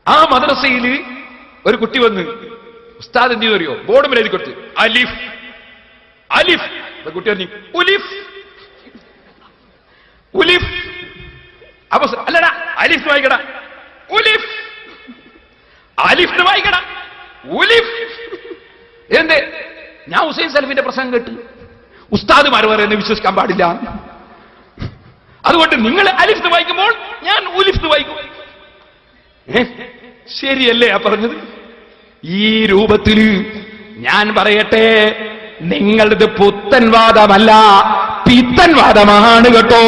ആ മദ്രസയിൽ ഒരു കുട്ടി വന്ന് ഉസ്താദ് എന്ത് ചെയ്തറിയോ, ബോർഡ് മേലെ എഴുതി കൊടുത്ത് അലിഫ് അലിഫ്. കുട്ടി പറഞ്ഞു ഉലിഫ് ഉലിഫ്. അപ്പൊ അല്ലടാ അലിഫ് വായിക്കടാ, ഉലിഫ് അലിഫ് വായിക്കടാ, ഉലിഫ്. എന്തേ? ഞാൻ ഹുസൈൻ സലഫിന്റെ പ്രസംഗം കേട്ട് ഉസ്താദുമാർ പറയുന്നത് വിശ്വസിക്കാൻ പാടില്ല. അതുകൊണ്ട് നിങ്ങൾ അലിഫ് വായിക്കുമ്പോൾ ഞാൻ ഉലിഫ് വായിക്കും. ശരിയല്ലേ ആ പറഞ്ഞത്? ഈ രൂപത്തിൽ ഞാൻ പറയട്ടെ, നിങ്ങളത് പുത്തൻവാദമല്ല, പിത്തൻവാദമാണ് കേട്ടോ.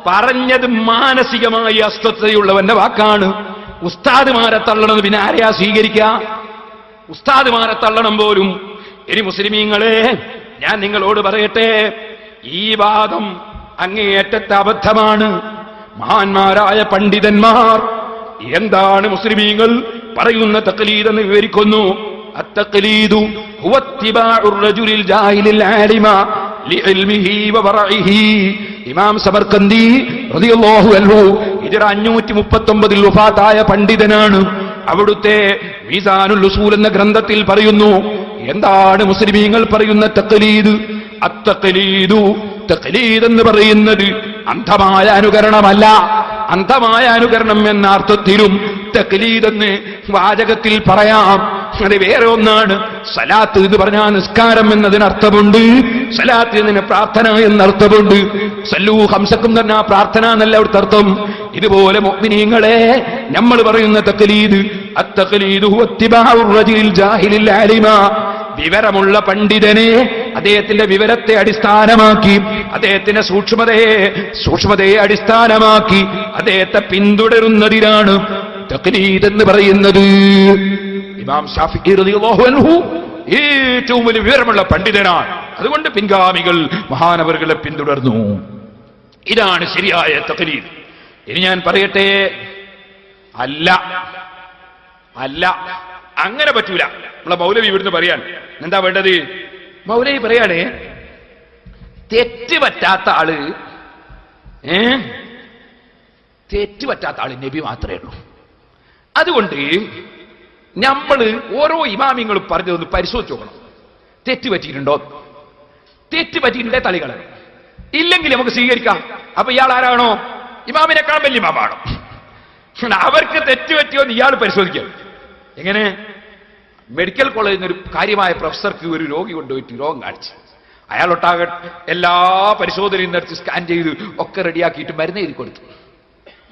പറഞ്ഞത് മാനസികമായി അസ്വസ്ഥതയുള്ളവന്റെ വാക്കാണ്. ഉസ്താദുമാരെ തള്ളണത് പിന്നെ ആരെയാ സ്വീകരിക്കുക? ഉസ്താദുമാരെ തള്ളണം പോലും. ഇനി മുസ്ലിമീങ്ങളെ, ഞാൻ നിങ്ങളോട് പറയട്ടെ, ഈ വാദം അങ്ങേയറ്റത്തെ അബദ്ധമാണ്. മഹാന്മാരായ പണ്ഡിതന്മാർ എന്താണ് മുസ്ലിമീങ്ങൾ പറയുന്ന തഖ്ലീദ് എന്ന് വിവരിക്കുന്നു. അത്തഖ്ലീദു ഹുവ ഇത്തിബാഉർ റജുലിൽ ജാഹിലിൽ ആലിമ ലിഇൽമിഹി വവറഇഹി. ഇമാം സബർകന്ദി റളിയല്ലാഹു അൻഹു ഹിജ്റ 539 വഫാത്തായ പണ്ഡിതനാണ്. അവിടുത്തെ മീസാനുൽ ഉസൂൽ എന്ന ഗ്രന്ഥത്തിൽ പറയുന്നു, എന്താണ് മുസ്ലിമീങ്ങൾ പറയുന്ന തഖ്ലീദ്? അത്തഖ്ലീദു, തഖ്ലീദ് എന്ന് പറയുന്നത് അന്ധമായ അനുകരണമല്ല. അന്ധമായ അനുകരണം എന്ന അർത്ഥത്തിലും തഖ്ലീദ് എന്ന് വാചകത്തിൽ പറയാം. അത് വേറെ ഒന്നാണ്. സലാത്ത് എന്ന് പറഞ്ഞാൽ നിസ്കാരം എന്നതിനർത്ഥമുണ്ട്, സലാത്ത് എന്നതിന് പ്രാർത്ഥന എന്നർത്ഥമുണ്ട്. സല്ലൂ ഹംസക്കും തന്നെ പ്രാർത്ഥന എന്നല്ല അവിടുത്തെ അർത്ഥം. ഇതുപോലെ മുഅ്മിനീങ്ങളെ നമ്മൾ പറയുന്ന തഖ്ലീദ്, അത്തഖ്ലീദു ഹുവ ഇത്തിബാഉർ റജുലിൽ ജാഹിലിൽ ആലിമ, വിവരമുള്ള പണ്ഡിതനെ അദ്ദേഹത്തിന്റെ വിവരത്തെ അടിസ്ഥാനമാക്കി, അദ്ദേഹത്തിന്റെ സൂക്ഷ്മതയെ അടിസ്ഥാനമാക്കി അദ്ദേഹത്തെ പിന്തുടരുന്നതിനാണ് തഖ്ലീദ് എന്ന് പറയുന്നത്. ഇമാം ശാഫിഈ റളിയല്ലാഹു അൻഹു ഏറ്റവും വലിയ വിവരമുള്ള പണ്ഡിതനാണ്. അതുകൊണ്ട് പിൻഗാമികൾ മഹാനവറുകളെ പിന്തുടർന്നു. ഇതാണ് ശരിയായ തഖ്ലീദ്. ഇനി ഞാൻ പറയട്ടെ, അല്ല അങ്ങനെ പറ്റൂല. നമ്മളെ മൗലവി ഇവിടുന്ന് പറയാൻ എന്താ വേണ്ടത്? മൗലവി പറയാണ്, തെറ്റ് പറ്റാത്ത ആള് നബി മാത്രമേ ഉള്ളൂ. അതുകൊണ്ട് നമ്മൾ ഓരോ ഇമാമിങ്ങളും പറഞ്ഞതൊന്ന് പരിശോധിച്ച് നോക്കണം. തെറ്റ് പറ്റിയിട്ടുണ്ടോ? തെറ്റ് പറ്റിയിട്ടുണ്ടേ തളികളണം, ഇല്ലെങ്കിൽ നമുക്ക് സ്വീകരിക്കാം. അപ്പൊ ഇയാൾ ആരാണോ? ഇമാമിനേക്കാൾ വലിയ ഇമാമാണോ? അവർക്ക് തെറ്റ് പറ്റിയോന്ന് ഇയാൾ പരിശോധിക്കാം. എങ്ങനെ? മെഡിക്കൽ കോളേജിൽ നിന്ന് ഒരു കാര്യമായ പ്രൊഫസർക്ക് ഒരു രോഗി കൊണ്ടുപോയിട്ട് രോഗം കാണിച്ചു, അയാളൊട്ടാകെ എല്ലാ പരിശോധനയും നടത്തി സ്കാൻ ചെയ്ത് ഒക്കെ റെഡിയാക്കിയിട്ട് മരുന്ന് എഴുതി കൊടുത്തു.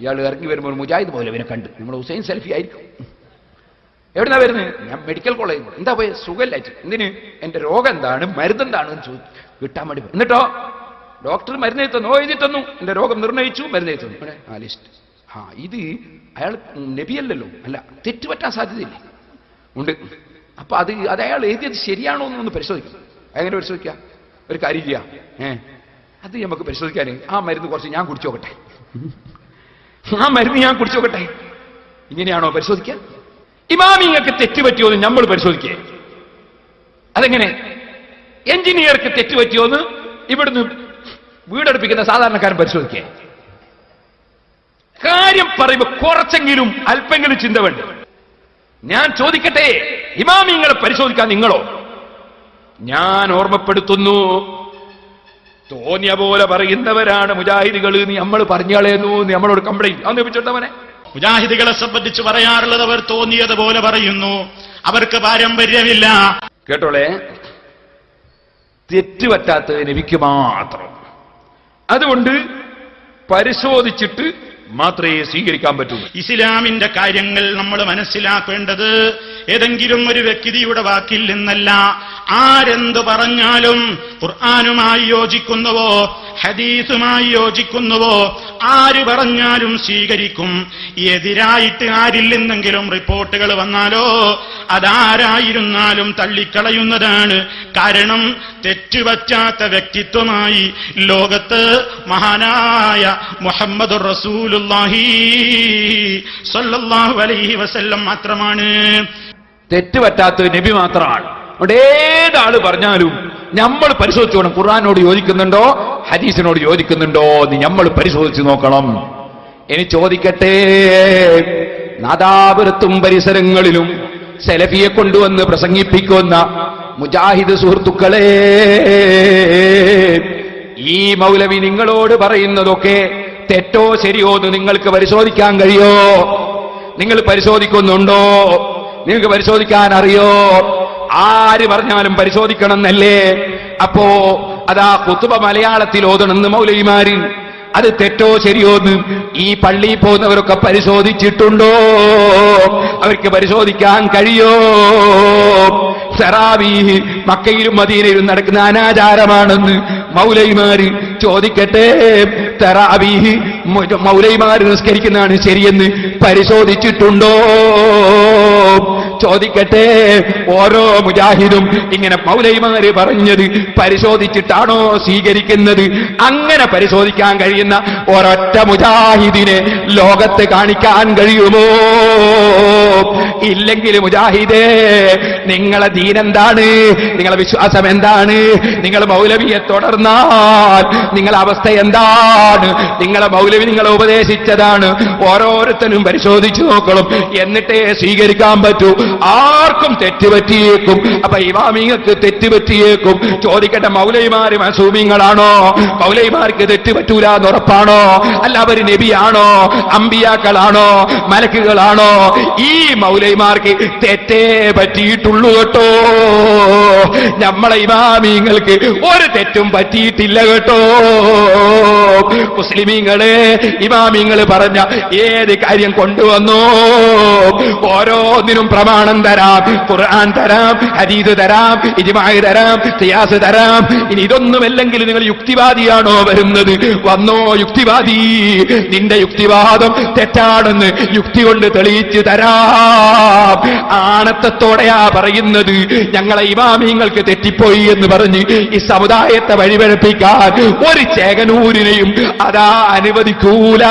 ഇയാൾ ഇറങ്ങി വരുമ്പോൾ മുജാഹിദ് മൗലവിനെ കണ്ട്, നമ്മൾ ഹുസൈൻ സെൽഫി ആയിരിക്കും. എവിടുന്നാ വരുന്നത്? ഞാൻ മെഡിക്കൽ കോളേജിൽ. എന്താ പോയ? സുഖമില്ലായിട്ട്. എന്തിന്? എന്റെ രോഗം എന്താണ്, മരുന്നെന്താണെന്ന് ചോദിച്ചു കിട്ടാൻ വേണ്ടി. എന്നിട്ടോ ഡോക്ടർ മരുന്ന് എഴുതി തന്നു, എഴുതി തന്നു, എന്റെ രോഗം നിർണയിച്ചു, മരുന്ന് എഴുതി തന്നു. ആ ലിസ്റ്റ്. ഇത് അയാൾ നബിയല്ലല്ലോ. അല്ല, തെറ്റുപറ്റാൻ സാധ്യതയില്ലേ? ഉണ്ട്. അപ്പൊ അത് അയാൾ എഴുതിയത് ശരിയാണോ എന്നൊന്ന് പരിശോധിക്കണം. എങ്ങനെ പരിശോധിക്കാം? ഒരു കാര്യം ചെയ്യാം, അത് നമുക്ക് പരിശോധിക്കാൻ ആ മരുന്ന് കുറച്ച് ഞാൻ കുടിച്ചു നോക്കട്ടെ, ഇങ്ങനെയാണോ പരിശോധിക്കുക? ഇമാമിങ്ങൾക്ക് തെറ്റുപറ്റിയോന്ന് നമ്മൾ പരിശോധിക്കേ? അതെങ്ങനെ? എഞ്ചിനീയർക്ക് തെറ്റുപറ്റിയോന്ന് ഇവിടുന്ന് വീടെടുപ്പിക്കുന്ന സാധാരണക്കാരൻ പരിശോധിക്കേ? കാര്യം പറയുമ്പോ കുറച്ചെങ്കിലും അല്പെങ്കിലും ചിന്ത വേണ്ട. ഞാൻ ചോദിക്കട്ടെ, ഇമാമിങ്ങളെ പരിശോധിക്കാൻ നിങ്ങളോ? ഞാൻ ഓർമ്മപ്പെടുത്തുന്നു, തോന്നിയ പോലെ പറയുന്നവരാണ് മുജാഹിദുകൾ. നീ നമ്മൾ പറഞ്ഞാളേന്നു, നീ നമ്മളോട് കംപ്ലൈന്റ് അന്ന് വെച്ചിട്ടവനെ. മുജാഹിദുകളെ സംബന്ധിച്ച് പറയാറുള്ളത്, അവർ തോന്നിയതുപോലെ പറയുന്നു, അവർക്ക് പാരമ്പര്യമില്ല. കേട്ടോളെ, തെറ്റുപറ്റാത്തത് നബിക്ക് മാത്രം. അതുകൊണ്ട് പരിശോധിച്ചിട്ട് മാത്രമേ സ്വീകരിക്കാൻ പറ്റൂ. ഇസ്ലാമിന്റെ കാര്യങ്ങൾ നമ്മൾ മനസ്സിലാക്കേണ്ടത് ഏതെങ്കിലും ഒരു വ്യക്തിയുടെ വാക്കിൽ നിന്നല്ല. ആരെന്തു പറഞ്ഞാലും ഖുർആനുമായി യോജിക്കുന്നുവോ ഹദീസുമായി യോജിക്കുന്നുവോ ആര് പറഞ്ഞാലും സ്വീകരിക്കും. എതിരായിട്ട് ആരിൽ നിന്നെങ്കിലും റിപ്പോർട്ടുകൾ വന്നാലോ അതാരായിരുന്നാലും തള്ളിക്കളയുന്നതാണ്. കാരണം തെറ്റുപറ്റാത്ത വ്യക്തിത്വമായി ലോകത്ത് മഹാനായ മുഹമ്മദുർ റസൂലുള്ളാഹി സ്വല്ലല്ലാഹു അലൈഹി വസല്ലം മാത്രമാണ്. തെറ്റുപറ്റാത്ത നബി മാത്രമാണ്. അവിടെ ഏതാള് പറഞ്ഞാലും നമ്മൾ പരിശോധിച്ചോണം, ഖുർആനോട് യോജിക്കുന്നുണ്ടോ ഹദീസിനോട് യോജിക്കുന്നുണ്ടോ എന്ന് നമ്മൾ പരിശോധിച്ച് നോക്കണം. ഇനി ചോദിക്കട്ടെ, നാദാപുരത്തും പരിസരങ്ങളിലും സലഫിയെ കൊണ്ടുവന്ന് പ്രസംഗിപ്പിക്കുന്ന മുജാഹിദ് സുഹൃത്തുക്കളെ, ഈ മൗലവി നിങ്ങളോട് പറയുന്നതൊക്കെ തെറ്റോ ശരിയോ എന്ന് നിങ്ങൾക്ക് പരിശോധിക്കാൻ കഴിയോ? നിങ്ങൾ പരിശോധിക്കുന്നുണ്ടോ? നിങ്ങൾക്ക് പരിശോധിക്കാൻ അറിയോ? ആര് പറഞ്ഞാലും പരിശോധിക്കണം എന്നല്ലേ? അപ്പോ അതാ ഖുതുബ മലയാളത്തിൽ ഓതണമെന്ന് മൗലവിമാര്, അത് തെറ്റോ ശരിയോ എന്ന് ഈ പള്ളിയിൽ പോകുന്നവരൊക്കെ പരിശോധിച്ചിട്ടുണ്ടോ? അവർക്ക് പരിശോധിക്കാൻ കഴിയോ? തറാവീഹ് മക്കയിലും മദീനയിലും നടക്കുന്ന അനാചാരമാണെന്ന് മൗലവിമാര് ചോദിക്കട്ടെ. തറാവീഹ് മൗലവിമാര് നിസ്കരിക്കുന്നതാണ് ശരിയെന്ന് പരിശോധിച്ചിട്ടുണ്ടോ? ചോദിക്കട്ടെ. ഓരോ മുജാഹിദും ഇങ്ങനെ മൗലവിമാര് പറഞ്ഞത് പരിശോധിച്ചിട്ടാണോ സ്വീകരിക്കുന്നത്? അങ്ങനെ പരിശോധിക്കാൻ കഴിയുന്ന ഒരൊറ്റ മുജാഹിദിനെ ലോകത്ത് കാണിക്കാൻ കഴിയുമോ? ഇല്ലെങ്കിൽ മുജാഹിദേ, നിങ്ങളെ ദീനെന്താണ്? നിങ്ങളെ വിശ്വാസം എന്താണ്? നിങ്ങൾ മൗലവിയെ തുടർന്നാൽ നിങ്ങളെ അവസ്ഥ എന്താണ്? നിങ്ങളെ മൗലവി മൗലവി നിങ്ങളെ ഉപദേശിച്ചതാണ്. ഓരോരുത്തരും പരിശോധിച്ചു നോക്കണം, എന്നിട്ടേ സ്വീകരിക്കാൻ പറ്റൂ. ആർക്കും തെറ്റുപറ്റിയേക്കും. അപ്പൊ ഇമാമിങ്ങൾക്ക് തെറ്റുപറ്റിയേക്കും. ചോദിക്കട്ടെ, മൗലവിമാര് മസൂമിങ്ങളാണോ? മൗലവിമാർക്ക് തെറ്റുപറ്റൂല എന്ന് ഉറപ്പാണോ? അല്ല അവര് നബിയാണോ? അമ്പിയാക്കളാണോ? മലക്കുകളാണോ? ഈ മൗലവിമാർക്ക് തെറ്റേ പറ്റിയിട്ടുള്ളൂ കേട്ടോ. നമ്മളെ ഇമാമിങ്ങൾക്ക് ഒരു തെറ്റും പറ്റിയിട്ടില്ല കേട്ടോ. മുസ്ലിമീങ്ങളെ, ഇമാമിങ്ങൾ പറഞ്ഞ ഏത് കാര്യം കൊണ്ടുവന്നോ ഓരോന്നിനും പ്രമാണം തരാം. ഖുർആൻ തരാം, ഹദീസ് തരാം, ഇജ്മാഅ് തരാം, ഖിയാസ് തരാം. ഇനി ഇതൊന്നുമല്ലെങ്കിൽ നിങ്ങൾ യുക്തിവാദിയാണോ വരുന്നത്? വന്നോ യുക്തിവാദി, നിന്റെ യുക്തിവാദം തെറ്റാണെന്ന് യുക്തി കൊണ്ട് തെളിയിച്ചു തരാം. ആണത്തത്തോടെയാ പറയുന്നത്. ഞങ്ങളെ ഇമാമിങ്ങൾക്ക് തെറ്റിപ്പോയി എന്ന് പറഞ്ഞ് ഈ സമുദായത്തെ വഴിപഴപ്പിക്കാൻ ഒരു ചേകനൂരിനെയും അതാ അനുവദിക്കൂല.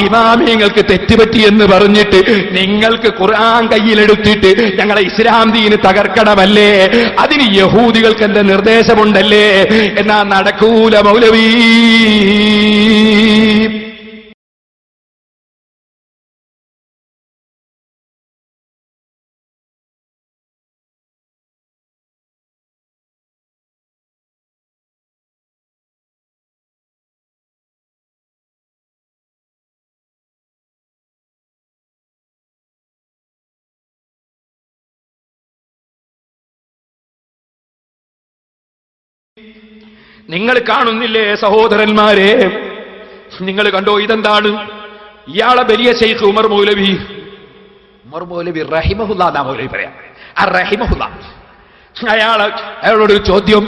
ഇമാമിങ്ങൾക്ക് തെറ്റുപറ്റി എന്ന് പറഞ്ഞിട്ട് നിങ്ങൾക്ക് ഖുർആൻ കയ്യിലെടുത്തിട്ട് ഞങ്ങളെ ഇസ്ലാം ദീന് തകർക്കണമല്ലേ? അതിന് യഹൂദികൾക്ക് എന്റെ നിർദ്ദേശമുണ്ടല്ലേ? എന്നാ നടക്കൂല മൗലവി. നിങ്ങൾ കാണുന്നില്ലേ സഹോദരന്മാരെ? നിങ്ങൾ കണ്ടോ ഇതെന്താണ്? ഇയാളെ വലിയ ശൈഖ് ഉമർ മൗലവി റഹിമഹുല്ലാ എന്നാ മൗലവി പറയാം. ആ റഹിമഹുല്ല അയാളോട് ഒരു ചോദ്യം.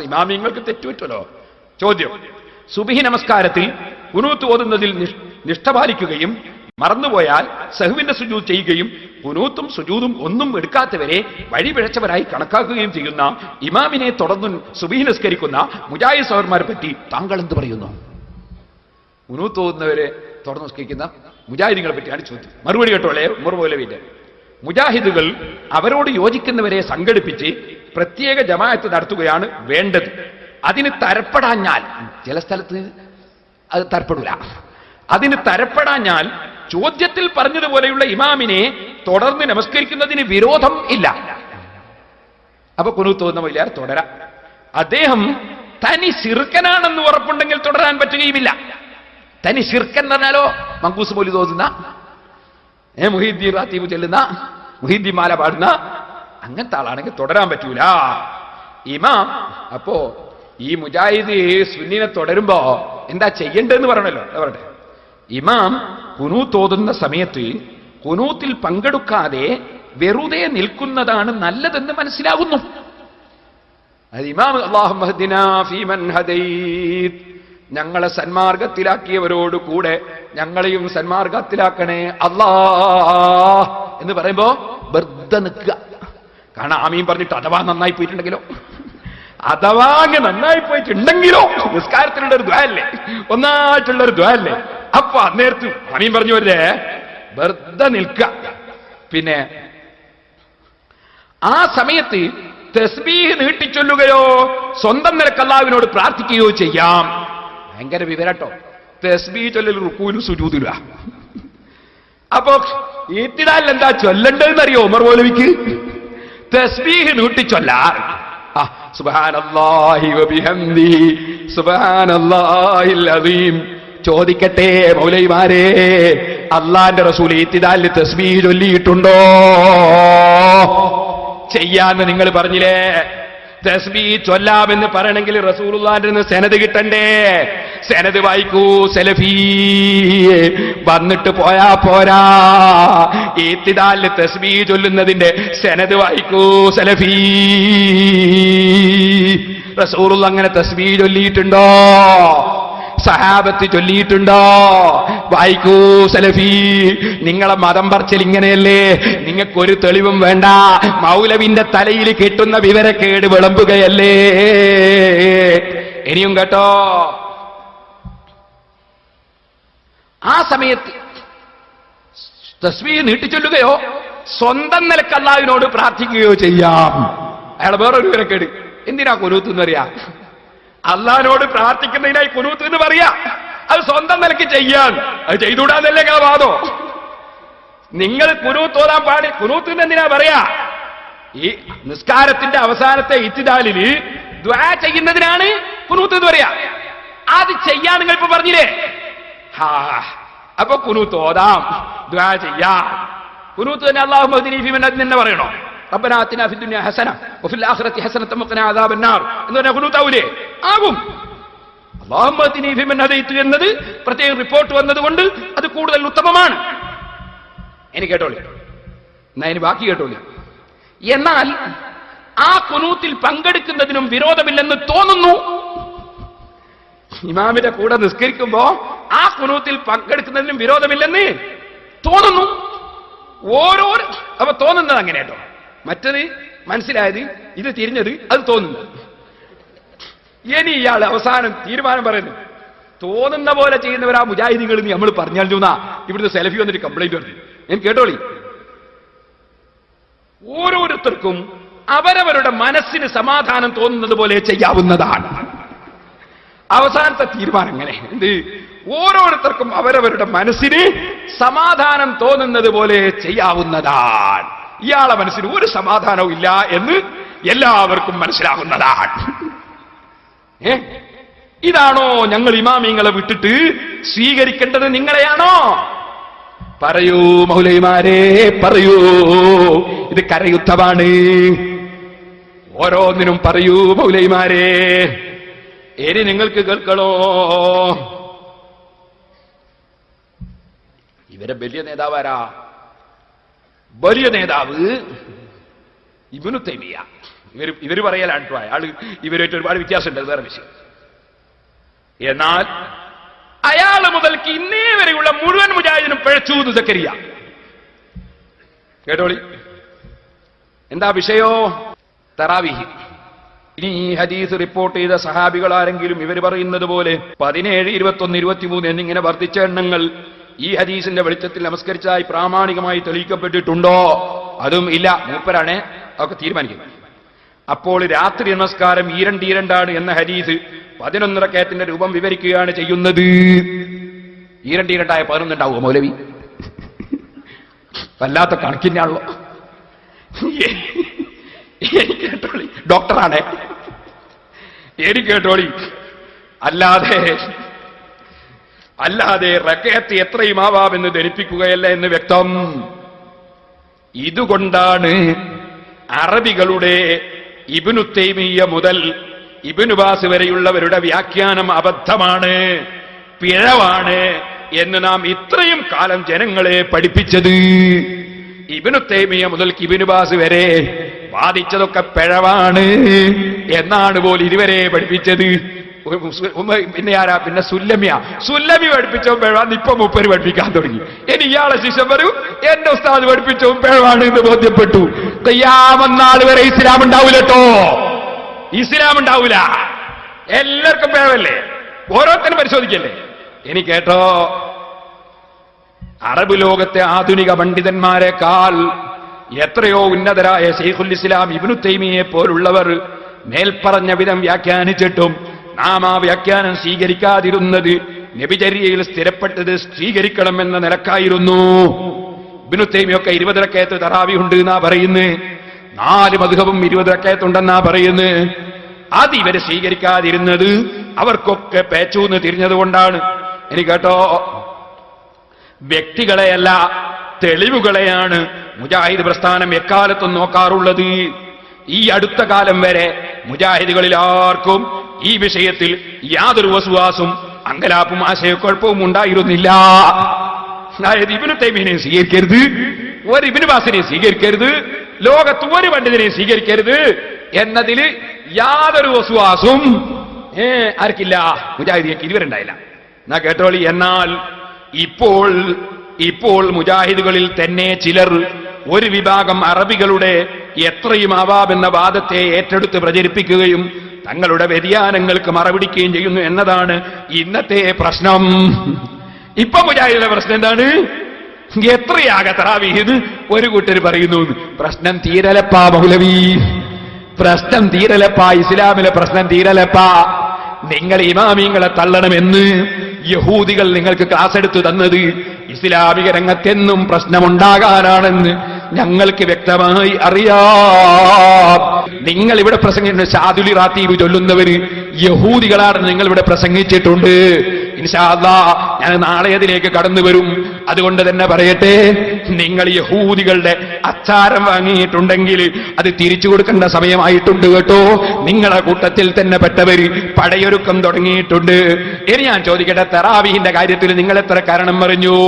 ഇമാമിങ്ങൾക്ക് തെറ്റുപറ്റുമല്ലോ. ചോദ്യം: സുബ്ഹി നമസ്കാരത്തിൽ ഖുനൂത്ത് ഓതുന്നതിൽ നിഷ്ഠ പാലിക്കുകയും മറന്നുപോയാൽ സഹ്വിന്റെ സുജൂദ് ചെയ്യുകയും ഖുനൂത്തും സുജൂദും ഒന്നും എടുക്കാത്തവരെ വഴിപിഴച്ചവരായി കണക്കാക്കുകയും ചെയ്യുന്ന ഇമാമിനെ തുടർന്ന് സുബ്ഹി നിസ്കരിക്കുന്ന മുജാഹിദ് സഹോദരന്മാരെ പറ്റി താങ്കൾ എന്ത് പറയുന്നു? ഖുനൂത്ത് ഓതുന്നവരെ തുടർന്ന് നിസ്കരിക്കുന്ന മുജാഹിദുകളെ പറ്റിയാണ് ചോദ്യം. മറുപടി കേട്ടോളെ ഉമർ മൗലവിന്റെ. മുജാഹിദുകൾ അവരോട് യോജിക്കുന്നവരെ സംഘടിപ്പിച്ച് പ്രത്യേക ജമാഅത്ത് നടത്തുകയാണ് വേണ്ടത്. അതിന് തരപ്പെടാഞ്ഞാൽ, ചില സ്ഥലത്ത് അത് തരപ്പെടില്ല, അതിന് തരപ്പെടാഞ്ഞാൽ ചോദ്യത്തിൽ പറഞ്ഞതുപോലെയുള്ള ഇമാമിനെ തുടർന്ന് നമസ്കരിക്കുന്നതിന് വിരോധം ഇല്ല. അപ്പൊ ഖുനൂത്ത് ഓതുന്ന മൗലവിയാർ തുടരാം. അദ്ദേഹം തനി ശിർക്കനാണെന്ന് ഉറപ്പുണ്ടെങ്കിൽ തുടരാൻ പറ്റുകയുമില്ല. തനി ശിർക്കൻ എന്ന് പറഞ്ഞാലോ മങ്കൂസ് മൗലിദ് ഓതുന്ന, മുഹീദ്ദീൻ റാത്തീബ് ചെല്ലുന്ന, മുഹീദ്ദീൻ മാല പാടുന്ന അങ്ങനത്തെ ആളാണെങ്കിൽ തുടരാൻ പറ്റൂല. ഇമാം അപ്പോ ഈ മുജാഹിദ് സുന്നീനെ തുടരുമ്പോ എന്താ ചെയ്യേണ്ടതെന്ന് പറയണല്ലോ. പറയട്ടെ, ഇമാം ഖുനൂത്ത് ഓതുന്ന സമയത്ത് ഖുനൂത്തിൽ പങ്കെടുക്കാതെ വെറുതെ നിൽക്കുന്നതാണ് നല്ലതെന്ന് മനസ്സിലാകുന്നു. അത് ഇമാം അല്ലാഹുമ്മ ഹദിനാ ഫീമൻ ഹദൈത്, ഞങ്ങളെ സന്മാർഗത്തിലാക്കിയവരോട് കൂടെ ഞങ്ങളെയും സന്മാർഗത്തിലാക്കണേ അല്ലാഹ് എന്ന് പറയുമ്പോ വെറുതെ നിൽക്കുക. കാരണം ആമീൻ പറഞ്ഞിട്ട് അഥവാ നന്നായി പോയിട്ടുണ്ടെങ്കിലോ, അഥവാ നന്നായി പോയിട്ടുണ്ടെങ്കിലോ, നിസ്കാരത്തിലുള്ള ഒരു ദ്വായല്ലേ, ഒന്നായിട്ടുള്ള ഒരു ദ്വായല്ലേ. അപ്പൊ അന്നേരത്ത് ആമീൻ പറഞ്ഞു വരേ വെറുതെ നിൽക്കുക. പിന്നെ ആ സമയത്ത് തസ്ബീഹ് നീട്ടിച്ചൊല്ലുകയോ സ്വന്തം നിലക്ക് അല്ലാഹുവിനോട് പ്രാർത്ഥിക്കുകയോ ചെയ്യാം. ഭയങ്കര വിവരട്ടോ. തസ്ബീഹ് ചൊല്ലൽ റുക്കൂലും സുജൂദിലുക. അപ്പൊ ഈത്തിദാലിൽ എന്താ ചൊല്ലണ്ടെന്നറിയോ ഉമർ മൗലവിക്ക്? തസ്ബീഹ് നീട്ടിച്ചൊല്ലാർ. സുബ്ഹാനല്ലാഹി വബിഹംദിഹി സുബ്ഹാനല്ലാഹിൽ അസീം. ചോദിക്കട്ടെ മൗലവിമാരെ, അള്ളാന്റെ റസൂൽ ഈത്തിദാലിൽ തസ്ബീഹ് ചൊല്ലിയിട്ടുണ്ടോ? ചെയ്യാന്ന് നിങ്ങൾ പറഞ്ഞില്ലേ. തസ്ബീഹ് ചൊല്ലാമെന്ന് പറയണമെങ്കിൽ റസൂലുള്ളാഹിന്റെ നിന്ന് സനദ് കിട്ടണ്ടേ? സനദ് വായിക്കൂ സലഫി. വന്നിട്ട് പോയാ പോരാ, ഈത്തിദാലിൽ തസ്ബീഹ് ചൊല്ലുന്നതിന്റെ സനദ് വായിക്കൂ സലഫി. റസൂലുള്ളാഹി അങ്ങനെ തസ്ബീഹ് ചൊല്ലിയിട്ടുണ്ടോ? സഹാബത്ത് ചൊല്ലിയിട്ടുണ്ടോ? വായിക്കൂ സലഫി. നിങ്ങളെ മതം പറച്ചിൽ ഇങ്ങനെയല്ലേ? നിങ്ങൾക്കൊരു തെളിവും വേണ്ട. മൗലവിന്റെ തലയിൽ കിട്ടുന്ന വിവരക്കേട് വിളമ്പുകയല്ലേ? ഇനിയും കേട്ടോ, ആ സമയത്ത് തസ്ബീഹ് നീട്ടിച്ചൊല്ലുകയോ സ്വന്തം നിലക്ക് അല്ലാഹുവിനോട് പ്രാർത്ഥിക്കുകയോ ചെയ്യാം. അയാൾ വേറൊരു വിവരക്കേട്. എന്തിനാ ഖുനൂത്ത് എന്ന് പറയാ? അള്ളാഹിനോട് പ്രാർത്ഥിക്കുന്നതിനായി കുനൂത്ത് എന്ന് പറയാ. അത് സ്വന്തം നിലയ്ക്ക് ചെയ്യാൻ അത് ചെയ്തുകൂടാന്നല്ലേ നിങ്ങളെ വാദോ? നിങ്ങൾ കുനൂത്ത് ഓതാൻ കുനൂത്ത് എന്ന് എന്തിനാ പറയാ? ഈ നിസ്കാരത്തിന്റെ അവസാനത്തെ ഇത്തിദാലില് ദുആ ചെയ്യുന്നതിനാണ് കുനൂത്ത് എന്ന് പറയാ. അത് ചെയ്യാൻ നിങ്ങൾ ഇപ്പൊ പറഞ്ഞില്ലേ? അപ്പൊ കുനൂത്ത് ഓതാം, ദുആ ചെയ്യാം. കുനൂത്ത് തന്നെ അല്ലാഹുമ്മ ഹ്ദിനി ഫീമൻ ഹദൈത തന്നെ പറയണോ? റബ്ബനാ ആതിനാ ഫിദ്ദുനിയാ ഹസന വഫിൽ ആഖിറതി ഹസനത വഖിനാ അദാബന്നാർ എന്ന് പറഞ്ഞാൽ കുനൂത്ത് ആവൂലേ? ആകും. അല്ലാഹുമ്മ ഹ്ദിനി ഫീമൻ ഹദൈത എന്നത് പ്രത്യേക റിപ്പോർട്ട് വന്നതുകൊണ്ട് അത് കൂടുതൽ ഉത്തമമാണ്. ഇനി കേട്ടോളി, എന്നാ ഇനി ബാക്കി കേട്ടോളി. എന്നാൽ ആ കുനൂത്തിൽ പങ്കെടുക്കുന്നതിനും വിരോധമില്ലെന്ന് തോന്നുന്നു. ഇമാമിന്റെ കൂടെ നിസ്കരിക്കുമ്പോ ആ കുനൂത്തിൽ പങ്കെടുക്കുന്നതിനും വിരോധമില്ലെന്ന് തോന്നുന്നു. ഓരോരോ അപ്പൊ തോന്നുന്നത് അങ്ങനെ കേട്ടോ. മറ്റത് മനസ്സിലായത്, ഇത് തിരിഞ്ഞത്, അത് തോന്നുന്നത്. ഇനി ഇയാൾ അവസാനം തീരുമാനം പറയുന്നു, തോന്നുന്ന പോലെ ചെയ്യുന്നവരാ മുജാഹിദീങ്ങൾ നീ നമ്മൾ പറഞ്ഞാൽ ഇവിടുന്ന് സെലഫി വന്നിട്ട് കംപ്ലൈന്റ് പറഞ്ഞു. ഞാൻ കേട്ടോളി. ഓരോരുത്തർക്കും അവരവരുടെ മനസ്സിന് സമാധാനം തോന്നുന്നത് പോലെ ചെയ്യാവുന്നതാണ്. അവസാനത്തെ തീരുമാനം എങ്ങനെ? എന്ത്? ഓരോരുത്തർക്കും അവരവരുടെ മനസ്സിന് സമാധാനം തോന്നുന്നത് പോലെ ചെയ്യാവുന്നതാണ്. ഇയാളെ മനസ്സിന് ഒരു സമാധാനവും ഇല്ല എന്ന് എല്ലാവർക്കും മനസ്സിലാകുന്നതാണ്. ഇതാണോ ഞങ്ങൾ ഇമാമിങ്ങളെ വിട്ടിട്ട് സ്വീകരിക്കേണ്ടത്? നിങ്ങളെയാണോ? പറയൂ മൗലവിമാരെ, പറയൂ. ഇത് കരയുദ്ധമാണ്. ഓരോന്നിനും പറയൂ മൗലവിമാരെ. ഇനി നിങ്ങൾക്ക് കേൾക്കണോ? ഇവരെ വലിയ നേതാവാരാ? വലിയ നേതാവ് ഇബ്നു തൈമിയ്യ. ഇവര് പറയലാണ് അയാള് ഇവരായിട്ട് ഒരുപാട് വ്യത്യാസമുണ്ട്, വേറെ വിഷയം. എന്നാൽ അയാള് മുതൽക്ക് ഇന്നേ വരെയുള്ള മുഴുവൻ മുജാഹിദിനും പിഴച്ചു എന്ന് സക്കരിയ. കേട്ടോളി, എന്താ വിഷയോ? തറാവീഹ്. ഇനി ഈ ഹദീസ് റിപ്പോർട്ട് ചെയ്ത സഹാബികൾ ആരെങ്കിലും ഇവർ പറയുന്നത് പോലെ 17, 21, 23 എന്നിങ്ങനെ വർദ്ധിച്ച എണ്ണങ്ങൾ ഈ ഹദീസിന്റെ വെളിച്ചത്തിൽ നമസ്കരിച്ചതായി പ്രാമാണികമായി തെളിയിക്കപ്പെട്ടിട്ടുണ്ടോ? അതും ഇല്ല. മൂപ്പരാണ് അതൊക്കെ തീരുമാനിക്കുന്നത്. അപ്പോൾ രാത്രി നമസ്കാരം ഈരണ്ടീരണ്ടാണ് എന്ന ഹദീസ് 11 റക്അത്തിന്റെ രൂപം വിവരിക്കുകയാണ് ചെയ്യുന്നത്. ഈരണ്ടീരണ്ടായ 11 ഉണ്ടാവുമോ മൗലവി? വല്ലാത്ത കണക്കിനാണല്ലോ. കേട്ടോളി, ഡോക്ടറാണ്. എനിക്ക് കേട്ടോളി. അല്ലാതെ റക്അത്ത് എത്രയും ആവാമെന്ന് ധരിപ്പിക്കുകയല്ല എന്ന് വ്യക്തം. ഇതുകൊണ്ടാണ് അറബികളുടെ ഇബ്നു തൈമിയ്യ മുതൽ ഇബ്നു ബാസ് വരെയുള്ളവരുടെ വ്യാഖ്യാനം അബദ്ധമാണ്, പിഴവാണ് എന്ന് നാം ഇത്രയും കാലം ജനങ്ങളെ പഠിപ്പിച്ചത്. ഇബ്നു തൈമിയ്യ മുതൽ ഇബ്നു ബാസ് വരെ വാദിച്ചതൊക്കെ പിഴവാണ് എന്നാണ് പോലും ഇതുവരെ പഠിപ്പിച്ചത്. പിന്നെ ആരാ? പിന്നെ സുല്ലമി പഠിപ്പിച്ചവും പിഴവാന്ന് ഇപ്പൊ മൂപ്പര് പഠിപ്പിക്കാൻ തുടങ്ങി. ഇനി ഇയാളെ ശിഷ്യം വരൂ, എന്റെ ഉസ്താദ് പഠിപ്പിച്ചവും പിഴവാണ് എന്ന് ബോധ്യപ്പെട്ടു. ഖിയാമത്ത് വരെ ഇസ്ലാം ഉണ്ടാവൂല കേട്ടോ. ഇസ്ലാം ഉണ്ടാവൂല. എല്ലാവർക്കും പിഴവല്ലേ? ഓരോരുത്തരും പരിശോധിക്കല്ലേ? ഇനി കേട്ടോ, അറബ് ലോകത്തെ ആധുനിക പണ്ഡിതന്മാരെക്കാൾ എത്രയോ ഉന്നതരായ ശൈഖുൽ ഇസ്ലാം ഇബ്നു തൈമിയ്യയെ പോലുള്ളവർ മേൽപ്പറഞ്ഞ വിധം വ്യാഖ്യാനിച്ചിട്ടും നാം ആ വ്യാഖ്യാനം സ്വീകരിക്കാതിരുന്നത് നബിചര്യയിൽ സ്ഥിരപ്പെട്ടത് സ്വീകരിക്കണമെന്ന നിലക്കായിരുന്നു. ഇബ്നു തൈമിയ്യൊക്കെ 20 റക്അത്ത് തറാവീഹ് ഉണ്ട് എന്നാ പറയുന്നത്. 4 മദ്ഹബും 20 റക്അത്ത് ഉണ്ടെന്നാ പറയുന്നത്. അത് ഇവര് സ്വീകരിക്കാതിരുന്നത് അവർക്കൊക്കെ പേച്ചൂന്ന് തിരിഞ്ഞതുകൊണ്ടാണ്. ഇനി കേട്ടോ, വ്യക്തികളെയല്ല തെളിവുകളെയാണ് മുജാഹിദ് പ്രസ്ഥാനം എക്കാലത്തും നോക്കാറുള്ളത്. ഈ അടുത്ത കാലം വരെ മുജാഹിദുകളിൽ ആർക്കും ഈ വിഷയത്തിൽ യാതൊരു വസ്വാസും അങ്കലാപ്പും ആശയക്കുഴപ്പവും ഉണ്ടായിരുന്നില്ല. അതായത് ഇബ്നു തൈമിയ്യനെ സ്വീകരിക്കരുത്, ഒരു ഇബ്നു ബാസിനെ സ്വീകരിക്കരുത്, ലോകത്ത് ഒരു പണ്ഡിതനെ സ്വീകരിക്കരുത് എന്നതിൽ യാതൊരു വസ്വാസും ആർക്കില്ല, മുജാഹിദിയക്ക് ഇതുവരെ ഉണ്ടായില്ല. എന്നാ കേട്ടോളി. എന്നാൽ ഇപ്പോൾ മുജാഹിദുകളിൽ തന്നെ ചിലർ, ഒരു വിഭാഗം അറബികളുടെ എത്രയും ആവാമെന്ന വാദത്തെ ഏറ്റെടുത്ത് പ്രചരിപ്പിക്കുകയും തങ്ങളുടെ വ്യതിയാനങ്ങൾക്ക് മറപിടിക്കുകയും ചെയ്യുന്നു എന്നതാണ് ഇന്നത്തെ പ്രശ്നം. ഇപ്പൊ മുജാഹിദിന്റെ പ്രശ്നം എന്താണ്? എത്രയാകെ തറാവീഹ് ഒരു കൂട്ടർ പറയുന്നു. പ്രശ്നം തീരലപ്പാ മൗലവി, പ്രശ്നം തീരലപ്പാ. ഇസ്ലാമിലെ പ്രശ്നം തീരലപ്പാ. നിങ്ങൾ ഇമാമിങ്ങളെ തള്ളണമെന്ന് യഹൂദികൾ നിങ്ങൾക്ക് ക്ലാസ് എടുത്തു തന്നത് ഇസ്ലാമിക രംഗത്തെന്നും പ്രശ്നമുണ്ടാകാനാണെന്ന് ഞങ്ങൾക്ക് വ്യക്തമായി അറിയാം. നിങ്ങൾ ഇവിടെ പ്രസംഗിക്കുന്ന ഷാദുലി റാത്തീബ് ചൊല്ലുന്നവര് യഹൂദികളാണെന്ന് നിങ്ങൾ ഇവിടെ പ്രസംഗിച്ചിട്ടുണ്ട്. ഇൻഷാ അല്ലാഹ് ഞാൻ നാളെ അതിലേക്ക് കടന്നു വരും. അതുകൊണ്ട് തന്നെ പറയട്ടെ, നിങ്ങൾ യഹൂദികളുടെ അച്ചാരം വാങ്ങിയിട്ടുണ്ടെങ്കിൽ അത് തിരിച്ചു കൊടുക്കേണ്ട സമയമായിട്ടുണ്ട് കേട്ടോ. നിങ്ങളെ കൂട്ടത്തിൽ തന്നെ പെട്ടവര് പടയൊരുക്കം തുടങ്ങിയിട്ടുണ്ട്. ഇനി ഞാൻ ചോദിക്കട്ടെ, തറാവീഹിന്റെ കാര്യത്തിൽ നിങ്ങൾ എത്ര കാരണം അറിഞ്ഞു?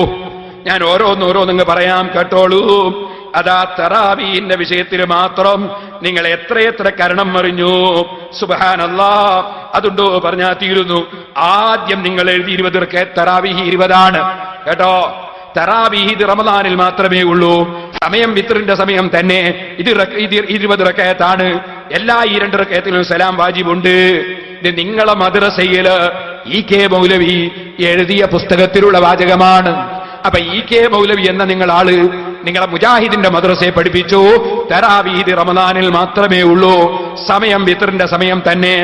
ഞാൻ ഓരോന്നോരോന്നങ്ങ് പറയാം, കേട്ടോളൂ. അതാ തറാവീഹിന്റെ വിഷയത്തിൽ മാത്രം നിങ്ങൾ എത്രയെത്ര കരണം അറിഞ്ഞു. സുബ്ഹാനല്ലാഹ്, അതുണ്ടോ പറഞ്ഞാൽ തീരുന്നു. ആദ്യം നിങ്ങൾ എഴുതി 20 റക്അത്ത്, തറാവീഹ് 20 കേട്ടോ. തറാവീഹ് ഇത് റമദാനിൽ മാത്രമേ ഉള്ളൂ. സമയം വിത്റിന്റെ സമയം തന്നെ. ഇത് 20 റക്അത്താണ്. എല്ലാ ഈ 2 റക്അത്തിലും സലാം വാജിബുണ്ട്. ഇത് നിങ്ങളെ മദ്രസയില് EK മൗലവി എഴുതിയ പുസ്തകത്തിലുള്ള വാചകമാണ്. അപ്പൊ EK മൗലവി എന്ന നിങ്ങളാള് നിങ്ങളെ മുജാഹിദിന്റെ മദ്രസയെ പഠിപ്പിച്ചു തറാവീഹ് റമദാനിൽ മാത്രമേ ഉള്ളൂ. സമയം വിത്റിന്റെ സമയം തന്നെ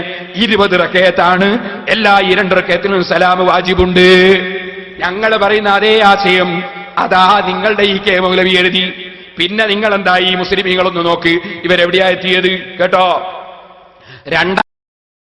20 റക്അത്താണ്. എല്ലാ ഈ 2 റക്അത്തിലും സലാം വാജിബുണ്ട്. ഞങ്ങൾ പറയുന്ന അതേ ആശയം അതാ നിങ്ങളുടെ EK മൗലവി എഴുതി. പിന്നെ നിങ്ങൾ എന്തായി? മുസ്ലിമീങ്ങളൊന്ന് നോക്ക്, ഇവരെവിടെയാ എത്തിയത് കേട്ടോ. 2